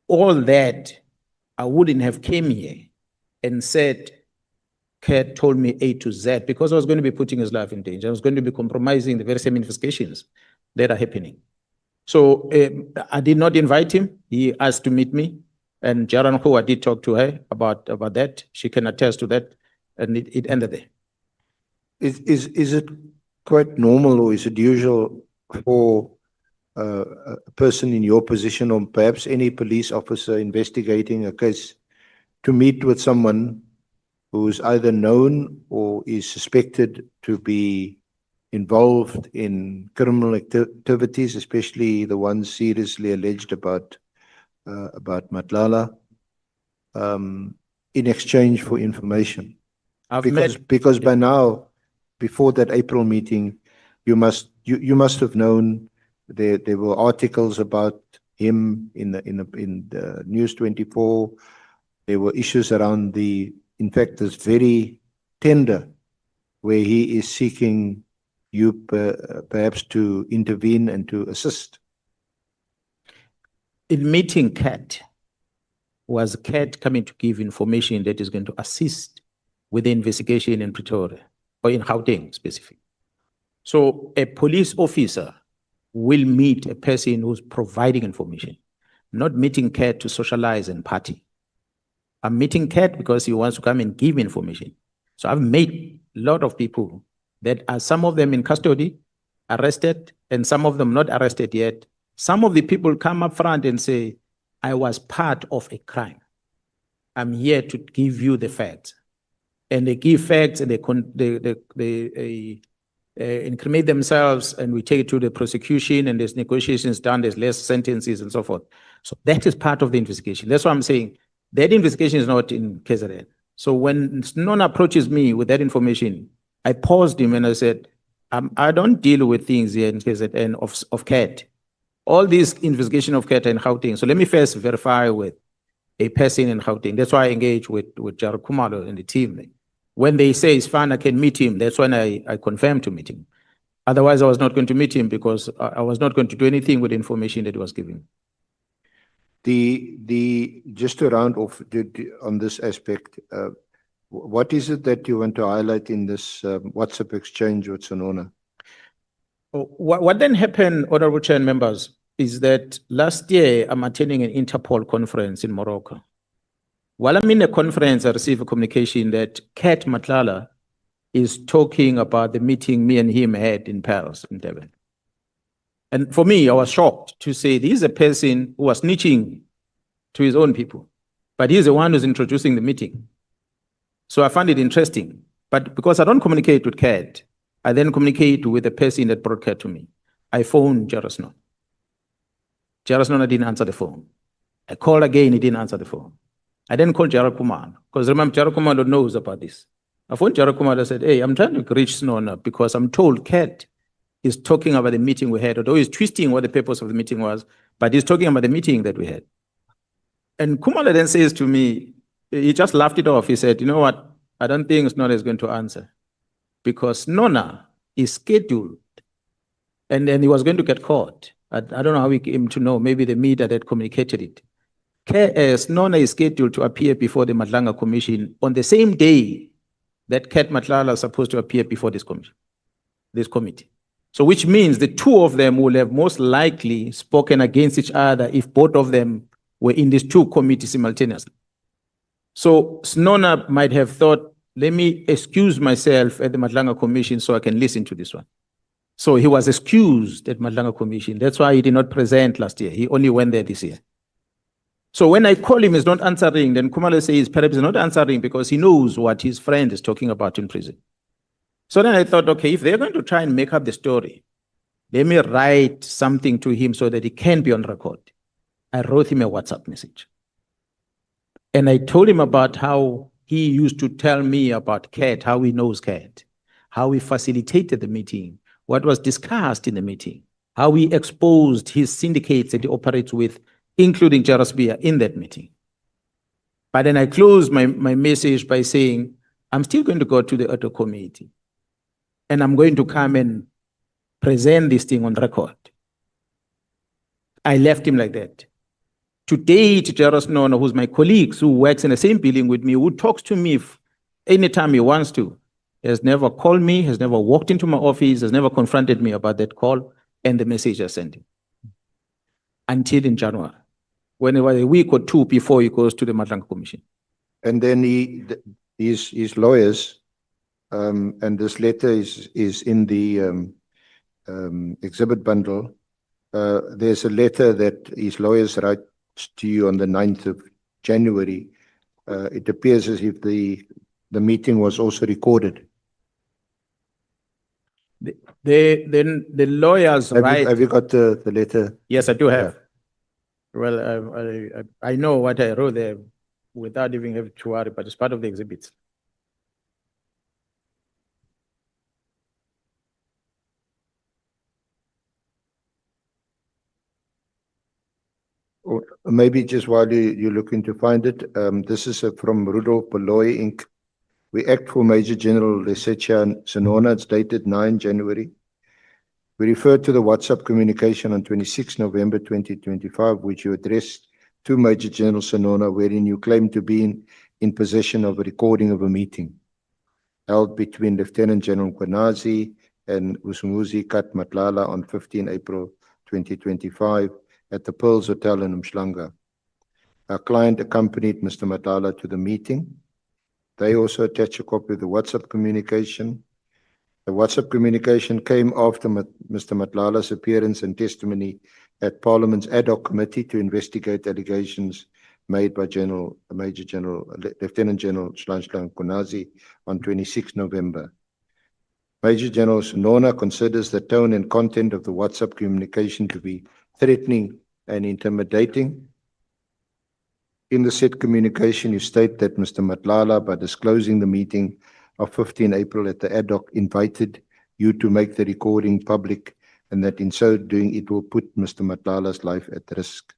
J: All that, I wouldn't have came here and said, CAT told me A to Z, because I was going to be putting his life in danger. I was going to be compromising the very same investigations that are happening. So I did not invite him. He asked to meet me. And Jaran, I did talk to her about that. She can attest to that. And it ended there.
L: Is it quite normal, or is it usual for a person in your position, or perhaps any police officer investigating a case, to meet with someone who is either known or is suspected to be involved in criminal activities, especially the ones seriously alleged about Matlala, in exchange for information? Because by now, before that April meeting, you must have known there were articles about him in the News 24. There were issues around in fact, this very tender where he is seeking you perhaps to intervene and to assist.
J: In meeting CAT, was CAT coming to give information that is going to assist with the investigation in Pretoria, or in Gauteng specifically. So a police officer will meet a person who's providing information, not meeting CAT to socialize and party. I'm meeting CAT because he wants to come and give information. So I've met a lot of people that are, some of them in custody, arrested, and some of them not arrested yet. Some of the people come up front and say, I was part of a crime. I'm here to give you the facts. And they give facts and they incriminate themselves, and we take it to the prosecution, and there's negotiations done, there's less sentences and so forth. So that is part of the investigation. That's why I'm saying that investigation is not in KZN. So when Nona approaches me with that information, I paused him and I said, I don't deal with things here in KZN of CAT. All these investigation of CAT and Gauteng. So let me first verify with a person in Gauteng. That's why I engage with Jared Kumalo and the team. When they say it's fine, I can meet him, that's when I confirm to meet him. Otherwise, I was not going to meet him because I was not going to do anything with the information that he was giving.
L: Just to round off on this aspect, what is it that you want to highlight in this WhatsApp exchange with Sonona?
J: What then happened, Honorable Chair and members, is that last year I'm attending an Interpol conference in Morocco. While I'm in the conference, I received a communication that Kat Matlala is talking about the meeting me and him had in Paris, in Durban. And for me, I was shocked to say this is a person who was snitching to his own people, but he's the one who's introducing the meeting. So I found it interesting. But because I don't communicate with Kat, I then communicate with the person that brought Kat to me. I phoned Jarasno. Jarasno didn't answer the phone. I called again, he didn't answer the phone. I then called Jared Kumar, because remember, Jared Kumar knows about this. I phoned Jared Kumar and said, hey, I'm trying to reach Snona because I'm told Kat is talking about the meeting we had, although he's twisting what the purpose of the meeting was, but he's talking about the meeting that we had. And Kumala then says to me, he just laughed it off. He said, you know what? I don't think Snona is going to answer because Snona is scheduled and then he was going to get caught. I don't know how he came to know. Maybe the media that communicated it. Snona is scheduled to appear before the Matlanga Commission on the same day that Kat Matlala is supposed to appear before this commission, this committee. So which means the two of them will have most likely spoken against each other if both of them were in these two committees simultaneously. So Snona might have thought, let me excuse myself at the Matlanga Commission so I can listen to this one. So he was excused at Matlanga Commission. That's why he did not present last year. He only went there this year. So when I call him, he's not answering. Then Kumala says perhaps he's not answering because he knows what his friend is talking about in prison. So then I thought, okay, if they're going to try and make up the story, let me write something to him so that he can be on record. I wrote him a WhatsApp message. And I told him about how he used to tell me about Kat, how he knows Kat, how he facilitated the meeting, what was discussed in the meeting, how he exposed his syndicates that he operates with including Jairus Bia, in that meeting. But then I closed my message by saying, I'm still going to go to the auto committee and I'm going to come and present this thing on record. I left him like that. Today, Jairus Nono, who's my colleague, who works in the same building with me, who talks to me anytime he wants to, has never called me, has never walked into my office, has never confronted me about that call and the message I sent him. Until in January, when it was a week or two before he goes to the Madlang Commission.
L: And then his lawyers, and this letter is in the exhibit bundle. There's a letter that his lawyers write to you on the 9th of January. It appears as if the meeting was also recorded.
J: The lawyers write.
L: Have you got the letter?
J: Yes, I do have. Well, I know what I wrote there without even having to worry, but it's part of the exhibits.
L: Or maybe just while you're looking to find it, this is from Rudolph Beloy Inc. We act for Major General Lesetja Senona. It's dated 9 January. We refer to the WhatsApp communication on 26 November 2025, which you addressed to Major General Senona, wherein you claim to be in possession of a recording of a meeting held between Lieutenant General Mkhwanazi and Usumuzi Kat Matlala on 15 April 2025 at the Pearls Hotel in Umhlanga. Our client accompanied Mr. Matlala to the meeting. They also attach a copy of the WhatsApp communication. The WhatsApp communication came after Mr. Matlala's appearance and testimony at Parliament's ad hoc committee to investigate allegations made by Lieutenant General Shlanshla Mkhwanazi on 26 November. Major General Senona considers the tone and content of the WhatsApp communication to be threatening and intimidating. In the said communication, you state that Mr. Matlala, by disclosing the meeting of 15 April at the ad hoc, invited you to make the recording public, and that in so doing it will put Mr. Matlala's life at risk.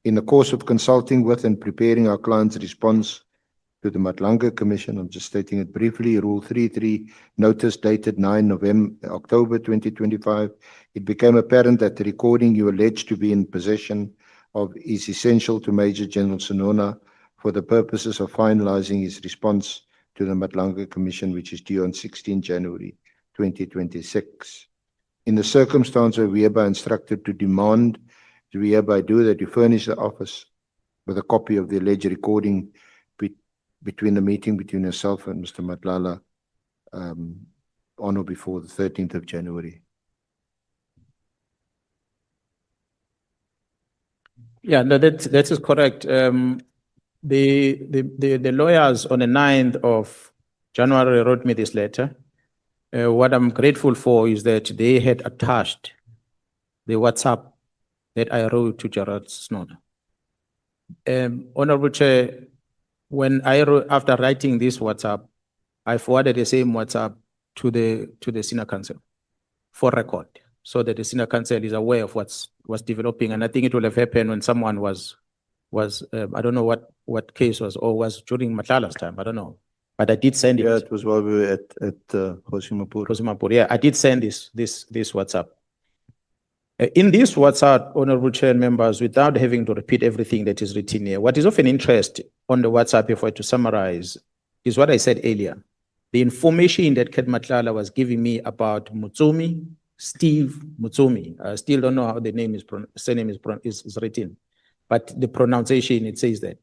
L: In the course of consulting with and preparing our client's response to the Matlanga Commission, I'm just stating it briefly, Rule 33, notice dated 9 October 2025, it became apparent that the recording you allege to be in possession of is essential to Major General Senona for the purposes of finalizing his response to the Matlanga Commission, which is due on 16 January 2026. In the circumstance where we hereby instructed to demand, we hereby do that you furnish the office with a copy of the alleged recording between the meeting between yourself and Mr. Matlala on or before the 13th of January.
J: Yeah, no, that is correct. The lawyers on the 9th of January wrote me this letter. What I'm grateful for is that they had attached the WhatsApp that I wrote to Jairus Nono. Honorable Chair, when I wrote, after writing this WhatsApp, I forwarded the same WhatsApp to the Senior Council for record, so that the Senior Council is aware of what's developing. And I think it will have happened when someone was I don't know what case was, or was during Matlala's time, I don't know. But I did send it.
L: Yeah, it was while we were at Hosimapur.
J: Hosimapur, yeah, I did send this WhatsApp. In this WhatsApp, Honorable Chair members, without having to repeat everything that is written here, what is of an interest on the WhatsApp, if I were to summarize, is what I said earlier. The information that Kat Matlala was giving me about Mutsumi, Steve Mutsumi. I still don't know how the name surname is written, but the pronunciation, it says that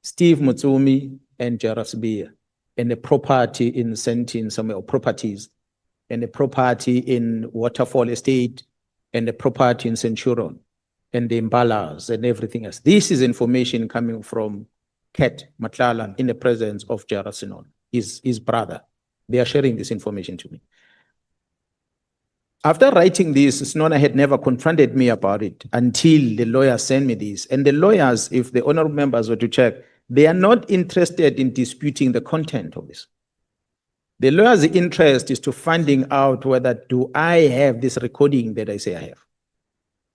J: Steve Mutsumi and Jairus Bia, and the property in Sentin somewhere, or properties, and the property in Waterfall Estate, and the property in Centurion, and the Imbalas, and everything else. This is information coming from Kat Matlala in the presence of Jairus Nono, his brother. They are sharing this information to me. After writing this, Senona had never confronted me about it until the lawyer sent me this. And the lawyers, if the honorable members were to check, they are not interested in disputing the content of this. The lawyer's interest is to finding out whether do I have this recording that I say I have.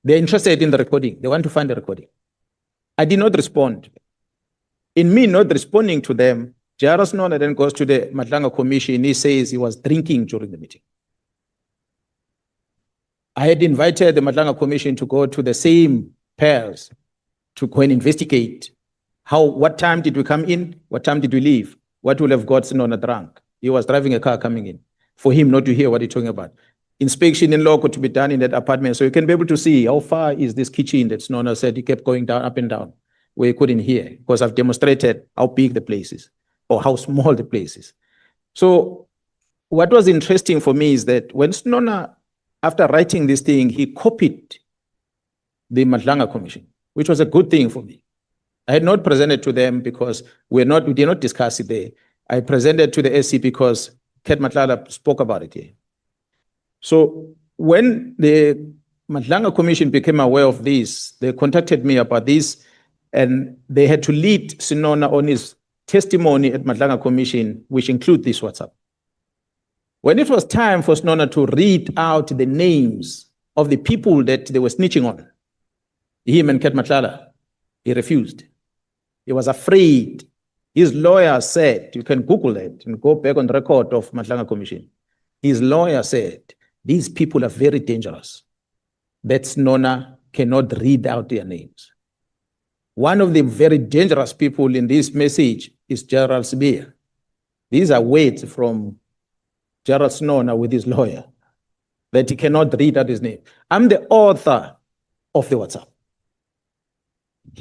J: They're interested in the recording. They want to find the recording. I did not respond. In me not responding to them, Jairus Nona then goes to the Madlanga Commission. He says he was drinking during the meeting. I had invited the Madlanga Commission to go to the same pairs to go and investigate what time did we come in, what time did we leave, what will have got Sinona drunk. He was driving a car coming in, for him not to hear what he's talking about. Inspection in loco to be done in that apartment, so you can be able to see how far is this kitchen that Sinona said he kept going down, up and down, where he couldn't hear, because I've demonstrated how big the place is, or how small the place is. So what was interesting for me is that when Sinona, after writing this thing, he copied the Madlanga Commission, which was a good thing for me. I had not presented to them because we did not discuss it there. I presented to the SC because Ket Matlala spoke about it here. So when the Madlanga Commission became aware of this, they contacted me about this, and they had to lead Sinona on his testimony at Madlanga Commission, which include this WhatsApp. When it was time for Sinona to read out the names of the people that they were snitching on, him and Ket Matlala, he refused. He was afraid. His lawyer said, you can Google it and go back on the record of Madlanga Commission. His lawyer said, these people are very dangerous. That Sinona cannot read out their names. One of the very dangerous people in this message is Gerald Sibia. These are words from Gerald Sinona with his lawyer, that he cannot read out his name. I'm the author of the WhatsApp.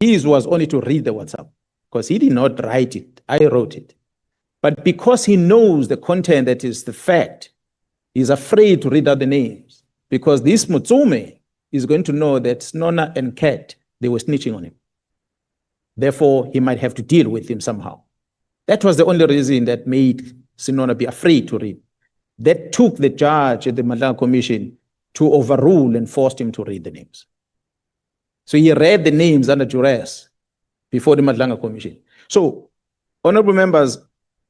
J: His was only to read the WhatsApp, because he did not write it. I wrote it. But because he knows the content that is the fact, he's afraid to read out the names, because this Mutsume is going to know that Sinona and Ket, they were snitching on him. Therefore, he might have to deal with him somehow. That was the only reason that made Sinona be afraid to read. That took the judge at the Madlanga Commission to overrule and forced him to read the names. So he read the names under duress before the Madlanga Commission. So, honorable members,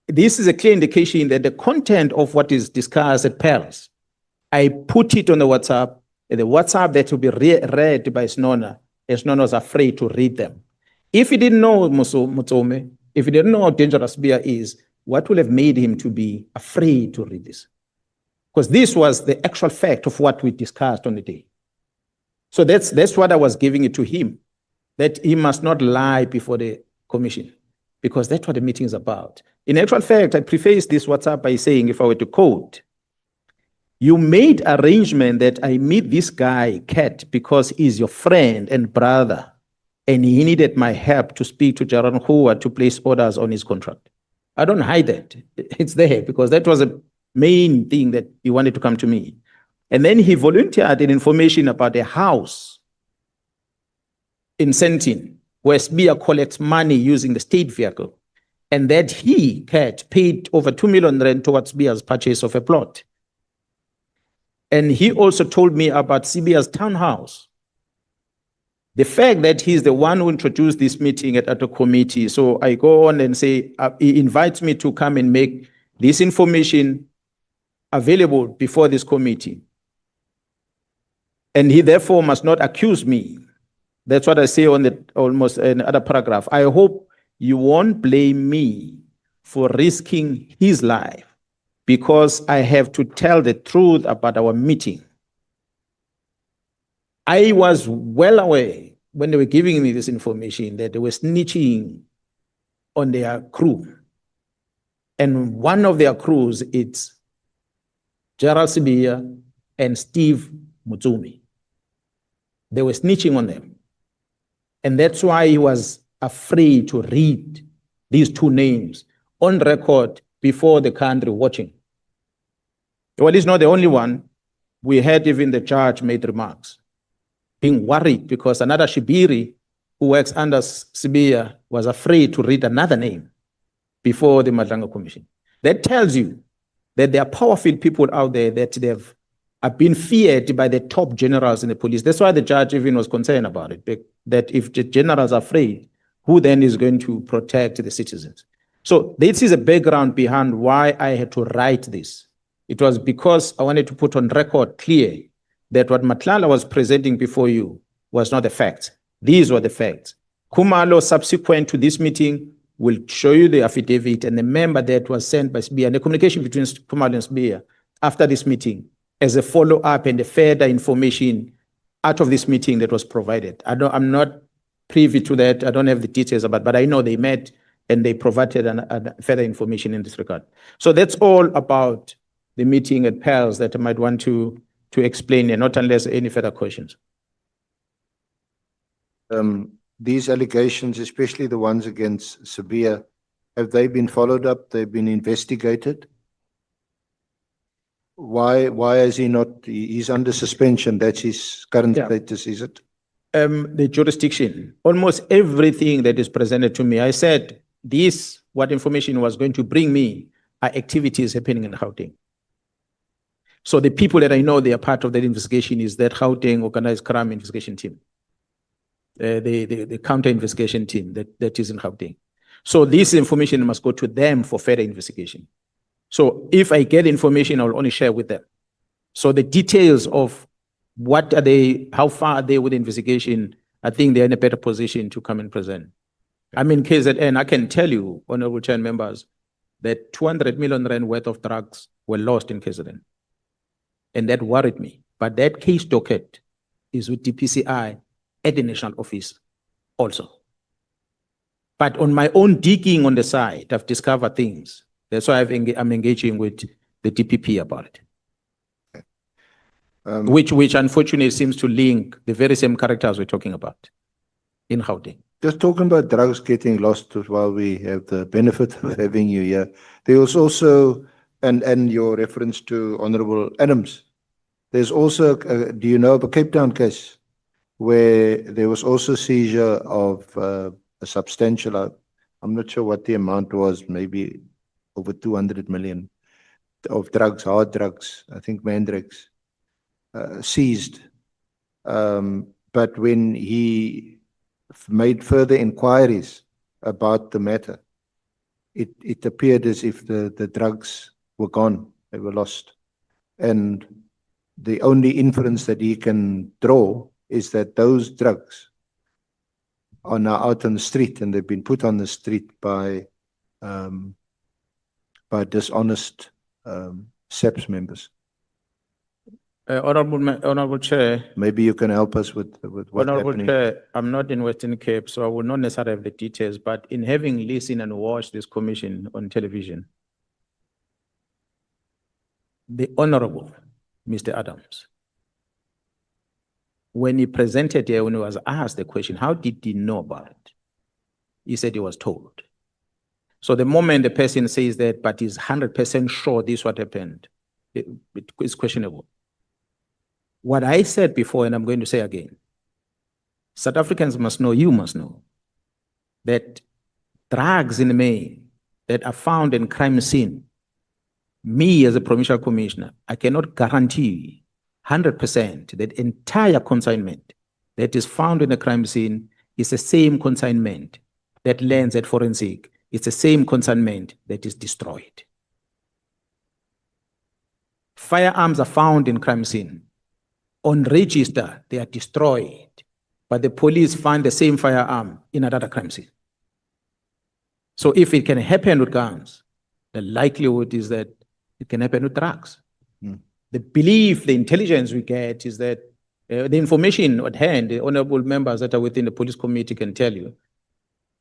J: this is a clear indication that the content of what is discussed at Paris, I put it on the WhatsApp that will be read by Sinona, and Sinona was afraid to read them. If he didn't know Mutsome, if he didn't know how dangerous beer is, what would have made him to be afraid to read this? Because this was the actual fact of what we discussed on the day. So that's what I was giving it to him, that he must not lie before the commission, because that's what the meeting is about. In actual fact, I preface this WhatsApp by saying, if I were to quote, you made arrangement that I meet this guy, Ket, because he's your friend and brother, and he needed my help to speak to Jaron Hua to place orders on his contract. I don't hide that. It's there, because that was a main thing that he wanted to come to me. And then he volunteered an information about a house in Sentin, where SBIA collects money using the state vehicle, and that he, Ket, paid over 2 million rand towards SBIA's purchase of a plot. And he also told me about CBIA's townhouse. The fact that he's the one who introduced this meeting at the committee, so I go on and say, he invites me to come and make this information available before this committee. And he therefore must not accuse me. That's what I say on the almost another paragraph. I hope you won't blame me for risking his life because I have to tell the truth about our meeting. I was well aware when they were giving me this information that they were snitching on their crew. And one of their crews, it's Gerald Sibia and Steve Mutsumi. They were snitching on them. And that's why he was afraid to read these two names on record before the country watching. Well, he's not the only one. We had even the judge made remarks, being worried because another Shibiri who works under Sibia was afraid to read another name before the Madlanga Commission. That tells you that there are powerful people out there that they've been feared by the top generals in the police. That's why the judge even was concerned about it, that if the generals are afraid, who then is going to protect the citizens? So this is a background behind why I had to write this. It was because I wanted to put on record clear that what Matlala was presenting before you was not the facts. These were the facts. Khumalo, subsequent to this meeting, will show you the affidavit and the member that was sent by SBIA and the communication between Khumalo and SBIA after this meeting as a follow-up and a further information out of this meeting that was provided. I'm not privy to that. I don't have the details about, but I know they met and they provided further information in this regard. So that's all about the meeting at PALS that I might want to explain, and not unless any further questions.
L: These allegations, especially the ones against Sabia, have they been followed up? They've been investigated? Why is he not? He's under suspension. That's his current status, is it?
J: The jurisdiction, almost everything that is presented to me, I said this, what information was going to bring me are activities happening in Gauteng. So the people that I know they are part of that investigation is that Gauteng organized crime investigation team. The counter investigation team that is in Gauteng. So this information must go to them for further investigation. So if I get information, I will only share with them. So the details of what are they, how far are they with the investigation, I think they're in a better position to come and present. I'm in KZN, I can tell you, honorable chair members, that 200 million rand worth of drugs were lost in KZN. And that worried me. But that case docket is with DPCI at the national office also. But on my own digging on the side, I've discovered things. That's why I'm engaging with the DPP about it. Which unfortunately seems to link the very same characters we're talking about in Gauteng.
L: Just talking about drugs getting lost while we have the benefit of having you here. There was also, and your reference to Honorable Adams, there's also, do you know of a Cape Town case where there was also seizure of a substantial, I'm not sure what the amount was, maybe over 200 million of drugs, hard drugs, I think mandrakes, seized. But when he made further inquiries about the matter, it appeared as if the drugs were gone, they were lost. And the only inference that he can draw is that those drugs are now out on the street, and they've been put on the street by dishonest SEPS members.
J: Honorable Chair.
L: Maybe you can help us with what's happening.
J: Chair, I'm not in Western Cape, so I will not necessarily have the details, but in having listened and watched this commission on television, the Honorable Mr. Adams, when he presented here, when he was asked the question, how did he know about it? He said he was told. So the moment the person says that, but is 100% sure this is what happened, it is questionable. What I said before, and I'm going to say again, South Africans must know, you must know, that drugs in the main that are found in crime scene, me as a provincial commissioner, I cannot guarantee 100% that entire consignment that is found in a crime scene is the same consignment that lands at forensic. It's the same consignment that is destroyed. Firearms are found in crime scene. On register, they are destroyed, but the police find the same firearm in another crime scene. So if it can happen with guns, the likelihood is that it can happen with drugs. The belief, the intelligence we get is that the information at hand, the honorable members that are within the police committee can tell you,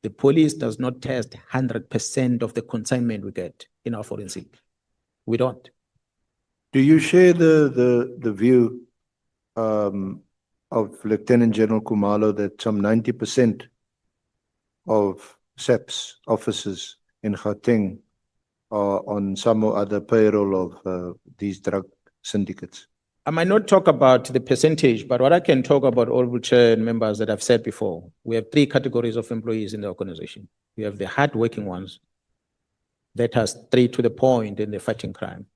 J: the police does not test 100% of the consignment we get in our forensic. We don't.
L: Do you share the view of Lieutenant General Khumalo that some 90% of SEPS officers in Gauteng are on some or other payroll of these drug syndicates?
J: I might not talk about the percentage, but what I can talk about, all chair and members that I've said before, we have three categories of employees in the organization. We have the hardworking ones that are straight to the point in the fighting crime.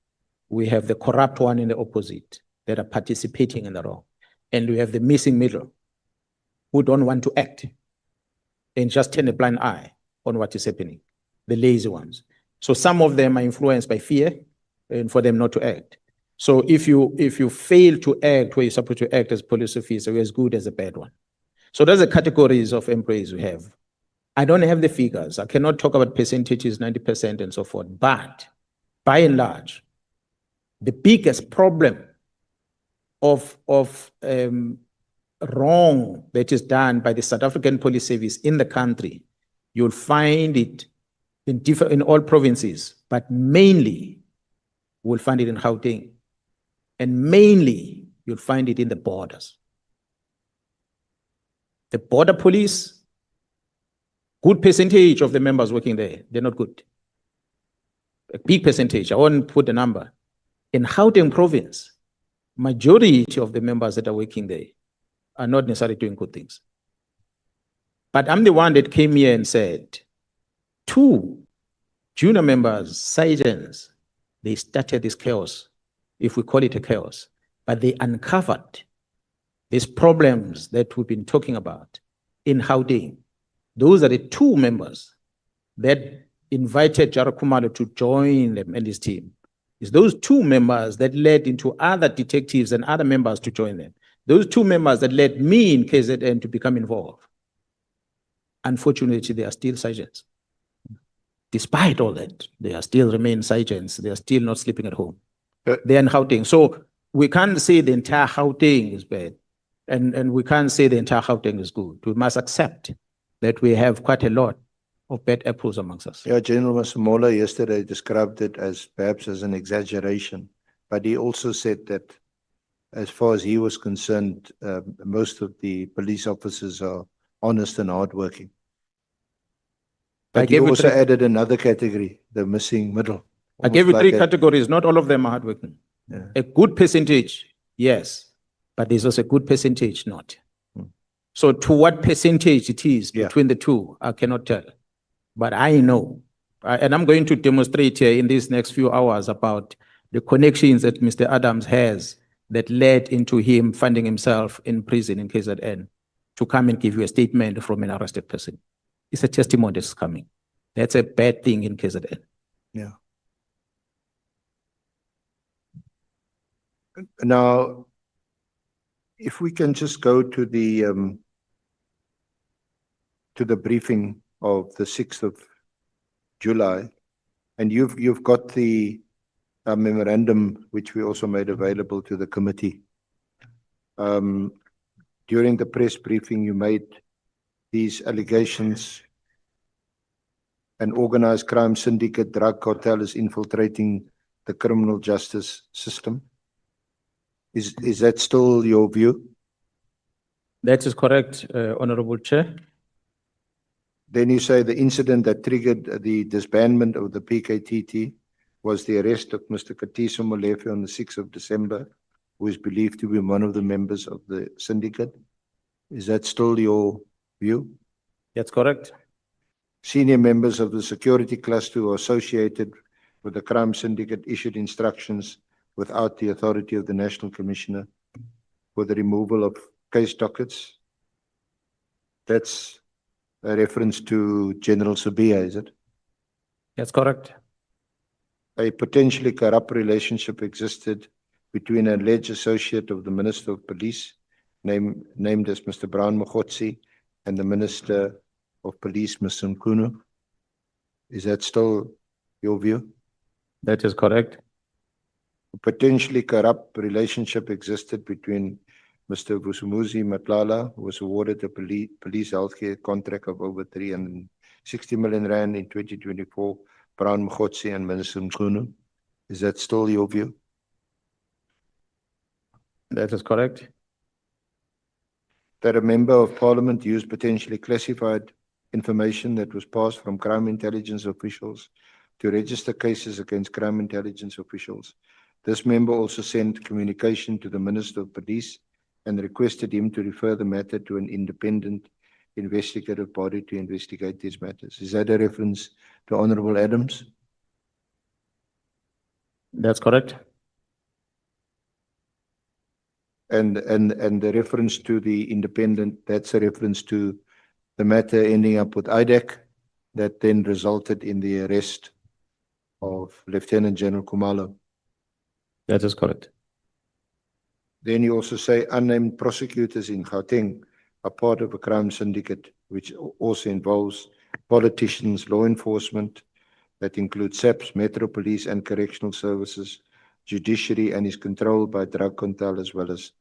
J: We have the corrupt one in the opposite that are participating in the wrong. And we have the missing middle who don't want to act and just turn a blind eye on what is happening, the lazy ones. So some of them are influenced by fear and for them not to act. So if you fail to act where you're supposed to act as a police officer, you're as good as a bad one. So that's the categories of employees we have. I don't have the figures. I cannot talk about percentages, 90% and so forth. But by and large, the biggest problem of wrong that is done by the South African Police Service in the country, you'll find it in all provinces, but mainly we'll find it in Gauteng, and mainly you'll find it in the borders. The border police, good percentage of the members working there, they're not good. A big percentage, I won't put a number. In Gauteng province, majority of the members that are working there are not necessarily doing good things. But I'm the one that came here and said, 2 junior members, sergeants, they started this chaos, if we call it a chaos, but they uncovered these problems that we've been talking about in Gauteng. Those are the 2 members that invited Jara Khumalo to join them and his team. It's those 2 members that led into other detectives and other members to join them. Those 2 members that led me in KZN to become involved. Unfortunately, they are still sergeants. Despite all that, they are still remain sergeants. They are still not sleeping at home. They are in Gauteng. So we can't say the entire Gauteng is bad. And we can't say the entire Gauteng is good. We must accept that we have quite a lot of bad apples amongst us.
L: Yeah, General Masemola yesterday described it as perhaps as an exaggeration, but he also said that as far as he was concerned, most of the police officers are honest and hardworking. But he also added another category, the missing middle.
J: I gave you 3 categories. Not all of them are hardworking.
L: Yeah.
J: A good percentage, yes, but there's also a good percentage not. So to what percentage it is between the 2, I cannot tell. But I know, and I'm going to demonstrate here in these next few hours about the connections that Mr. Adams has that led into him finding himself in prison in KZN to come and give you a statement from an arrested person. It's a testimony that's coming. That's a bad thing in KZN.
L: Yeah. Now, if we can just go to the briefing of the 6th of July, and you've got the memorandum which we also made available to the committee. During the press briefing, you made these allegations: an organized crime syndicate, drug cartel is infiltrating the criminal justice system. Is that still your view?
J: That is correct, Honorable Chair.
L: Then you say the incident that triggered the disbandment of the PKTT was the arrest of Mr. Katiso Molefe on the 6th of December, who is believed to be one of the members of the syndicate. Is that still your view?
J: That's correct.
L: Senior members of the security cluster who are associated with the crime syndicate issued instructions without the authority of the National Commissioner for the removal of case dockets. That's a reference to General Sabia, is it?
J: That's correct.
L: A potentially corrupt relationship existed between an alleged associate of the Minister of Police, named as Mr. Mkhwanazi, and the Minister of Police, Mr. Mkhwanazi. Is that still your view?
J: That is correct.
L: A potentially corrupt relationship existed between Mr. Vusumuzi Matlala, who was awarded a police healthcare contract of over 360 million rand in 2024, Mkhwanazi and Minister Mkhwanazi. Is that still your view?
J: That is correct.
L: That a member of parliament used potentially classified information that was passed from crime intelligence officials to register cases against crime intelligence officials. This member also sent communication to the Minister of Police and requested him to refer the matter to an independent investigative body to investigate these matters. Is that a reference to Honorable Adams?
J: That's correct.
L: And the reference to the independent, that's a reference to the matter ending up with IDEC that then resulted in the arrest of Lieutenant General Khumalo.
J: That is correct.
L: Then you also say unnamed prosecutors in Gauteng are part of a crime syndicate, which also involves politicians, law enforcement, that includes SAPS, Metro Police and Correctional Services, judiciary, and is controlled by drug cartel as well as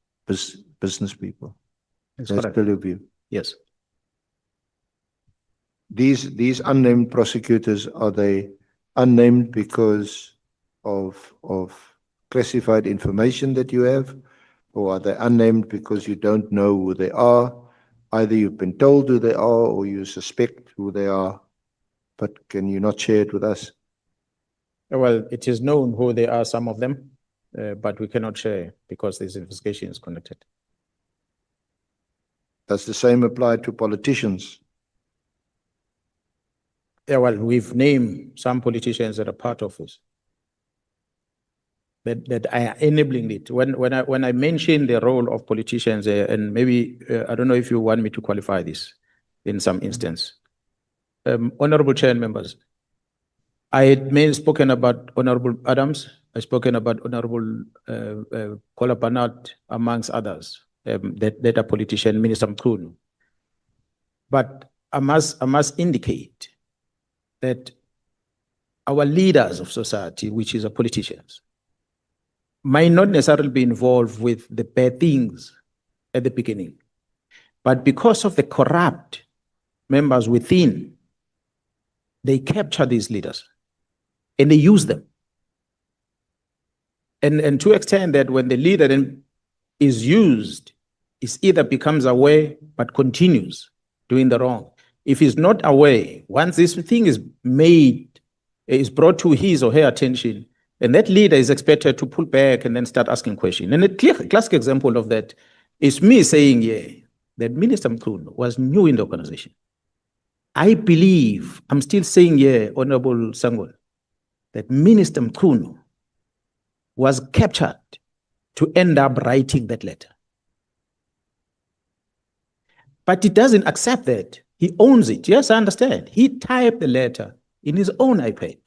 L: business people.
J: That's
L: That's
J: correct.
L: clear view.
J: Yes.
L: These unnamed prosecutors, are they unnamed because of classified information that you have, or are they unnamed because you don't know who they are? Either you've been told who they are or you suspect who they are, but can you not share it with us?
J: Well, it is known who they are, some of them, but we cannot share because this investigation is conducted.
L: Does the same apply to politicians?
J: Yeah, well, we've named some politicians that are part of this, that are enabling it. When I mention the role of politicians, and maybe, I don't know if you want me to qualify this in some instance. Honorable Chair and members, I had spoken about Honorable Adams, I spoken about Honorable Kola Banat, amongst others, that are politician, Minister Mkhwanazi. But I must indicate that our leaders of society, which is our politicians, might not necessarily be involved with the bad things at the beginning, but because of the corrupt members within, they capture these leaders and they use them. And to extent that when the leader then is used, it either becomes aware but continues doing the wrong. If he's not aware, once this thing is made, is brought to his or her attention, and that leader is expected to pull back and then start asking questions. And a classic example of that is me saying, yeah, that Minister Mkhwanazi was new in the organization. I believe, I'm still saying, yeah, Honorable Sangol, that Minister Mkhwanazi was captured to end up writing that letter. But he doesn't accept that. He owns it. Yes, I understand. He typed the letter in his own iPad.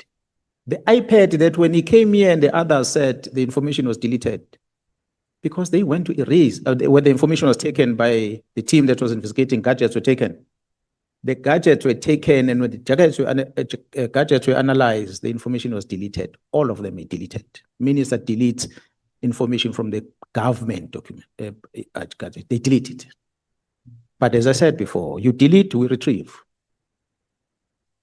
J: The iPad that when he came here and the others said the information was deleted because they went to erase, when the information was taken by the team that was investigating, gadgets were taken. The gadgets were taken, and when the gadgets were analyzed, the information was deleted. All of them are deleted. Minister deletes information from the government document. They delete it. But as I said before, you delete, we retrieve.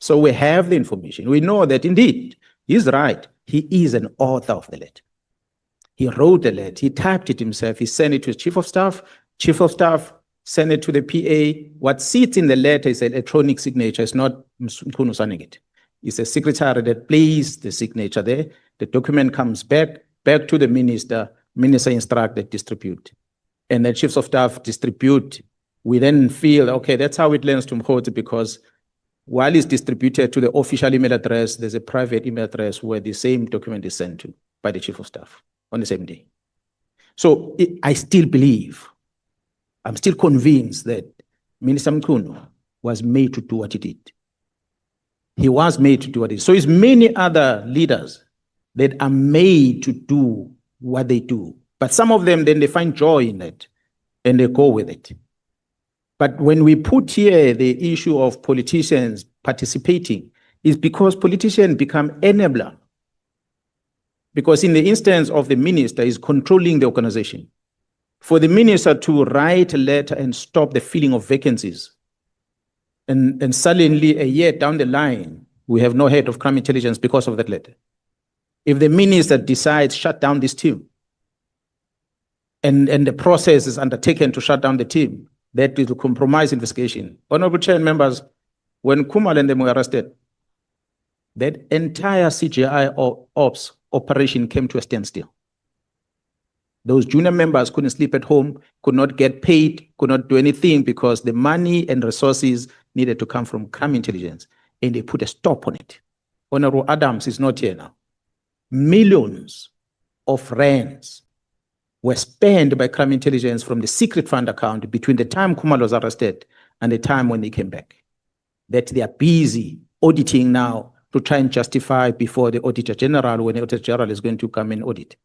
J: So we have the information. We know that indeed, he's right. He is an author of the letter. He wrote the letter. He typed it himself. He sent it to his chief of staff. Chief of staff sent it to the PA. What sits in the letter is an electronic signature. It's not Mkhwanazi signing it. It's a secretary that placed the signature there. The document comes back to the minister. Minister instructs that distribute. And the chiefs of staff distribute. We then feel, okay, that's how it lands to Mkhwanazi, because while it's distributed to the official email address, there's a private email address where the same document is sent to by the chief of staff on the same day. So I still believe, I'm still convinced that Minister Mkhwanazi was made to do what he did. He was made to do what he did. So it's many other leaders that are made to do what they do. But some of them, then they find joy in it and they go with it. But when we put here the issue of politicians participating, is because politicians become enabler. Because in the instance of the minister, is controlling the organization. For the minister to write a letter and stop the filling of vacancies, and suddenly a year down the line, we have no head of crime intelligence because of that letter. If the minister decides shut down this team, and the process is undertaken to shut down the team, that will compromise investigation. Honorable Chair and members, when Kumal and them were arrested, that entire CGI ops operation came to a standstill. Those junior members couldn't sleep at home, could not get paid, could not do anything because the money and resources needed to come from crime intelligence, and they put a stop on it. Honorable Adams is not here now. Millions of rands were spent by crime intelligence from the secret fund account between the time Kumal was arrested and the time when they came back. That they are busy auditing now to try and justify before the Auditor General, when the Auditor General is going to come and audit.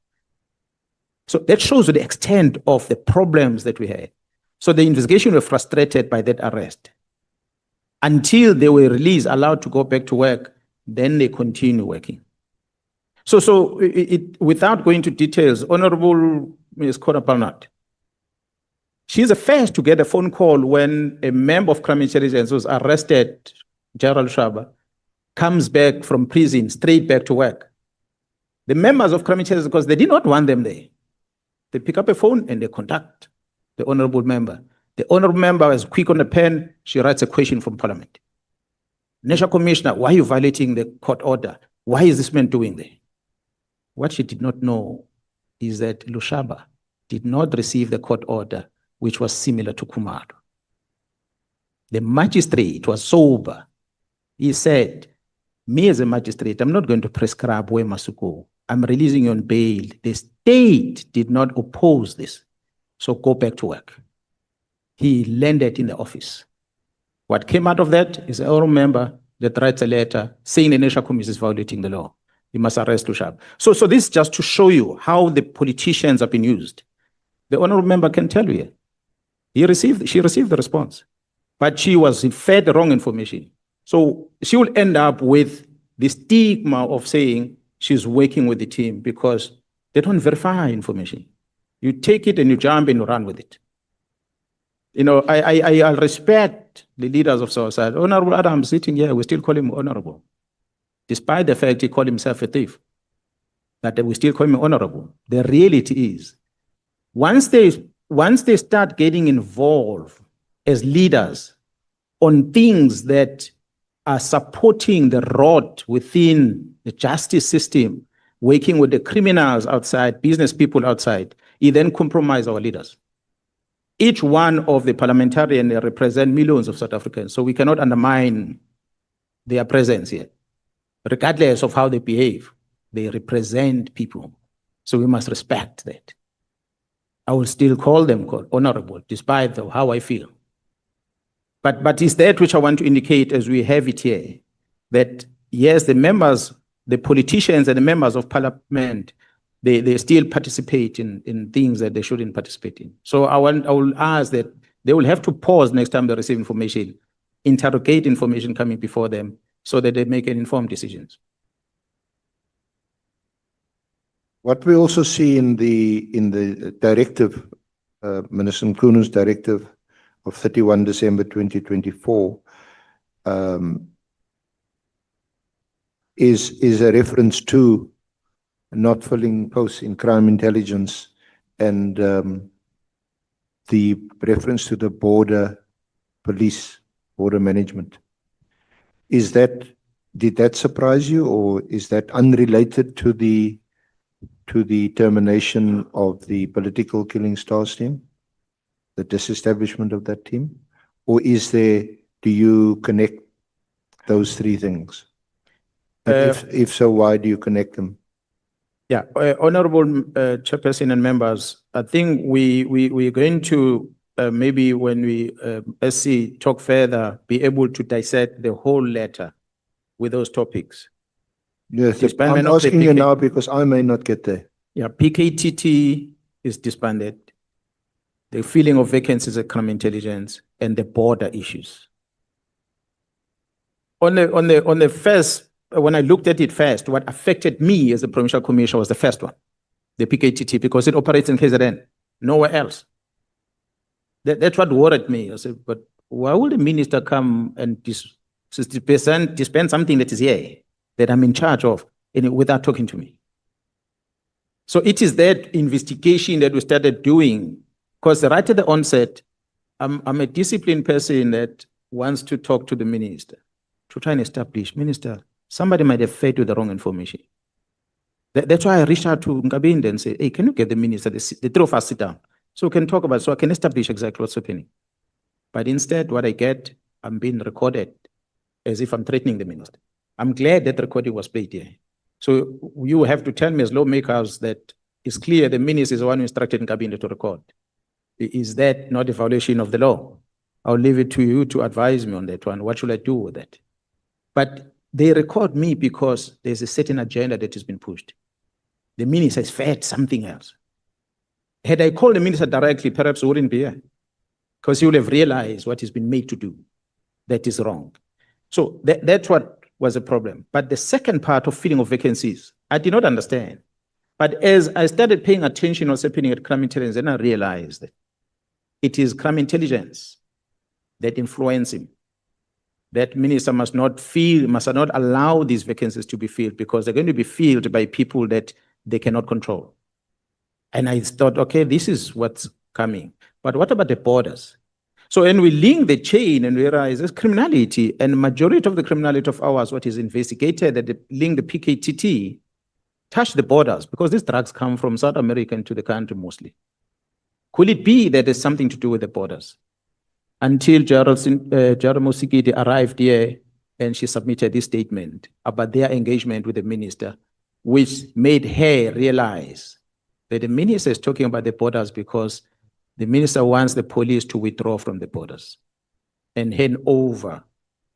J: So that shows you the extent of the problems that we had. So the investigation was frustrated by that arrest. Until they were released, allowed to go back to work, then they continue working. So without going into details, Honorable Ms. Kona-Palnat, she's the first to get a phone call when a member of crime intelligence was arrested, Gerald Shaba, comes back from prison, straight back to work. The members of crime intelligence, because they did not want them there, they pick up a phone and they contact the honorable member. The honorable member is quick on the pen, she writes a question from Parliament. National Commissioner, why are you violating the court order? Why is this man doing there? What she did not know is that Lushaba did not receive the court order, which was similar to Kumar. The magistrate was sober. He said, me as a magistrate, I'm not going to prescribe where must go. I'm releasing you on bail. The state did not oppose this. So go back to work. He landed in the office. What came out of that is an honorable member that writes a letter saying the National Commission is violating the law. You must arrest Lushab. So this is just to show you how the politicians have been used. The honorable member can tell you, she received the response, but she was fed the wrong information. So she will end up with the stigma of saying she's working with the team because they don't verify information. You take it and you jump and you run with it. You know, I respect the leaders of our side. Honorable Adam sitting here, we still call him honorable. Despite the fact he called himself a thief, that we still call him honorable. The reality is, once they start getting involved as leaders on things that are supporting the rot within the justice system, working with the criminals outside, business people outside, it then compromise our leaders. Each one of the parliamentarians represent millions of South Africans, so we cannot undermine their presence here. Regardless of how they behave, they represent people. So we must respect that. I will still call them honorable, despite how I feel. But it's that which I want to indicate as we have it here, that yes, the members, the politicians and the members of parliament, they still participate in things that they shouldn't participate in. So I will ask that they will have to pause next time they receive information, interrogate information coming before them, so that they make an informed decisions.
L: What we also see in the directive, Minister Mkhwanazi's directive of 31 December 2024, is a reference to not filling posts in crime intelligence and the reference to the border police, border management. Did that surprise you, or is that unrelated to the termination of the political killing stars team, the disestablishment of that team? Or do you connect those three things? And if so, why do you connect them?
J: Yeah, honorable chairperson and members, I think we're going to maybe when we SC talk further, be able to dissect the whole letter with those topics.
L: Yes, I'm asking you now because I may not get there.
J: Yeah, PKTT is disbanded. The filling of vacancies at crime intelligence and the border issues. On the first, when I looked at it first, what affected me as a provincial commissioner was the first one, the PKTT, because it operates in KZN, nowhere else. That's what worried me. I said, but why would the minister come and dispense something that is here, that I'm in charge of, without talking to me? So it is that investigation that we started doing, because right at the onset, I'm a disciplined person that wants to talk to the minister, to try and establish, minister, somebody might have fed you the wrong information. That's why I reached out to Ngabinde and said, hey, can you get the minister, the three of us sit down, so we can talk about it, so I can establish exactly what's happening. But instead, what I get, I'm being recorded as if I'm threatening the minister. I'm glad that recording was played here. So you have to tell me as lawmakers that it's clear the minister is the one who instructed Ngabinde to record. Is that not a violation of the law? I'll leave it to you to advise me on that one. What should I do with that? But they record me because there's a certain agenda that has been pushed. The minister has fed something else. Had I called the minister directly, perhaps we wouldn't be here. because he will have realized what he's been made to do that is wrong. So that's what was a problem. But the second part of filling of vacancies, I did not understand. But as I started paying attention what's happening at crime intelligence, then I realized that it is crime intelligence that influence him. That minister must not allow these vacancies to be filled because they're going to be filled by people that they cannot control. And I thought, okay, this is what's coming. But what about the borders? So when we link the chain and we realize there's criminality, and majority of the criminality of ours, what is investigated, that link the PKTT, touch the borders, because these drugs come from South America into the country mostly. Could it be that there's something to do with the borders? Until Gerald Musikiti arrived here and she submitted this statement about their engagement with the minister, which made her realize that the minister is talking about the borders because the minister wants the police to withdraw from the borders and hand over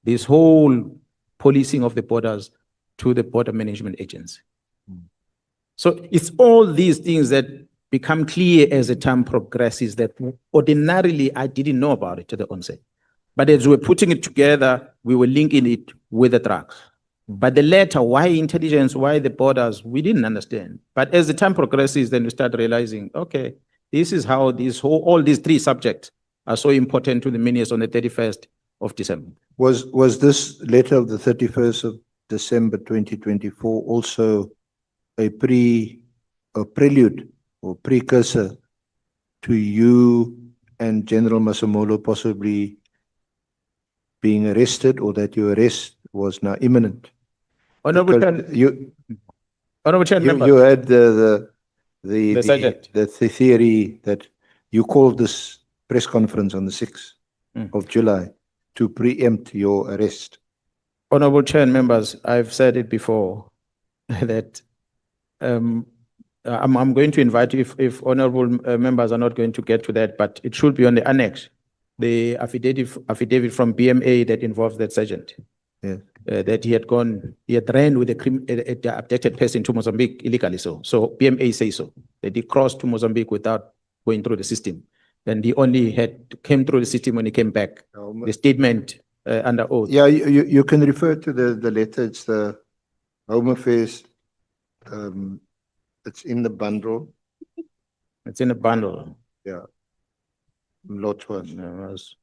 J: this whole policing of the borders to the border management agency. So it's all these things that become clear as the time progresses that ordinarily I didn't know about it at the onset. But as we were putting it together, we were linking it with the drugs. But the latter, why intelligence, why the borders, we didn't understand. But as the time progresses, then we start realizing, okay, this is how all these three subjects are so important to the minister on the 31st of December.
L: Was this letter of the 31st of December 2024 also a prelude or precursor to you and General Masamolo possibly being arrested, or that your arrest was now imminent?
J: Honorable Chair,
L: you
J: member.
L: had the
J: sergeant.
L: the theory that you called this press conference on the 6th of July to preempt your arrest.
J: Honorable Chair and members, I've said it before that I'm going to invite you if honorable members are not going to get to that, but it should be on the annex, the affidavit from BMA that involves that sergeant.
L: Yes.
J: That he had ran with the abducted person to Mozambique illegally. So BMA says so. That he crossed to Mozambique without going through the system. And he only came through the system when he came back. The statement under oath.
L: Yeah, you can refer to the letter. It's the Home Affairs. It's in the bundle.
J: It's in a bundle.
L: Yeah. Lot was.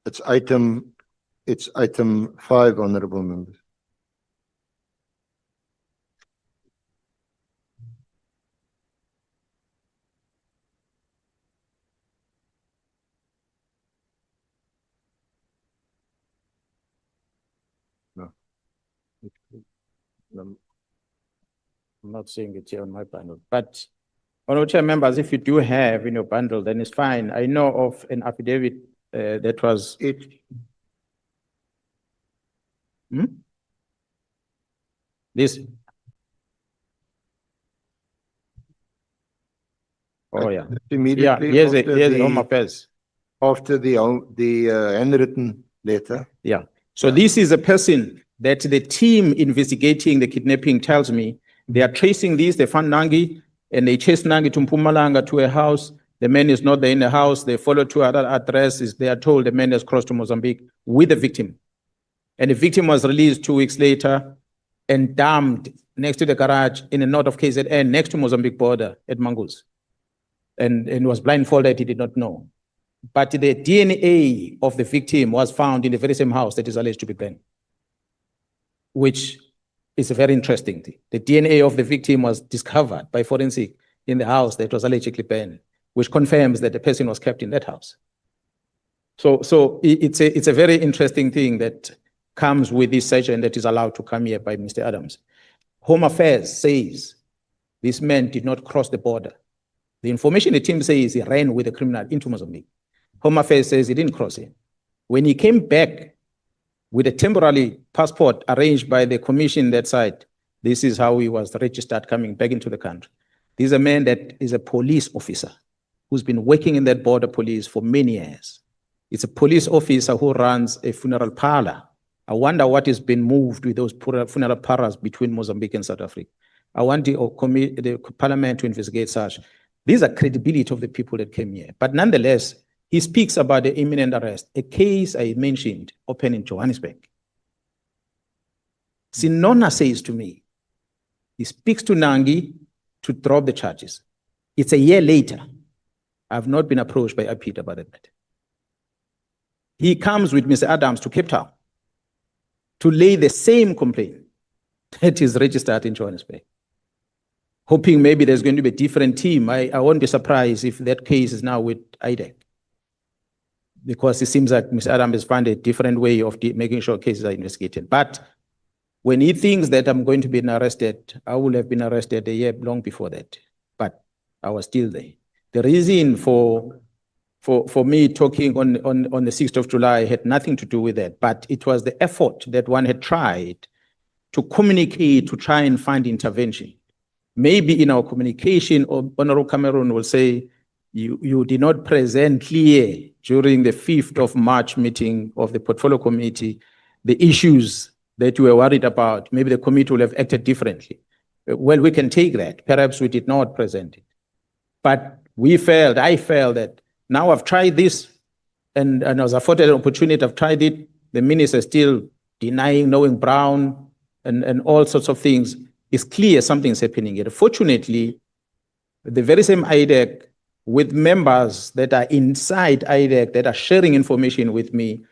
L: It's item 5, honorable members. No.
J: I'm not seeing it here on my bundle, but honorable chair members, if you do have in your bundle, then it's fine. I know of an affidavit that was
L: it.
J: This. Oh yeah.
L: Immediately
J: here's
L: after
J: the Home Affairs.
L: After the handwritten letter.
J: Yeah. So this is a person that the team investigating the kidnapping tells me they are tracing this. They found Nangi and they chased Nangi to Mpumalanga to a house. The man is not there in the house. They follow to other addresses. They are told the man has crossed to Mozambique with the victim. And the victim was released 2 weeks later and dumped next to the garage in the north of KZN, next to Mozambique border at Mangus. And was blindfolded, he did not know. But the DNA of the victim was found in the very same house that is alleged to be burned, which is a very interesting thing. The DNA of the victim was discovered by forensic in the house that was allegedly burned, which confirms that the person was kept in that house. So it's a very interesting thing that comes with this sergeant that is allowed to come here by Mr. Adams. Home Affairs says this man did not cross the border. The information the team says he ran with a criminal into Mozambique. Home Affairs says he didn't cross it. When he came back with a temporary passport arranged by the commission that side, this is how he was registered coming back into the country. This is a man that is a police officer who's been working in that border police for many years. It's a police officer who runs a funeral parlor. I wonder what has been moved with those funeral parlors between Mozambique and South Africa. I want the parliament to investigate such. These are credibility of the people that came here. But nonetheless, he speaks about the imminent arrest, a case I mentioned open in Johannesburg. Sinona says to me, he speaks to Nangi to drop the charges. It's a year later. I've not been approached by Apit about that. He comes with Mr. Adams to Cape Town to lay the same complaint that is registered in Johannesburg, hoping maybe there's going to be a different team. I won't be surprised if that case is now with IDEC, because it seems like Mr. Adams has found a different way of making sure cases are investigated. But when he thinks that I'm going to be arrested, I would have been arrested a year long before that, but I was still there. The reason for me talking on the 6th of July had nothing to do with that, but it was the effort that one had tried to communicate, to try and find intervention. Maybe in our communication, Honorable Cameron will say, you did not present clear during the 5th of March meeting of the Portfolio Committee the issues that you were worried about. Maybe the committee will have acted differently. Well, we can take that. Perhaps we did not present it. But I felt that now I've tried this, and I was afforded an opportunity, I've tried it. The minister is still denying knowing Brown and all sorts of things. It's clear something's happening here. Fortunately, the very same IDEC, with members that are inside IDEC that are sharing information with me,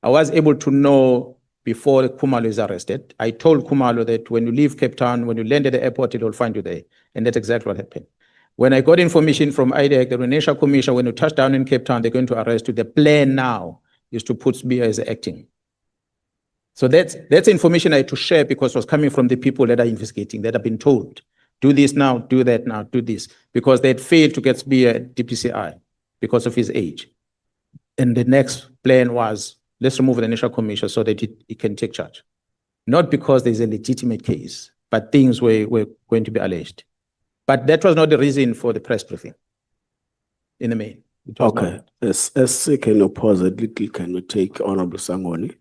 J: I was able to know before Khumalo is arrested. I told Khumalo that when you leave Cape Town, when you land at the airport, it will find you there. And that's exactly what happened. When I got information from IDEC, the Renational Commission, when you touch down in Cape Town, they're going to arrest you. The plan now is to put Sbia as acting. So that's information I had to share because it was coming from the people that are investigating, that have been told, do this now, do that now, do this, because they had failed to get Sbia at DPCI because of his age. And the next plan was, let's remove the National Commission so that it can take charge. Not because there's a legitimate case, but things were going to be alleged. But that was not the reason for the press briefing in the main.
D: Okay, as can you pause a little, can we take Honorable Sangoni?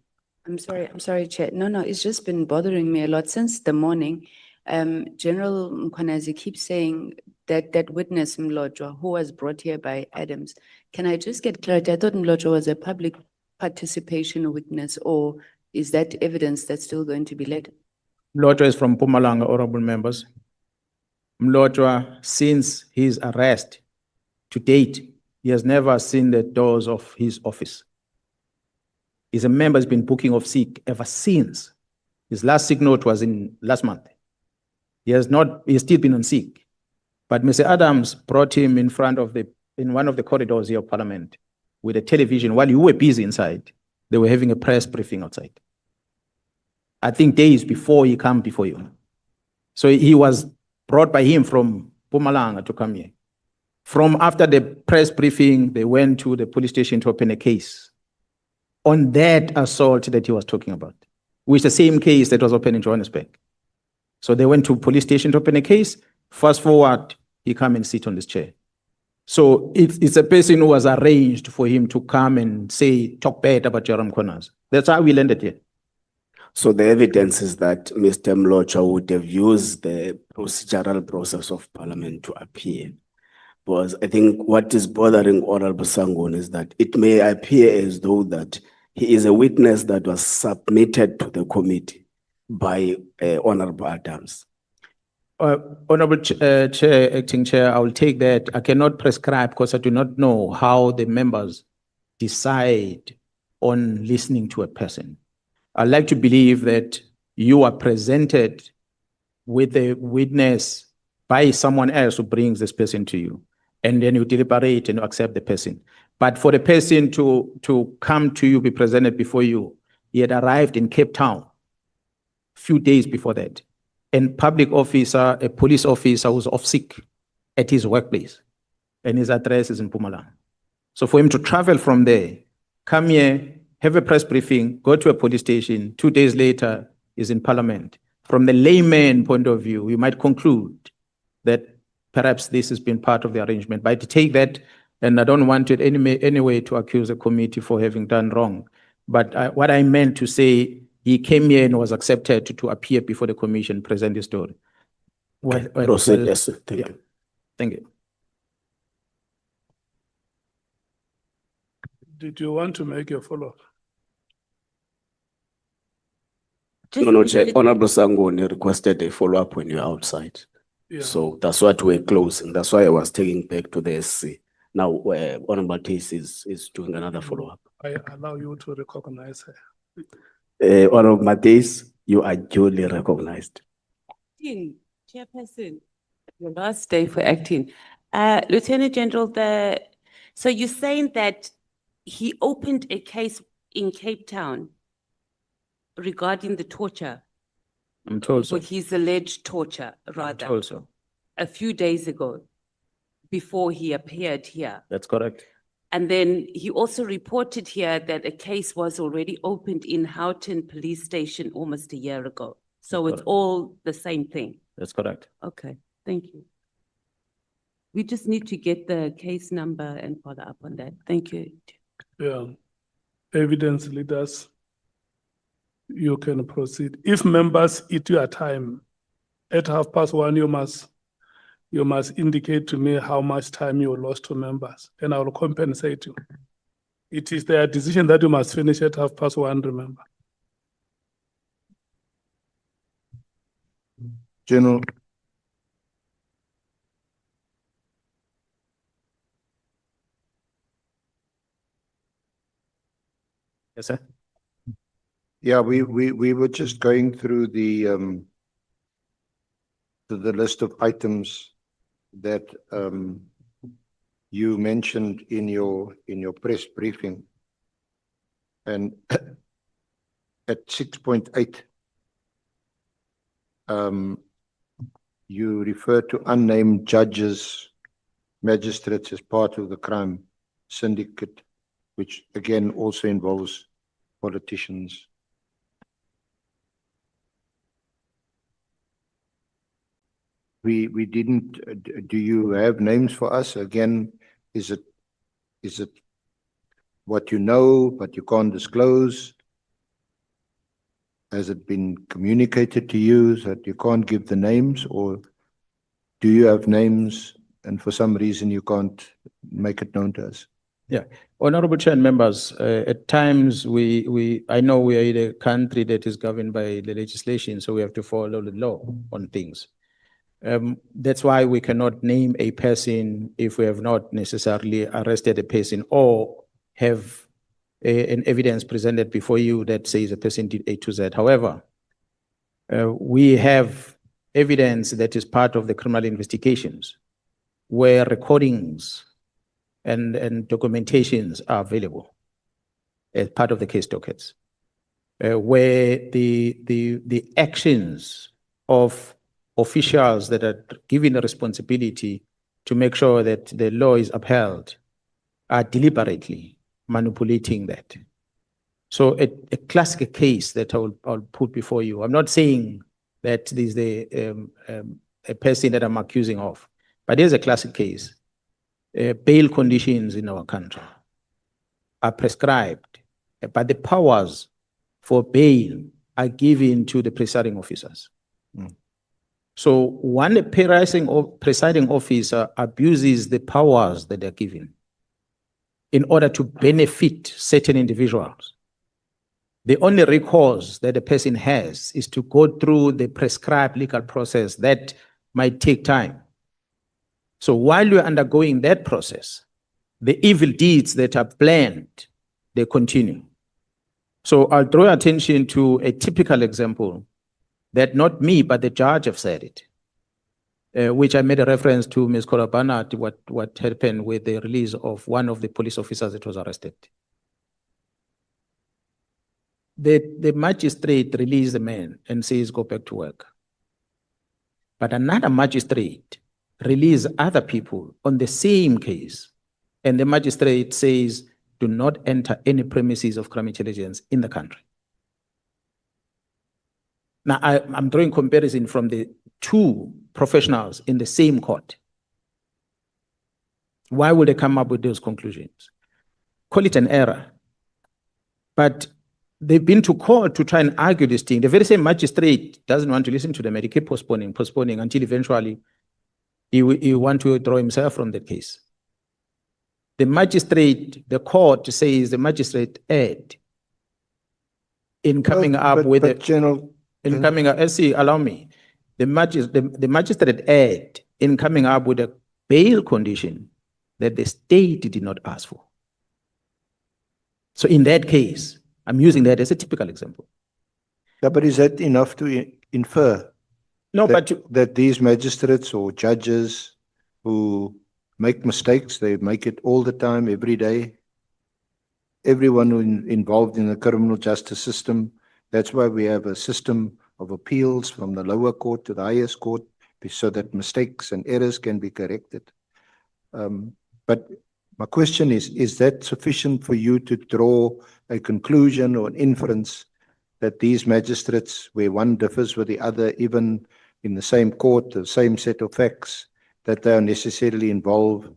C: I'm sorry, Chair. No, it's just been bothering me a lot since the morning. General Mkhwanazi keeps saying that witness Mlotshwa, who was brought here by Adams. Can I just get clarity? I thought Mlotshwa was a public participation witness, or is that evidence that's still going to be led?
J: Mlotshwa is from Mpumalanga, honorable members. Mlotshwa, since his arrest to date, he has never seen the doors of his office. He's a member, has been booking of sick ever since. His last sick note was in last month. He's still been on sick. But Mr. Adams brought him in one of the corridors here of Parliament with a television while you were busy inside. They were having a press briefing outside. I think days before he came before you. So he was brought by him from Mpumalanga to come here. From after the press briefing, they went to the police station to open a case on that assault that he was talking about, which is the same case that was open in Johannesburg. So they went to police station to open a case. Fast forward, he come and sit on this chair. So it's a person who was arranged for him to come and talk bad about Jerome Mkhwanazi. That's how we landed here.
D: So the evidence is that Mr. Mlotshwa would have used the procedural process of Parliament to appear. Because I think what is bothering Honorable Sangoni is that it may appear as though that he is a witness that was submitted to the committee by Honorable Adams.
J: Honorable Chair, Acting Chair, I will take that. I cannot prescribe because I do not know how the members decide on listening to a person. I like to believe that you are presented with a witness by someone else who brings this person to you, and then you deliberate and you accept the person. But for the person to come to you, be presented before you, he had arrived in Cape Town a few days before that. And public officer, a police officer was off sick at his workplace, and his address is in Mpumalanga. So for him to travel from there, come here, have a press briefing, go to a police station, 2 days later is in Parliament. From the layman point of view, you might conclude that perhaps this has been part of the arrangement. But I take that, and I don't want it any way to accuse the committee for having done wrong. But what I meant to say, he came here and was accepted to appear before the commission, present the story.
D: Proceed, yes, thank you.
J: Thank you.
B: Did you want to make a follow-up?
D: No, Chair. Honorable Sangoni requested a follow-up when you're outside.
B: Yeah.
D: So that's what we're closing. That's why I was taking back to the SC. Now, Honorable Tis is doing another follow-up.
B: I allow you to recognize her.
D: Honorable Matis, you are duly recognized.
K: Chairperson, your last day for acting. Lieutenant General, so you're saying that he opened a case in Cape Town regarding the torture,
J: I'm told so.
K: or his alleged torture, rather,
J: I'm told so.
K: a few days ago, before he appeared here.
J: That's correct.
K: And then he also reported here that a case was already opened in Houghton Police Station almost a year ago. So
J: That's
K: it's
J: correct.
K: all the same thing.
J: That's correct.
K: Okay, thank you. We just need to get the case number and follow up on that. Thank you.
B: Yeah. Evidence leaders, you can proceed. If members eat your time, at 1:30, you must indicate to me how much time you lost to members, and I will compensate you. It is their decision that you must finish at 1:30, remember.
L: General,
J: Yes, sir.
L: yeah, we were just going through the list of items that you mentioned in your press briefing, and at 6.8 you refer to unnamed judges, magistrates as part of the crime syndicate, which again also involves politicians. We didn't, do you have names for us? Again, is it what you know, but you can't disclose? Has it been communicated to you that you can't give the names, or do you have names and for some reason you can't make it known to us?
J: Yeah, Honorable Chair and members, at times I know we are in a country that is governed by the legislation, so we have to follow the law on things. That's why we cannot name a person if we have not necessarily arrested a person or have an evidence presented before you that says a person did A to Z. However, we have evidence that is part of the criminal investigations where recordings and documentations are available as part of the case dockets, where the actions of officials that are given a responsibility to make sure that the law is upheld are deliberately manipulating that. So a classic case that I'll put before you. I'm not saying that this is a person that I'm accusing of, but there's a classic case. Bail conditions in our country are prescribed, but the powers for bail are given to the presiding officers. So when a presiding officer abuses the powers that they're given in order to benefit certain individuals, the only recourse that a person has is to go through the prescribed legal process that might take time. So while you're undergoing that process, the evil deeds that are planned, they continue. So I'll draw attention to a typical example that not me, but the judge have said it, which I made a reference to Ms. Korabana, what happened with the release of one of the police officers that was arrested. The magistrate released the man and says, go back to work. But another magistrate released other people on the same case. And the magistrate says, do not enter any premises of crime intelligence in the country. Now, I'm drawing comparison from the two professionals in the same court. Why would they come up with those conclusions? Call it an error. But they've been to court to try and argue this thing. The very same magistrate doesn't want to listen to them, and he keeps postponing until eventually he want to withdraw himself from that case. the magistrate, the court says the magistrate erred in coming up with
L: but General,
J: in coming up, see, allow me. The magistrate erred in coming up with a bail condition that the state did not ask for. So in that case, I'm using that as a typical example.
L: yeah, but is that enough to infer?
J: No,
L: that these magistrates or judges who make mistakes, they make it all the time, every day. Everyone involved in the criminal justice system. That's why we have a system of appeals from the lower court to the highest court, so that mistakes and errors can be corrected. But my question is that sufficient for you to draw a conclusion or an inference that these magistrates, where one differs with the other, even in the same court, the same set of facts, that they are necessarily involved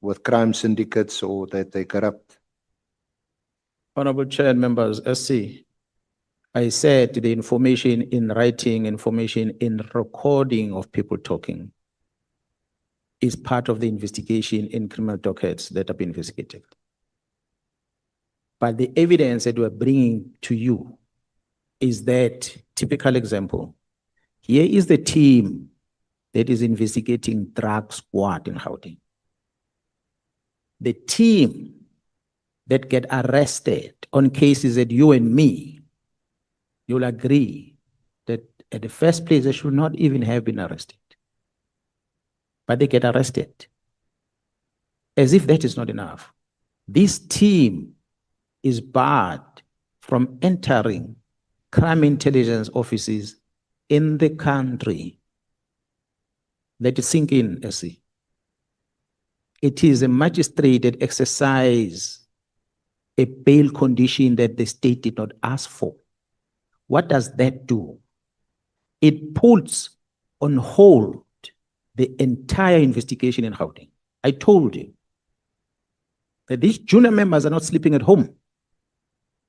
L: with crime syndicates or that they corrupt?
J: Honorable Chair and members, SC, I said the information in writing, information in recording of people talking is part of the investigation in criminal dockets that have been investigated. But the evidence that we're bringing to you is that typical example. Here is the team that is investigating drug squad in Gauteng. The team that get arrested on cases that you and me, you'll agree that at the first place, they should not even have been arrested. But they get arrested. As if that is not enough. This team is barred from entering crime intelligence offices in the country. Let it sink in, SC. It is a magistrate that exercises a bail condition that the state did not ask for. What does that do? It puts on hold the entire investigation in Gauteng. I told you that these junior members are not sleeping at home.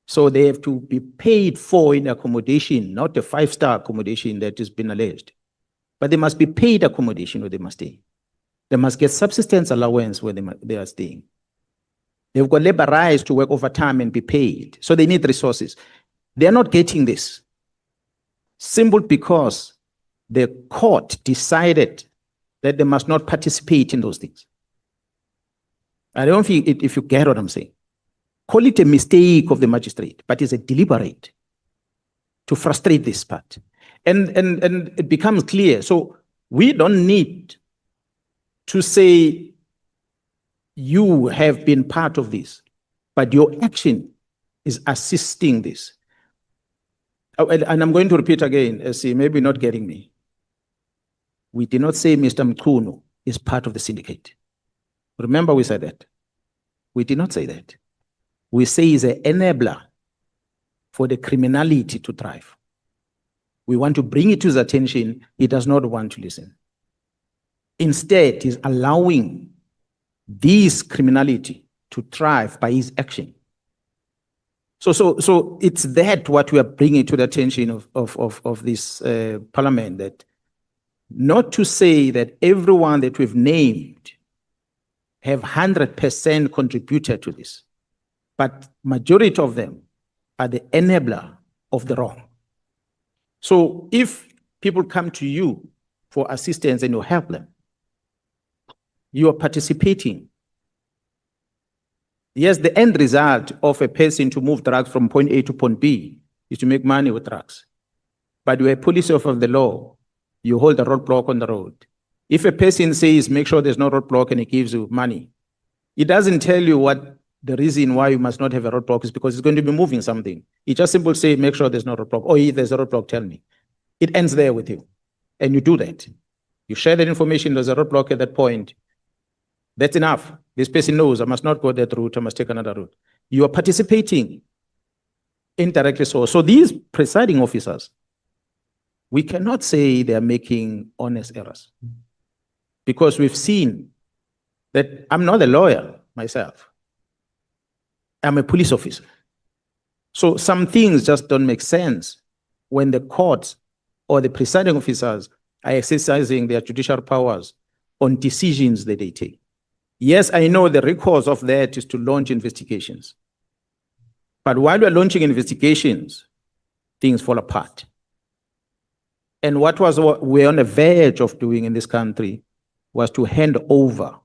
J: So they have to be paid for in accommodation, not a 5-star accommodation that has been alleged. But they must be paid accommodation where they must stay. They must get subsistence allowance where they are staying. They've got labor rights to work overtime and be paid. So they need resources. They're not getting this. Simply because the court decided that they must not participate in those things. I don't think if you get what I'm saying. Call it a mistake of the magistrate, but it's a deliberate to frustrate this part. And it becomes clear. So we don't need to say you have been part of this, but your action is assisting this. And I'm going to repeat again, see, maybe not getting me. We did not say Mr. Mkhwanazi is part of the syndicate. Remember we said that. We did not say that. We say he's an enabler for the criminality to thrive. We want to bring it to his attention. He does not want to listen. Instead, he's allowing this criminality to thrive by his action. So it's that what we are bringing to the attention of this parliament, that not to say that everyone that we've named have 100% contributed to this, but majority of them are the enabler of the wrong. So if people come to you for assistance and you help them, you are participating. Yes, the end result of a person to move drugs from point A to point B is to make money with drugs. But you're a police officer of the law, you hold a roadblock on the road. If a person says, make sure there's no roadblock and he gives you money, it doesn't tell you what the reason why you must not have a roadblock is, because it's going to be moving something. It just simply say, make sure there's no roadblock. Or if there's a roadblock, tell me. It ends there with you. And you do that. You share that information, there's a roadblock at that point. That's enough. This person knows I must not go that route, I must take another route. You are participating indirectly. So these presiding officers, we cannot say they are making honest errors, because we've seen that I'm not a lawyer myself. I'm a police officer. So some things just don't make sense when the courts or the presiding officers are exercising their judicial powers on decisions that they take. Yes, I know the recourse of that is to launch investigations. But while we're launching investigations, things fall apart. And what we're on the verge of doing in this country was to hand over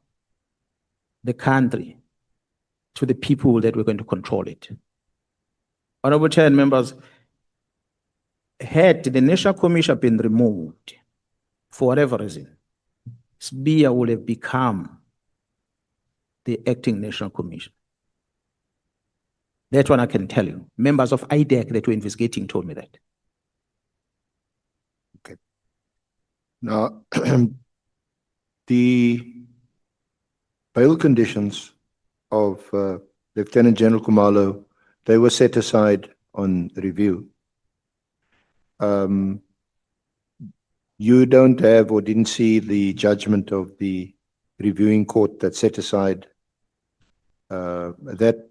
J: the country to the people that were going to control it. Honorable Chair and members, had the National Commission been removed for whatever reason, SBIA would have become the acting National Commission. That one I can tell you. Members of IDEC that were investigating told me that.
L: Okay. Now, the bail conditions of Lieutenant General Kumalo, they were set aside on review. You don't have or didn't see the judgment of the reviewing court that set aside that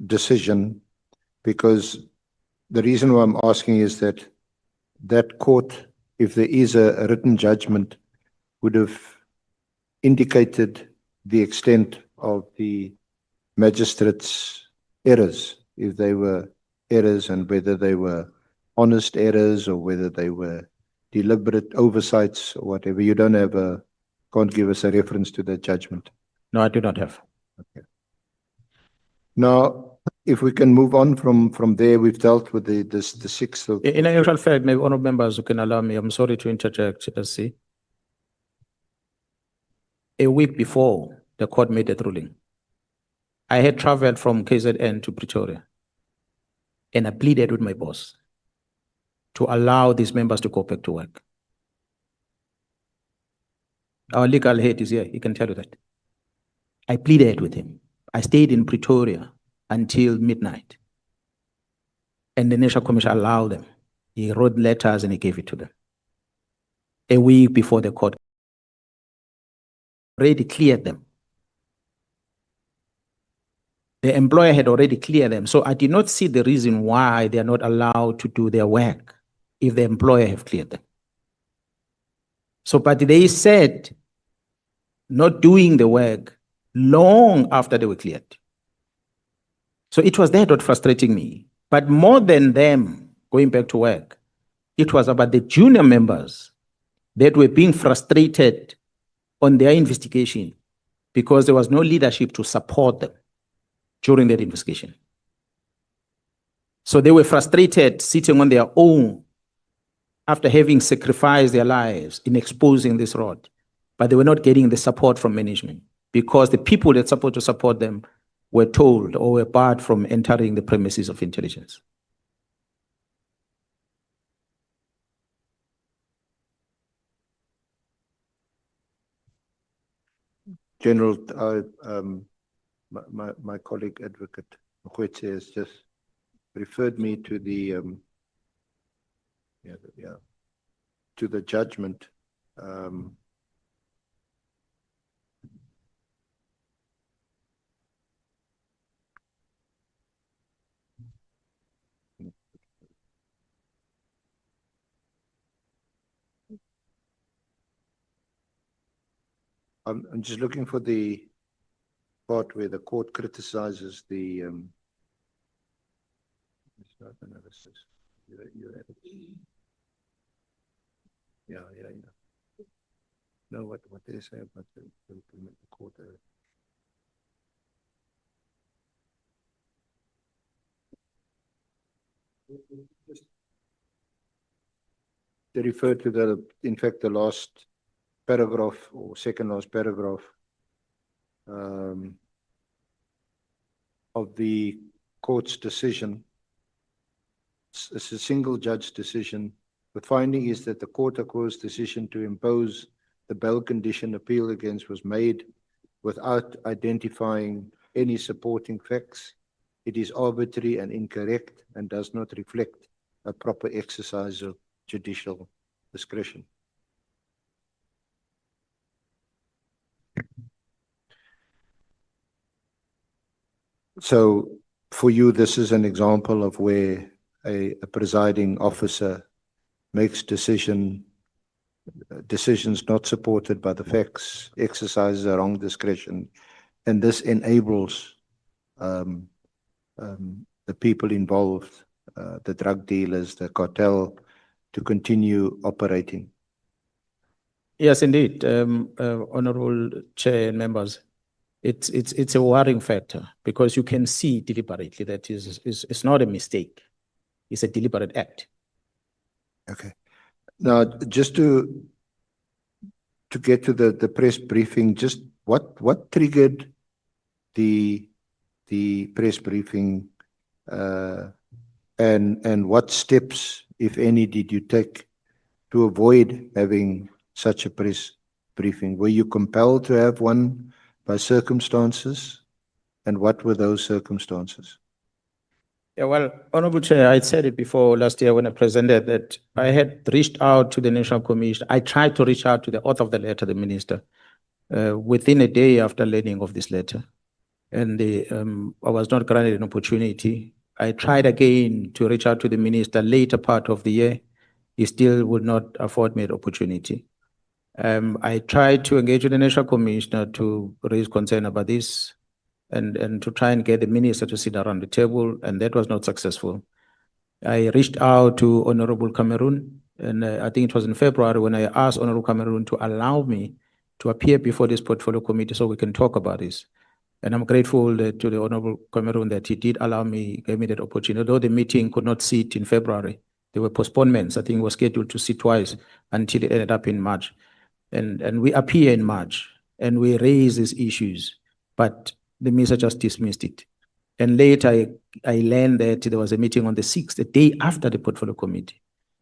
L: decision, because the reason why I'm asking is that that court, if there is a written judgment, would have indicated the extent of the magistrate's errors, if they were errors and whether they were honest errors or whether they were deliberate oversights or whatever. You don't have can't give us a reference to that judgment.
J: No, I do not have.
L: Okay. Now, if we can move on from there, we've dealt with the 6th of...
J: In actual fact, maybe honorable members who can allow me, I'm sorry to interject, see. A week before the court made that ruling, I had traveled from KZN to Pretoria, and I pleaded with my boss to allow these members to go back to work. Our legal head is here, he can tell you that. I pleaded with him. I stayed in Pretoria until midnight. And the National Commission allowed them. He wrote letters and he gave it to them. A week before the court already cleared them. The employer had already cleared them. So I did not see the reason why they are not allowed to do their work if the employer have cleared them. So, but they said not doing the work long after they were cleared. So it was that what frustrating me. But more than them going back to work, it was about the junior members that were being frustrated on their investigation because there was no leadership to support them during that investigation. So they were frustrated sitting on their own after having sacrificed their lives in exposing this rod, but they were not getting the support from management because the people that supposed to support them were told or were barred from entering the premises of intelligence.
L: General, my colleague Advocate Mkhwanazi has just referred me to the to the judgment. I'm just looking for the part where the court criticizes the analysis. Yeah. No, what they say about the court. They refer to in fact, the last paragraph or second last paragraph of the court's decision. It's a single judge decision. The finding is that the court of court's decision to impose the bail condition appeal against was made without identifying any supporting facts. It is arbitrary and incorrect and does not reflect a proper exercise of judicial discretion. So for you, this is an example of where a presiding officer makes decisions not supported by the facts, exercises a wrong discretion, and this enables the people involved, the drug dealers, the cartel, to continue operating.
J: Yes, indeed, Honorable Chair and members, it's a worrying factor because you can see deliberately that it's not a mistake, it's a deliberate act.
L: Okay. Now, just to get to the press briefing, just what triggered the press briefing, and what steps, if any, did you take to avoid having such a press briefing? Were you compelled to have one by circumstances? And what were those circumstances?
J: Yeah, well, Honorable Chair, I said it before last year when I presented that I had reached out to the National Commission. I tried to reach out to the author of the letter, the minister, within a day after learning of this letter. And I was not granted an opportunity. I tried again to reach out to the minister later part of the year. He still would not afford me an opportunity. I tried to engage with the National Commissioner to raise concern about this and to try and get the minister to sit around the table, and that was not successful. I reached out to Honorable Cameroon, and I think it was in February when I asked Honorable Cameroon to allow me to appear before this portfolio committee so we can talk about this. And I'm grateful to the Honorable Cameroon that he did allow me, gave me that opportunity. Although the meeting could not sit in February, there were postponements. I think it was scheduled to sit twice until it ended up in March. And we appear in March and we raise these issues, but the minister just dismissed it. And later I learned that there was a meeting on the 6th, the day after the portfolio committee,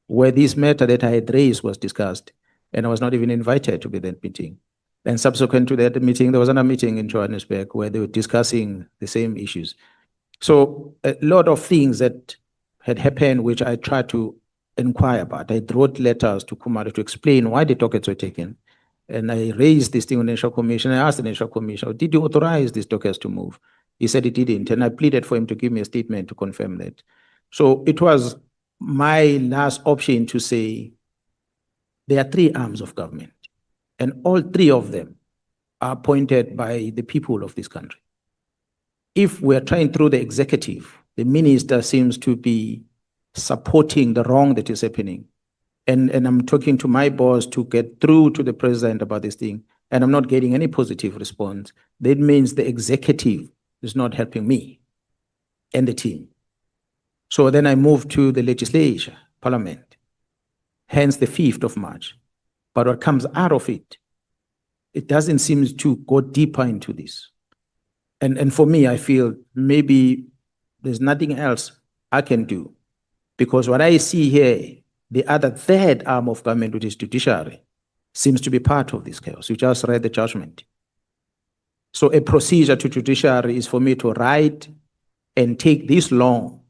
J: where this matter that I had raised was discussed, and I was not even invited to be that meeting. And subsequent to that meeting, there was another meeting in Johannesburg where they were discussing the same issues. So a lot of things that had happened, which I tried to inquire about. I wrote letters to Kumari to explain why the dockets were taken. And I raised this thing with the National Commission. I asked the National Commission, did you authorize these dockets to move? He said he didn't. And I pleaded for him to give me a statement to confirm that. So it was my last option to say there are three arms of government, and all three of them are appointed by the people of this country. If we're trying through the executive, the minister seems to be supporting the wrong that is happening. And I'm talking to my boss to get through to the president about this thing, and I'm not getting any positive response. That means the executive is not helping me and the team. So then I moved to the legislature, parliament, hence the 5th of March. But what comes out of it, it doesn't seem to go deeper into this. And for me, I feel maybe there's nothing else I can do, because what I see here, the other third arm of government, which is judiciary, seems to be part of this chaos. You just read the judgment. So a procedure to judiciary is for me to write and take this long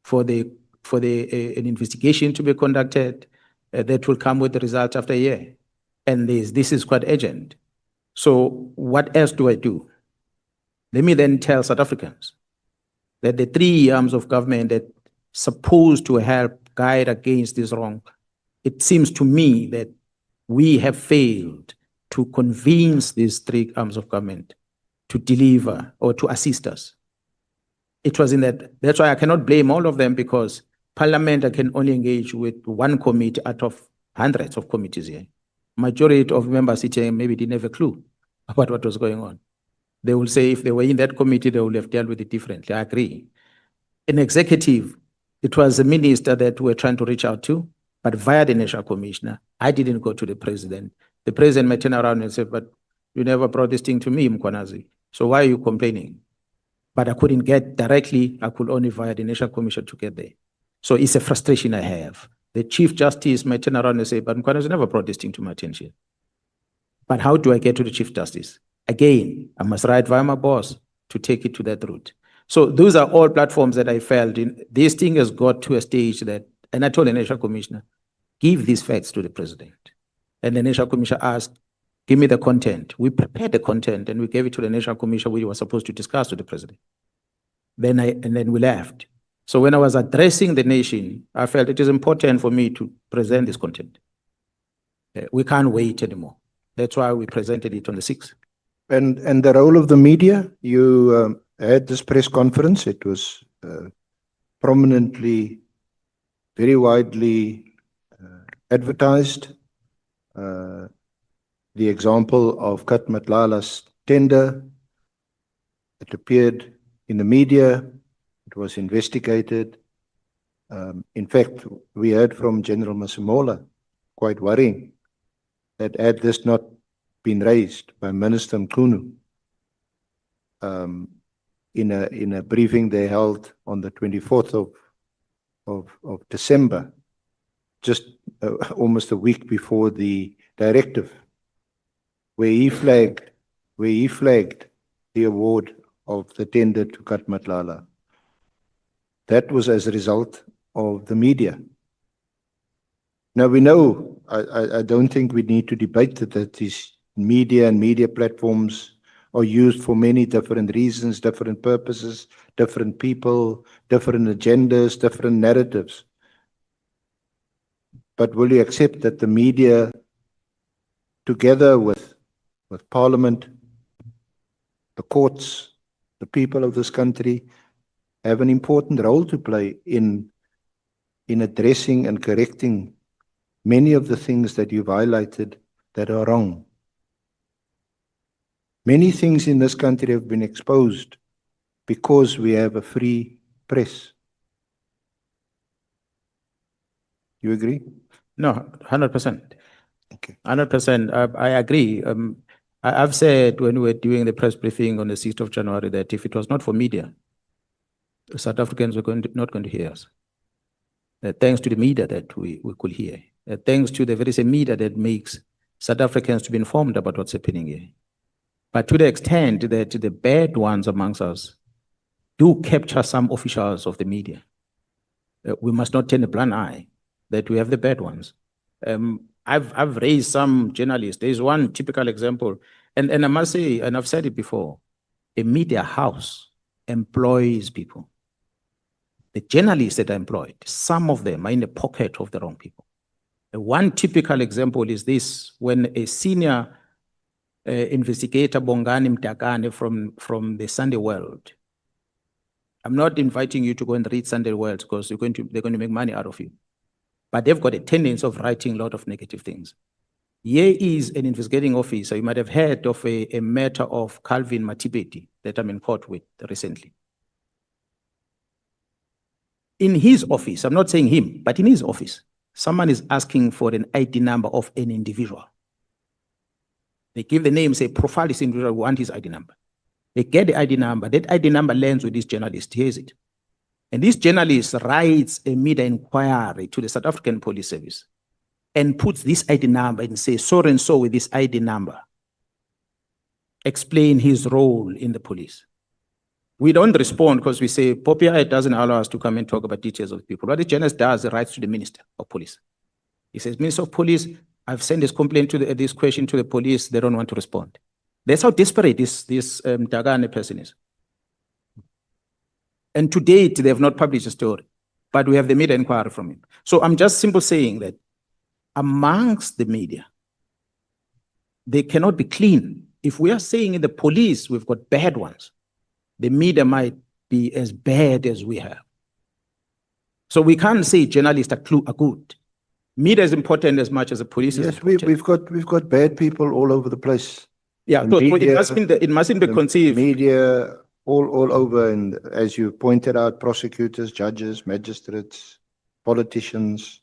J: for an investigation to be conducted that will come with the result after a year. And this is quite urgent. So what else do I do? Let me then tell South Africans that the three arms of government that supposed to help guide against this wrong, it seems to me that we have failed to convince these three arms of government to deliver or to assist us. It was in that's why I cannot blame all of them, because Parliament can only engage with one committee out of hundreds of committees here. Majority of members sitting maybe didn't have a clue about what was going on. They will say if they were in that committee, they would have dealt with it differently. I agree. In executive, it was the minister that we're trying to reach out to, but via the National Commissioner. I didn't go to the president. The president might turn around and say, but you never brought this thing to me, Mkhwanazi. So why are you complaining? But I couldn't get directly. I could only via the National Commission to get there. So it's a frustration I have. The Chief Justice might turn around and say, but Mkhwanazi never brought this thing to my attention. But how do I get to the Chief Justice? Again, I must write via my boss to take it to that route. So those are all platforms that I felt in. This thing has got to a stage that, and I told the National Commissioner, give these facts to the president. And the National Commissioner asked, give me the content. We prepared the content and we gave it to the National Commissioner, we were supposed to discuss with the president. And then we left. So when I was addressing the nation, I felt it is important for me to present this content. We can't wait anymore. That's why we presented it on the 6th.
L: And the role of the media, you had this press conference. It was prominently, very widely advertised. The example of Katmatlala's tender, it appeared in the media, it was investigated. In fact, we heard from General Masimola, quite worrying, that had this not been raised by Minister Mkhunu in a briefing they held on the 24th of December, just almost a week before the directive, where he flagged the award of the tender to Katmatlala. That was as a result of the media. Now we know, I don't think we need to debate that these media and media platforms are used for many different reasons, different purposes, different people, different agendas, different narratives. But will you accept that the media, together with Parliament, the courts, the people of this country, have an important role to play in addressing and correcting many of the things that you've highlighted that are wrong? Many things in this country have been exposed because we have a free press. You agree?
J: No, 100%.
L: Okay.
J: 100%. I agree. I've said when we were doing the press briefing on the 6th of January that if it was not for media, South Africans were not going to hear us. Thanks to the media that we could hear. Thanks to the very same media that makes South Africans to be informed about what's happening here. But to the extent that the bad ones amongst us do capture some officials of the media, we must not turn a blind eye that we have the bad ones. I've raised some journalists. There's one typical example, and I must say, and I've said it before, a media house employs people. The journalists that are employed, some of them are in the pocket of the wrong people. One typical example is this: when a senior investigator, Bongani Mtakane from the Sunday World, I'm not inviting you to go and read Sunday World because they're going to make money out of you. But they've got a tendency of writing a lot of negative things. Here is an investigating officer. You might have heard of a matter of Calvin Matibeti that I'm in court with recently. In his office, I'm not saying him, but in his office, someone is asking for an ID number of an individual. They give the name, say, profile this individual, we want his ID number. They get the ID number. That ID number lands with this journalist. Here's it. And this journalist writes a media inquiry to the South African Police Service and puts this ID number and says, so and so with this ID number, explain his role in the police. We don't respond because we say, POPI doesn't allow us to come and talk about details of people. What the journalist does, he writes to the Minister of Police. He says, Minister of Police, I've sent this complaint to this question to the police. They don't want to respond. That's how desperate this Dagane person is. And to date, they have not published a story, but we have the media inquiry from him. So I'm just simply saying that amongst the media, they cannot be clean. If we are saying in the police, we've got bad ones, the media might be as bad as we have. So we can't say journalists are good. Media is important as much as the police is important.
L: We've got bad people all over the place.
J: Yeah, so media, it mustn't be conceived.
L: Media all over, and as you pointed out, prosecutors, judges, magistrates, politicians.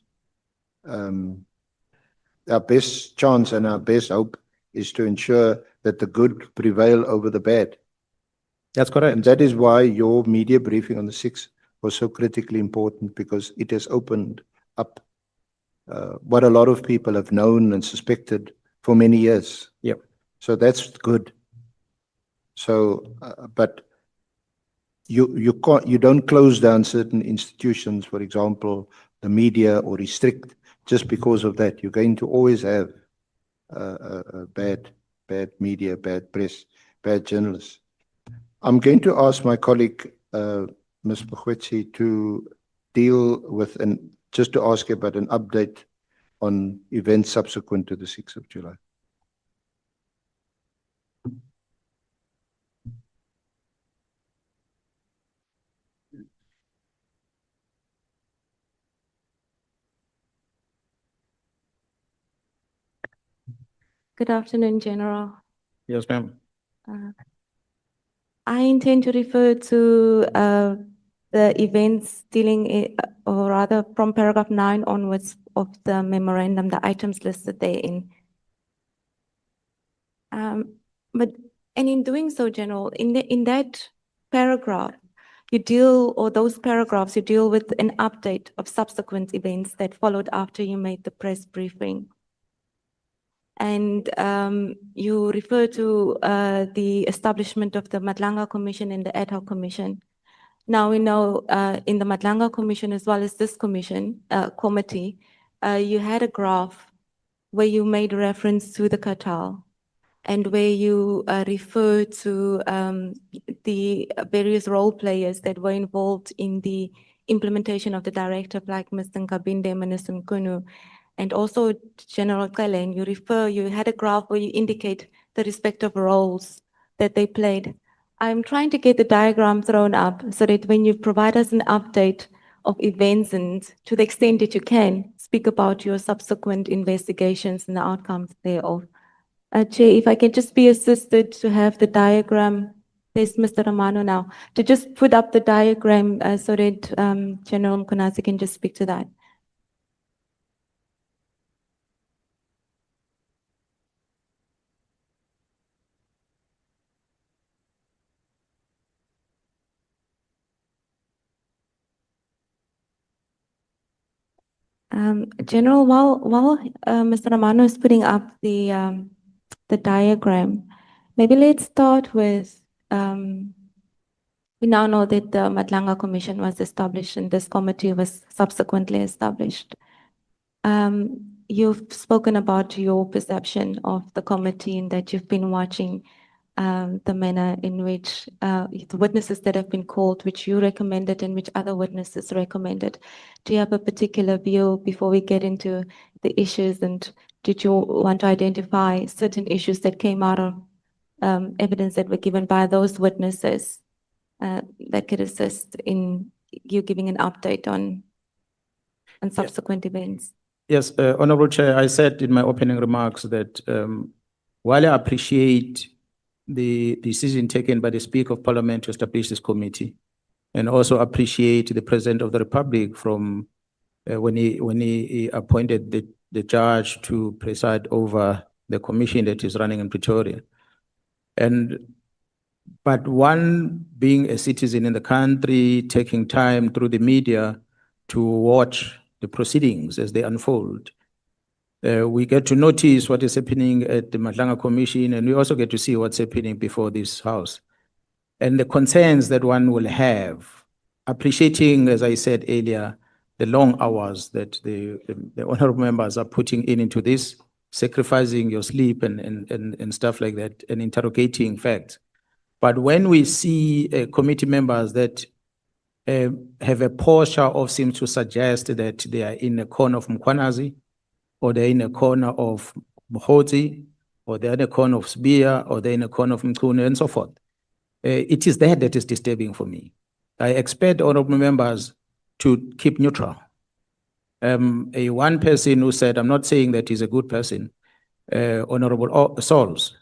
L: Our best chance and our best hope is to ensure that the good prevail over the bad.
J: That's correct.
L: And that is why your media briefing on the 6th was so critically important, because it has opened up what a lot of people have known and suspected for many years.
J: Yep.
L: So that's good. So, but you don't close down certain institutions, for example, the media, or restrict just because of that. You're going to always have bad media, bad press, bad journalists. I'm going to ask my colleague, Ms. Mkhwanazi, to deal with just to ask about an update on events subsequent to the 6th of July.
Q: Good afternoon, General.
J: Yes, ma'am.
Q: I intend to refer to the events or rather from paragraph 9 onwards of the memorandum, the items listed therein. And in doing so, General, in that paragraph, those paragraphs, you deal with an update of subsequent events that followed after you made the press briefing. And you refer to the establishment of the Madlanga Commission and the Ad hoc Commission. Now we know in the Madlanga Commission as well as this committee, you had a graph where you made reference to the cartel and where you refer to the various role players that were involved in the implementation of the directive, like Mr. Nkabinde, Minister Mkhunu, and also General Kellen. You had a graph where you indicate the respective roles that they played. I'm trying to get the diagram thrown up so that when you provide us an update of events and to the extent that you can, speak about your subsequent investigations and the outcomes thereof. Chair, if I can just be assisted to have the diagram, there's Mr. Romano now, to just put up the diagram so that General Mkhwanazi can just speak to that. General, while Mr. Romano is putting up the diagram, maybe let's start with, we now know that the Madlanga Commission was established and this committee was subsequently established. You've spoken about your perception of the committee and that you've been watching the manner in which the witnesses that have been called, which you recommended and which other witnesses recommended. Do you have a particular view before we get into the issues, and did you want to identify certain issues that came out of evidence that were given by those witnesses that could assist in you giving an update on subsequent events?
J: Yes, Honorable Chair, I said in my opening remarks that while I appreciate the decision taken by the Speaker of Parliament to establish this committee, and also appreciate the President of the Republic from when he appointed the judge to preside over the commission that is running in Pretoria. But one being a citizen in the country, taking time through the media to watch the proceedings as they unfold, we get to notice what is happening at the Madlanga Commission, and we also get to see what's happening before this House. And the concerns that one will have, appreciating, as I said earlier, the long hours that the honorable members are putting into this, sacrificing your sleep and stuff like that, and interrogating facts. But when we see committee members that have a posture of seems to suggest that they are in a corner of Mkhwanazi, or they're in a corner of Mkhwanazi, or they're in a corner of Sbia, or they're in a corner of Mkhunu, and so forth. It is that is disturbing for me. I expect honorable members to keep neutral. A one person who said, I'm not saying that he's a good person, Honorable Souls,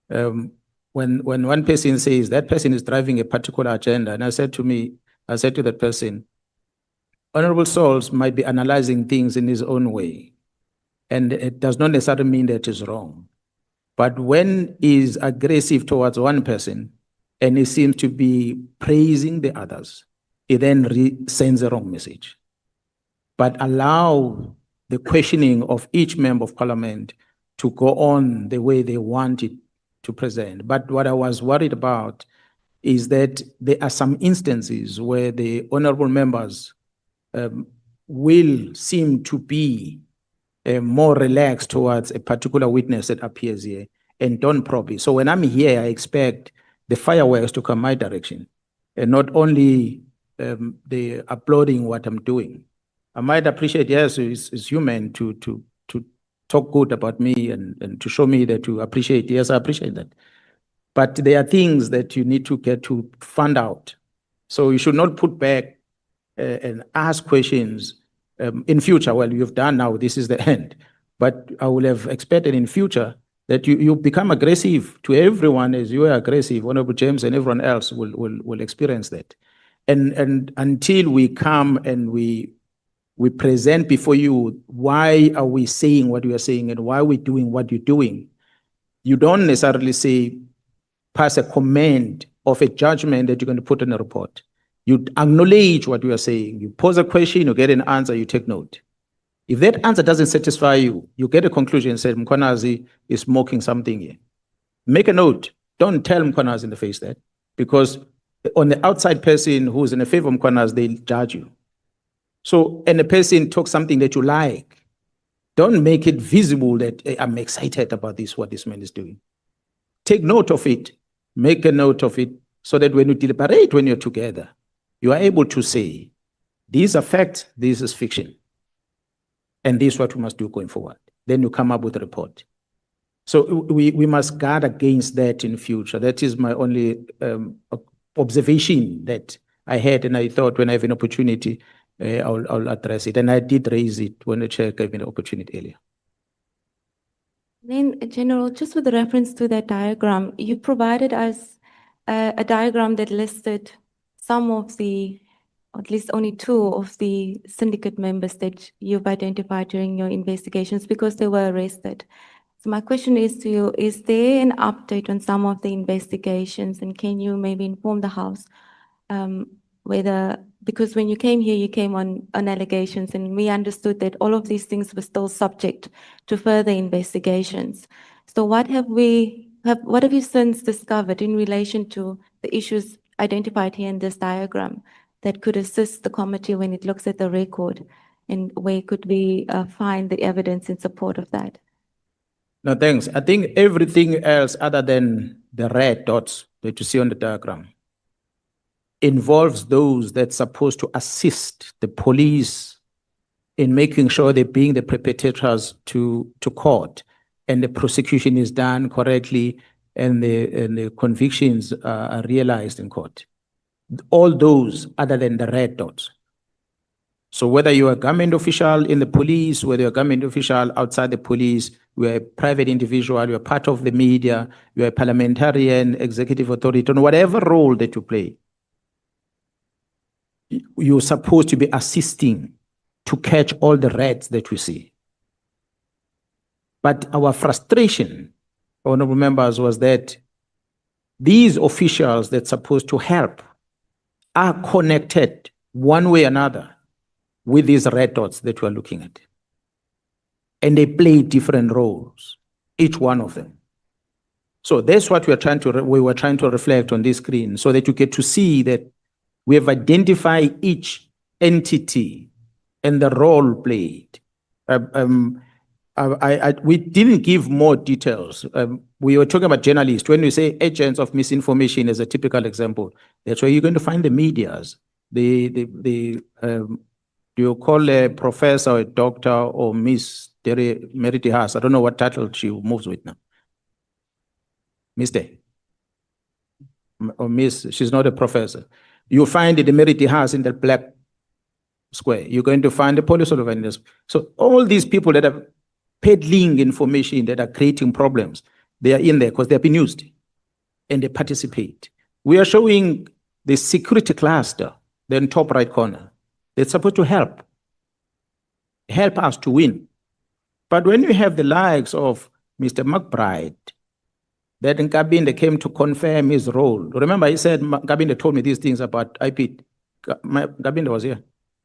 J: when one person says that person is driving a particular agenda, and I said to that person, Honorable Souls might be analyzing things in his own way, and it does not necessarily mean that it's wrong. But when he's aggressive towards one person and he seems to be praising the others, he then sends a wrong message. But allow the questioning of each member of Parliament to go on the way they want it to present. But what I was worried about is that there are some instances where the honorable members will seem to be more relaxed towards a particular witness that appears here and don't probe it. So when I'm here, I expect the fireworks to come my direction, and not only the applauding what I'm doing. I might appreciate, yes, it's human to talk good about me and to show me that you appreciate. Yes, I appreciate that. But there are things that you need to get to find out. So you should not put back and ask questions in future. Well, you've done now, this is the end. But I would have expected in future that you become aggressive to everyone as you are aggressive. Honorable James and everyone else will experience that. And until we come and we present before you, why are we saying what we are saying and why are we doing what you're doing? You don't necessarily say, pass a comment of a judgment that you're going to put in a report. You acknowledge what you are saying. You pose a question, you get an answer, you take note. If that answer doesn't satisfy you, you get a conclusion and say, Mkhwanazi is smoking something here. Make a note. Don't tell Mkhwanazi in the face that, because on the outside person who's in a favor of Mkhwanazi, they'll judge you. So, and a person talks something that you like, don't make it visible that "Hey, I'm excited about this, what this man is doing." Take note of it, make a note of it, so that when you deliberate, when you're together, you are able to say, these are facts, this is fiction. And this is what we must do going forward. Then you come up with a report. So we must guard against that in future. That is my only observation that I had, and I thought when I have an opportunity, I'll address it. And I did raise it when the chair gave me the opportunity earlier.
Q: Then, General, just with reference to that diagram, you provided us a diagram that listed some of the, or at least only two of the syndicate members that you've identified during your investigations because they were arrested. So my question is to you, is there an update on some of the investigations, and can you maybe inform the House whether, because when you came here, you came on allegations, and we understood that all of these things were still subject to further investigations. So what have you since discovered in relation to the issues identified here in this diagram that could assist the committee when it looks at the record, and where could we find the evidence in support of that?
J: No, thanks. I think everything else other than the red dots that you see on the diagram involves those that's supposed to assist the police in making sure they bring the perpetrators to court and the prosecution is done correctly and the convictions are realized in court. All those other than the red dots. So whether you're a government official in the police, whether you're a government official outside the police, you're a private individual, you're part of the media, you're a parliamentarian, executive authority, on whatever role that you play, you're supposed to be assisting to catch all the rats that we see. But our frustration, honorable members, was that these officials that's supposed to help are connected one way or another with these red dots that we're looking at. And they play different roles, each one of them. So that's what we were trying to reflect on this screen, so that you get to see that we have identified each entity and the role played. We didn't give more details. We were talking about journalists. When we say agents of misinformation as a typical example, that's where you're going to find the medias, do you call a professor, a doctor, or Miss Merity Haas? I don't know what title she moves with now. Mr. Or Miss, she's not a professor. You find the Merity Haas in the black square. You're going to find the police organizers. So all these people that are peddling information, that are creating problems, they are in there because they've been used and they participate. We are showing the security cluster, then top right corner. They're supposed to help us to win. But when you have the likes of Mr. McBride, that Nkabinde came to confirm his role. Remember, he said, Nkabinde told me these things about IP. Nkabinde was here,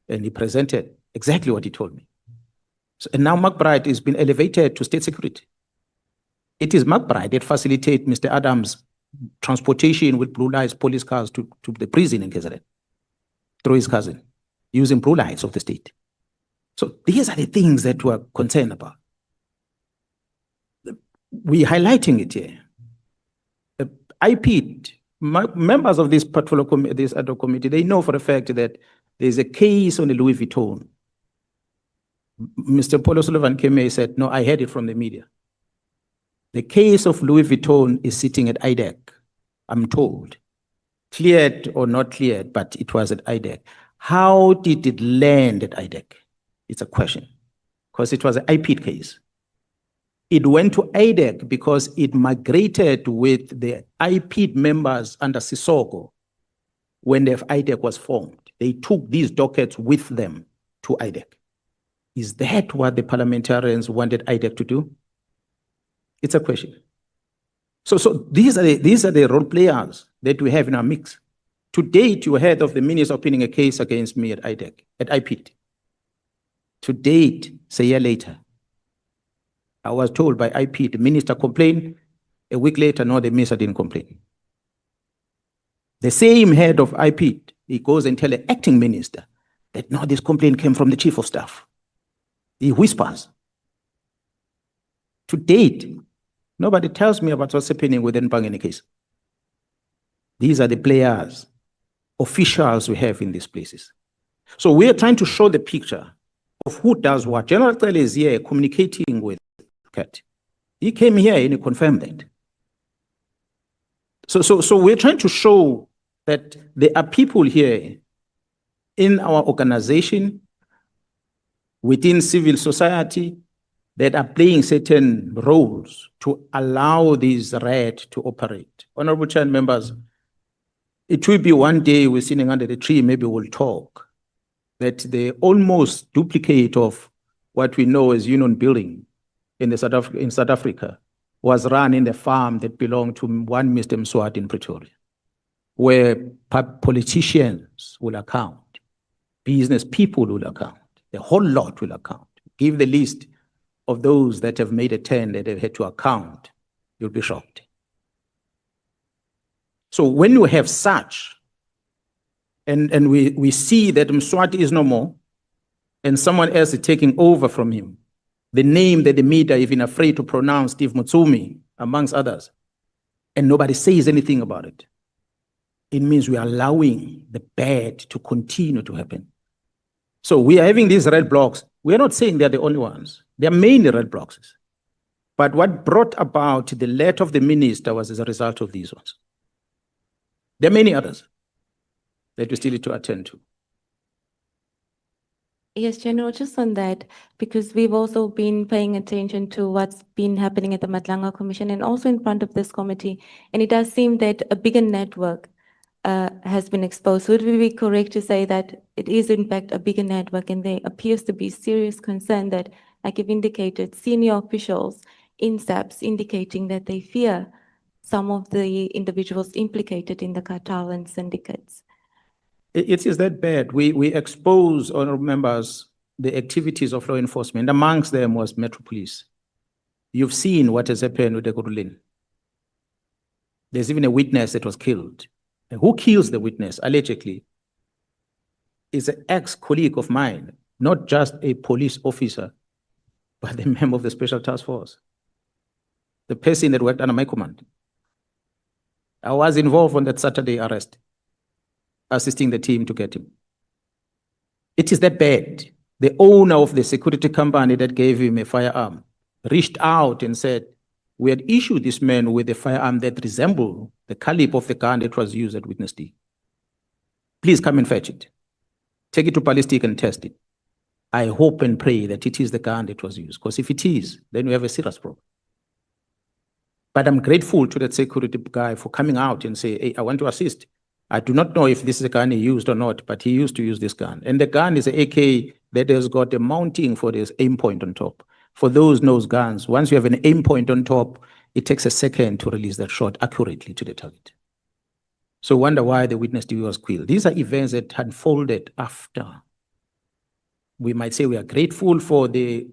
J: and he presented exactly what he told me. So, and now McBride has been elevated to state security. It is McBride that facilitates Mr. Adams' transportation with blue lights police cars to the prison in KZN through his cousin, using blue lights of the state. So these are the things that we're concerned about. We're highlighting it here. Members of this particular this ad hoc committee, they know for a fact that there's a case on the Louis Vuitton. Mr. Paul O'Sullivan came here and said, no, I heard it from the media. The case of Louis Vuitton is sitting at IDEC, I'm told. Cleared or not cleared, but it was at IDEC. How did it land at IDEC? It's a question, because it was an IP case. It went to IDEC because it migrated with the IPED members under Sisoko when the IDEC was formed. They took these dockets with them to IDEC. Is that what the parliamentarians wanted IDEC to do? It's a question. So these are the role players that we have in our mix. To date, you heard of the minister opening a case against me at IDEC, at IPED. To date, say a year later, I was told by IP, the minister complained. A week later, no, the minister didn't complain. The same head of IP, he goes and tells the acting minister that no, this complaint came from the chief of staff. He whispers. To date, nobody tells me about what's happening with the Mpangeni case. These are the players, officials we have in these places. So we are trying to show the picture of who does what. General Tele is here communicating with Kat. He came here and he confirmed that. So we're trying to show that there are people here in our organization, within civil society, that are playing certain roles to allow these RED to operate. Honorable Chair and members, it will be one day we're sitting under the tree, maybe we'll talk, that the almost duplicate of what we know as union building in South Africa was run in the farm that belonged to one Mr. Mswati in Pretoria, where politicians will account, business people will account, the whole lot will account. Give the list of those that have made a turn that they've had to account, you'll be shocked. So when you have such, and we see that Mswati is no more, and someone else is taking over from him, the name that the media are even afraid to pronounce, Steve Mutsumi, amongst others, and nobody says anything about it, it means we are allowing the bad to continue to happen. So we are having these red blocks. We are not saying they're the only ones. There are mainly red blocks. But what brought about the letter of the minister was as a result of these ones. There are many others that we still need to attend to.
Q: Yes, General, just on that, because we've also been paying attention to what's been happening at the Matlanga Commission and also in front of this committee, and it does seem that a bigger network has been exposed. Would we be correct to say that it is in fact a bigger network, and there appears to be serious concern that, like you've indicated, senior officials in SAPS indicating that they fear some of the individuals implicated in the cartel and syndicates?
J: It is that bad. We expose, honorable members, the activities of law enforcement. Amongst them was Metro Police. You've seen what has happened with the Gurulin. There's even a witness that was killed. And who kills the witness, allegedly, is an ex-colleague of mine, not just a police officer, but a member of the Special Task Force. The person that worked under my command. I was involved on that Saturday arrest, assisting the team to get him. It is that bad. The owner of the security company that gave him a firearm reached out and said, we had issued this man with a firearm that resembled the caliber of the gun that was used at Witness D. Please come and fetch it. Take it to ballistic and test it. I hope and pray that it is the gun that was used, because if it is, then we have a serious problem. But I'm grateful to that security guy for coming out and say, hey, I want to assist. I do not know if this is a gun he used or not, but he used to use this gun. And the gun is an AK that has got a mounting for this aim point on top. For those nose guns, once you have an aim point on top, it takes a second to release that shot accurately to the target. So wonder why the Witness D was killed. These are events that unfolded after. We might say we are grateful for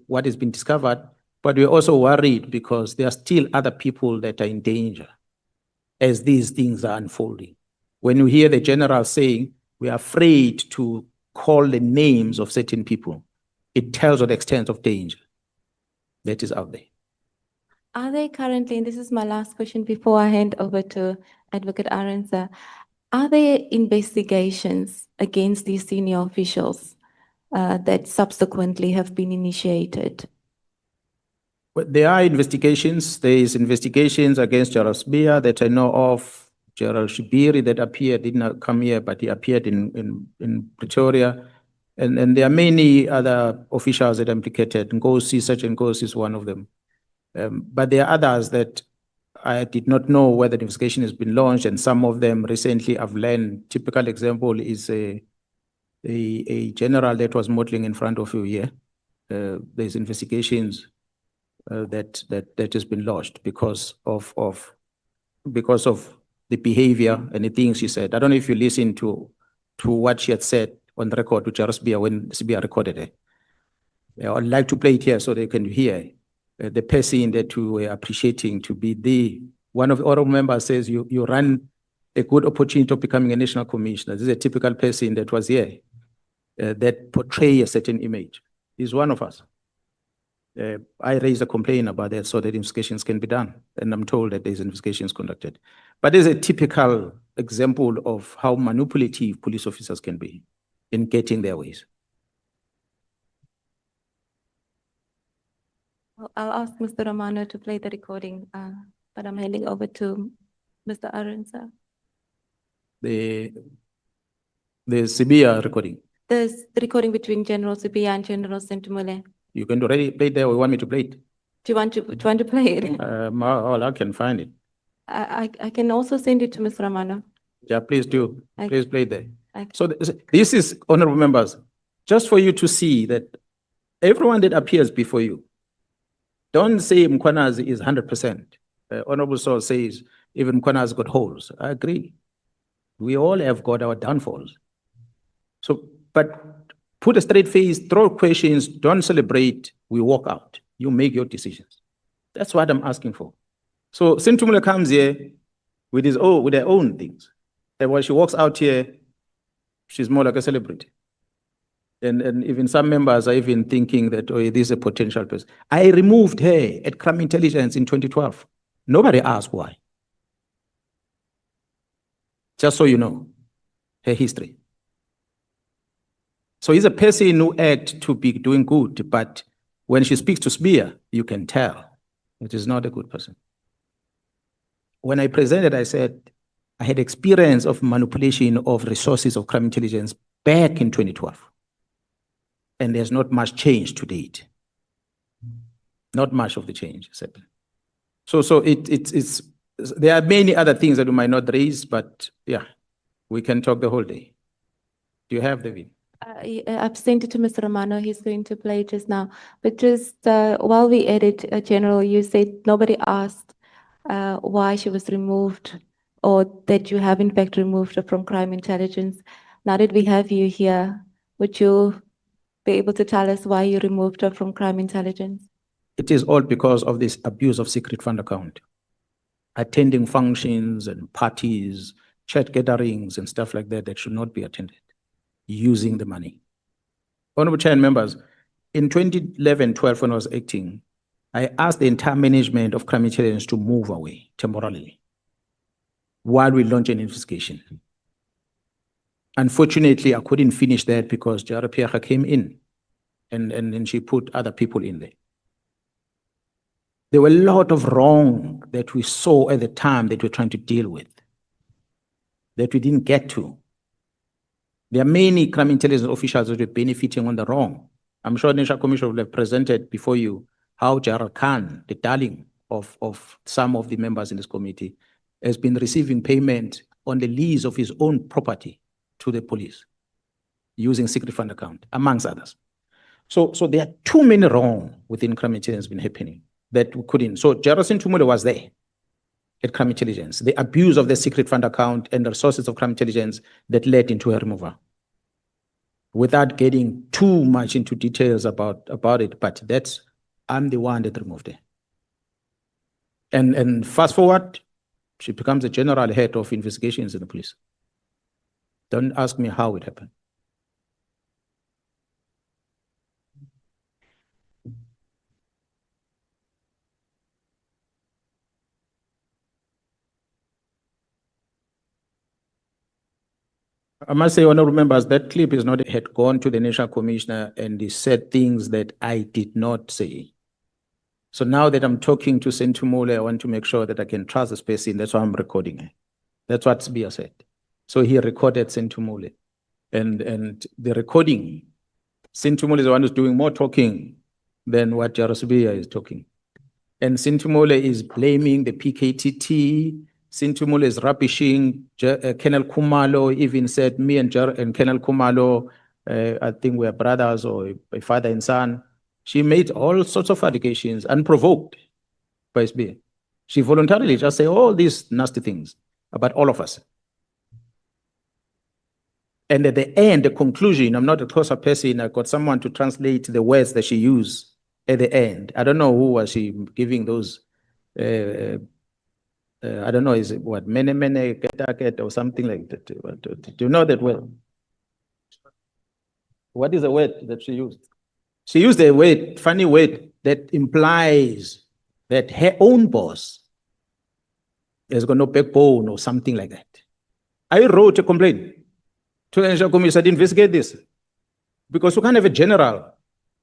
J: what has been discovered, but we're also worried because there are still other people that are in danger as these things are unfolding. When you hear the general saying, we are afraid to call the names of certain people, it tells of the extent of danger that is out there.
Q: Are they currently, and this is my last question before I hand over to Advocate Arendse, are there investigations against these senior officials that subsequently have been initiated?
J: Well, there are investigations. There is investigations against Gerald Sbia that I know of. Gerald Shibiri that appeared, did not come here, but he appeared in Pretoria. And there are many other officials that are implicated. Ngosi, Sergeant Ngosi is one of them. But there are others that I did not know whether the investigation has been launched, and some of them recently I've learned. Typical example is a general that was modeling in front of you here. There's investigations that has been lodged because of the behavior and the things she said. I don't know if you listened to what she had said on the record, which Sibia when Sibia recorded it. I'd like to play it here so they can hear the person that we were appreciating to be one of the other members says you run a good opportunity of becoming a national commissioner. This is a typical person that was here that portray a certain image. He's one of us. I raised a complaint about that so that investigations can be done. And I'm told that there's investigations conducted. But there's a typical example of how manipulative police officers can be in getting their ways.
Q: I'll ask Mr. Romano to play the recording, but I'm handing over to Mr. Arunza.
J: The Sibia recording.
Q: There's the recording between General Sibia and General Sentumule.
J: You can already play it there, or you want me to play it?
Q: Do you want to play it?
J: I can find it.
Q: I can also send it to Mr. Romano.
J: Yeah, please do.
Q: Okay.
J: Please play it there.
Q: Okay.
J: So this is, honorable members, just for you to see that everyone that appears before you, don't say Mkhwanazi is 100%. Honorable Saul says even Mkhwanazi got holes. I agree. We all have got our downfalls. So, but put a straight face, throw questions, don't celebrate, we walk out. You make your decisions. That's what I'm asking for. So Sentumule comes here with their own things. And when she walks out here, she's more like a celebrity. And even some members are even thinking that, oh, this is a potential person. I removed her at Crime Intelligence in 2012. Nobody asked why. Just so you know, her history. So he's a person who acts to be doing good, but when she speaks to Sbia, you can tell it is not a good person. When I presented, I said, I had experience of manipulation of resources of crime intelligence back in 2012. And there's not much change to date. Not much of the change, except. So there are many other things that we might not raise, but yeah, we can talk the whole day. Do you have the video?
Q: I've sent it to Mr. Romano. He's going to play it just now. But just while we edit, General, you said nobody asked why she was removed or that you have in fact removed her from crime intelligence. Now that we have you here, would you be able to tell us why you removed her from crime intelligence?
J: It is all because of this abuse of secret fund account. Attending functions and parties, church gatherings and stuff like that should not be attended. Using the money. Honorable Chair and members, in 2011-12 when I was acting, I asked the entire management of crime intelligence to move away temporarily while we launch an investigation. Unfortunately, I couldn't finish that because Jara Piacha came in and she put other people in there. There were a lot of wrong that we saw at the time that we're trying to deal with, that we didn't get to. There are many crime intelligence officials that are benefiting on the wrong. I'm sure the National Commission will have presented before you how Gerald Khan, the darling of some of the members in this committee, has been receiving payment on the lease of his own property to the police using secret fund account, amongst others. So there are too many wrong within crime intelligence been happening that we couldn't. So Gerald Sentumule was there at crime intelligence, the abuse of the secret fund account and the resources of crime intelligence that led into her removal. Without getting too much into details about it, but I'm the one that removed it. And fast forward, she becomes the general head of investigations in the police. Don't ask me how it happened. I must say, honorable members, that clip is not had gone to the National Commissioner and he said things that I did not say. So now that I'm talking to Sentumule, I want to make sure that I can trust the space in. That's why I'm recording it. That's what Sbia said. So he recorded Sentumule. And the recording, Sentumule is the one who's doing more talking than what Jarosbia is talking. And Sintimole is blaming the PKTT. Sintimole is rubbishing Colonel Kumalo, even said me and Colonel Kumalo, I think we're brothers or a father and son. She made all sorts of allegations unprovoked by SBA. She voluntarily just say all these nasty things about all of us. And at the end, the conclusion, I'm not a closer person, I got someone to translate the words that she used at the end. I don't know who was she giving those, I don't know, is it what, mene get or something like that. Do you know that word? What is the word that she used? She used a word, funny word, that implies that her own boss has got no backbone or something like that. I wrote a complaint to the National Commission to investigate this, because we can't have a general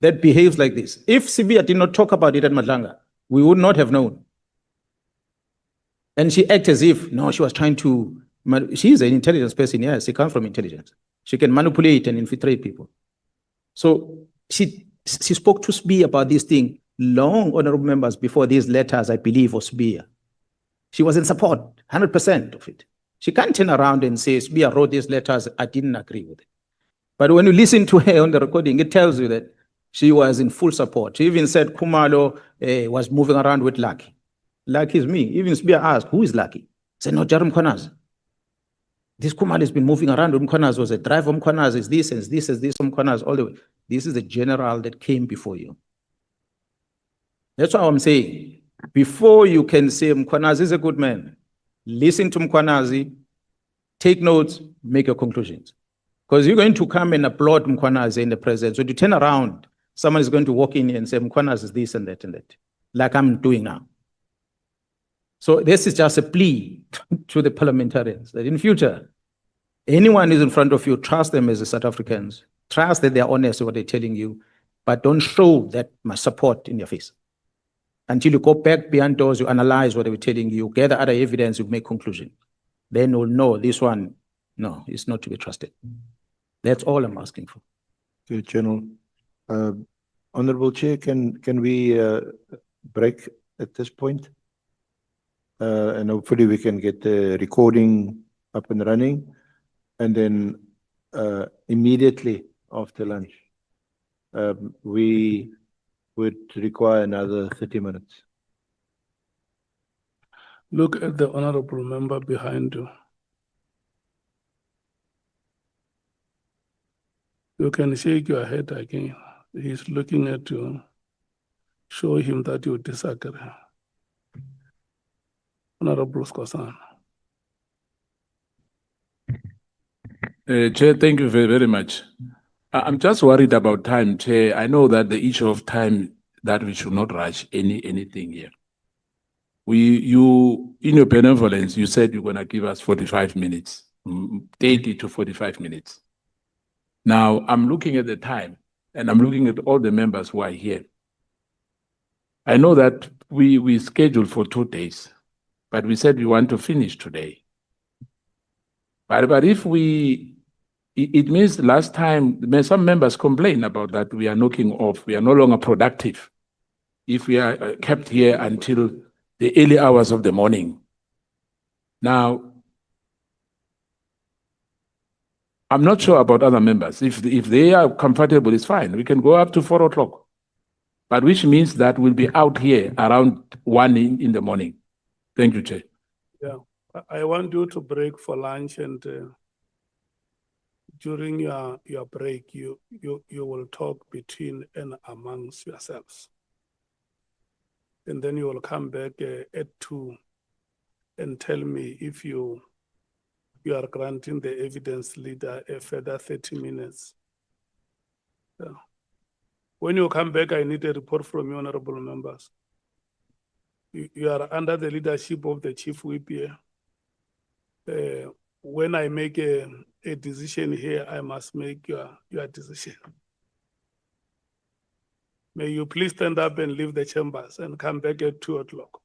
J: that behaves like this. If Sibia did not talk about it at Madlanga, we would not have known. And she acted as if, no, she was trying to, she's an intelligence person, yes, she comes from intelligence. She can manipulate and infiltrate people. So she spoke to Sibia about this thing long, honorable members, before these letters, I believe, of Sibia. She was in support, 100% of it. She can't turn around and say, Sibia wrote these letters, I didn't agree with it. But when you listen to her on the recording, it tells you that she was in full support. She even said Kumalo was moving around with Lucky. Lucky is me. Even Sibia asked, who is Lucky? I said, no, Jerry Mkhwanazi. This Kumalo has been moving around with Mkhwanazi, was a driver of Mkhwanazi, is this, and this, is this from Mkhwanazi, all the way. This is the general that came before you. That's what I'm saying. Before you can say Mkhwanazi is a good man, listen to Mkhwanazi, take notes, make your conclusions. Because you're going to come and applaud Mkhwanazi in the presence. When you turn around, someone is going to walk in here and say, Mkhwanazi is this and that, like I'm doing now. So this is just a plea to the parliamentarians that in future, anyone who's in front of you, trust them as South Africans. Trust that they're honest with what they're telling you, but don't show that much support in your face. Until you go back behind doors, you analyze what they were telling you, gather other evidence, you make conclusion. Then you'll know this one, no, it's not to be trusted. That's all I'm asking for.
L: Okay, General. Honorable Chair, can we break at this point? And hopefully we can get the recording up and running. And then immediately after lunch, we would require another 30 minutes.
B: Look at the honorable member behind you. You can shake your head again. He's looking at you. Show him that you disagree. Honorable Skosan.
G: Chair, thank you very much. I'm just worried about time, Chair. I know that the issue of time, that we should not rush anything here. You, in your benevolence, you said you're going to give us 45 minutes, 30 to 45 minutes. Now, I'm looking at the time, and I'm looking at all the members who are here. I know that we scheduled for 2 days, but we said we want to finish today. But if it means last time, some members complained about that we are knocking off, we are no longer productive if we are kept here until the early hours of the morning. Now, I'm not sure about other members. If they are comfortable, it's fine. We can go up to 4 o'clock, but which means that we'll be out here around 1 in the morning. Thank you, Chair.
B: Yeah, I want you to break for lunch, and during your break, you will talk between and amongst yourselves. And then you will come back at 2 and tell me if you are granting the evidence leader a further 30 minutes. Yeah. When you come back, I need a report from you, honorable members. You are under the leadership of the Chief Whip here. When I make a decision here, I must make your decision. May you please stand up and leave the chambers and come back at 2 o'clock.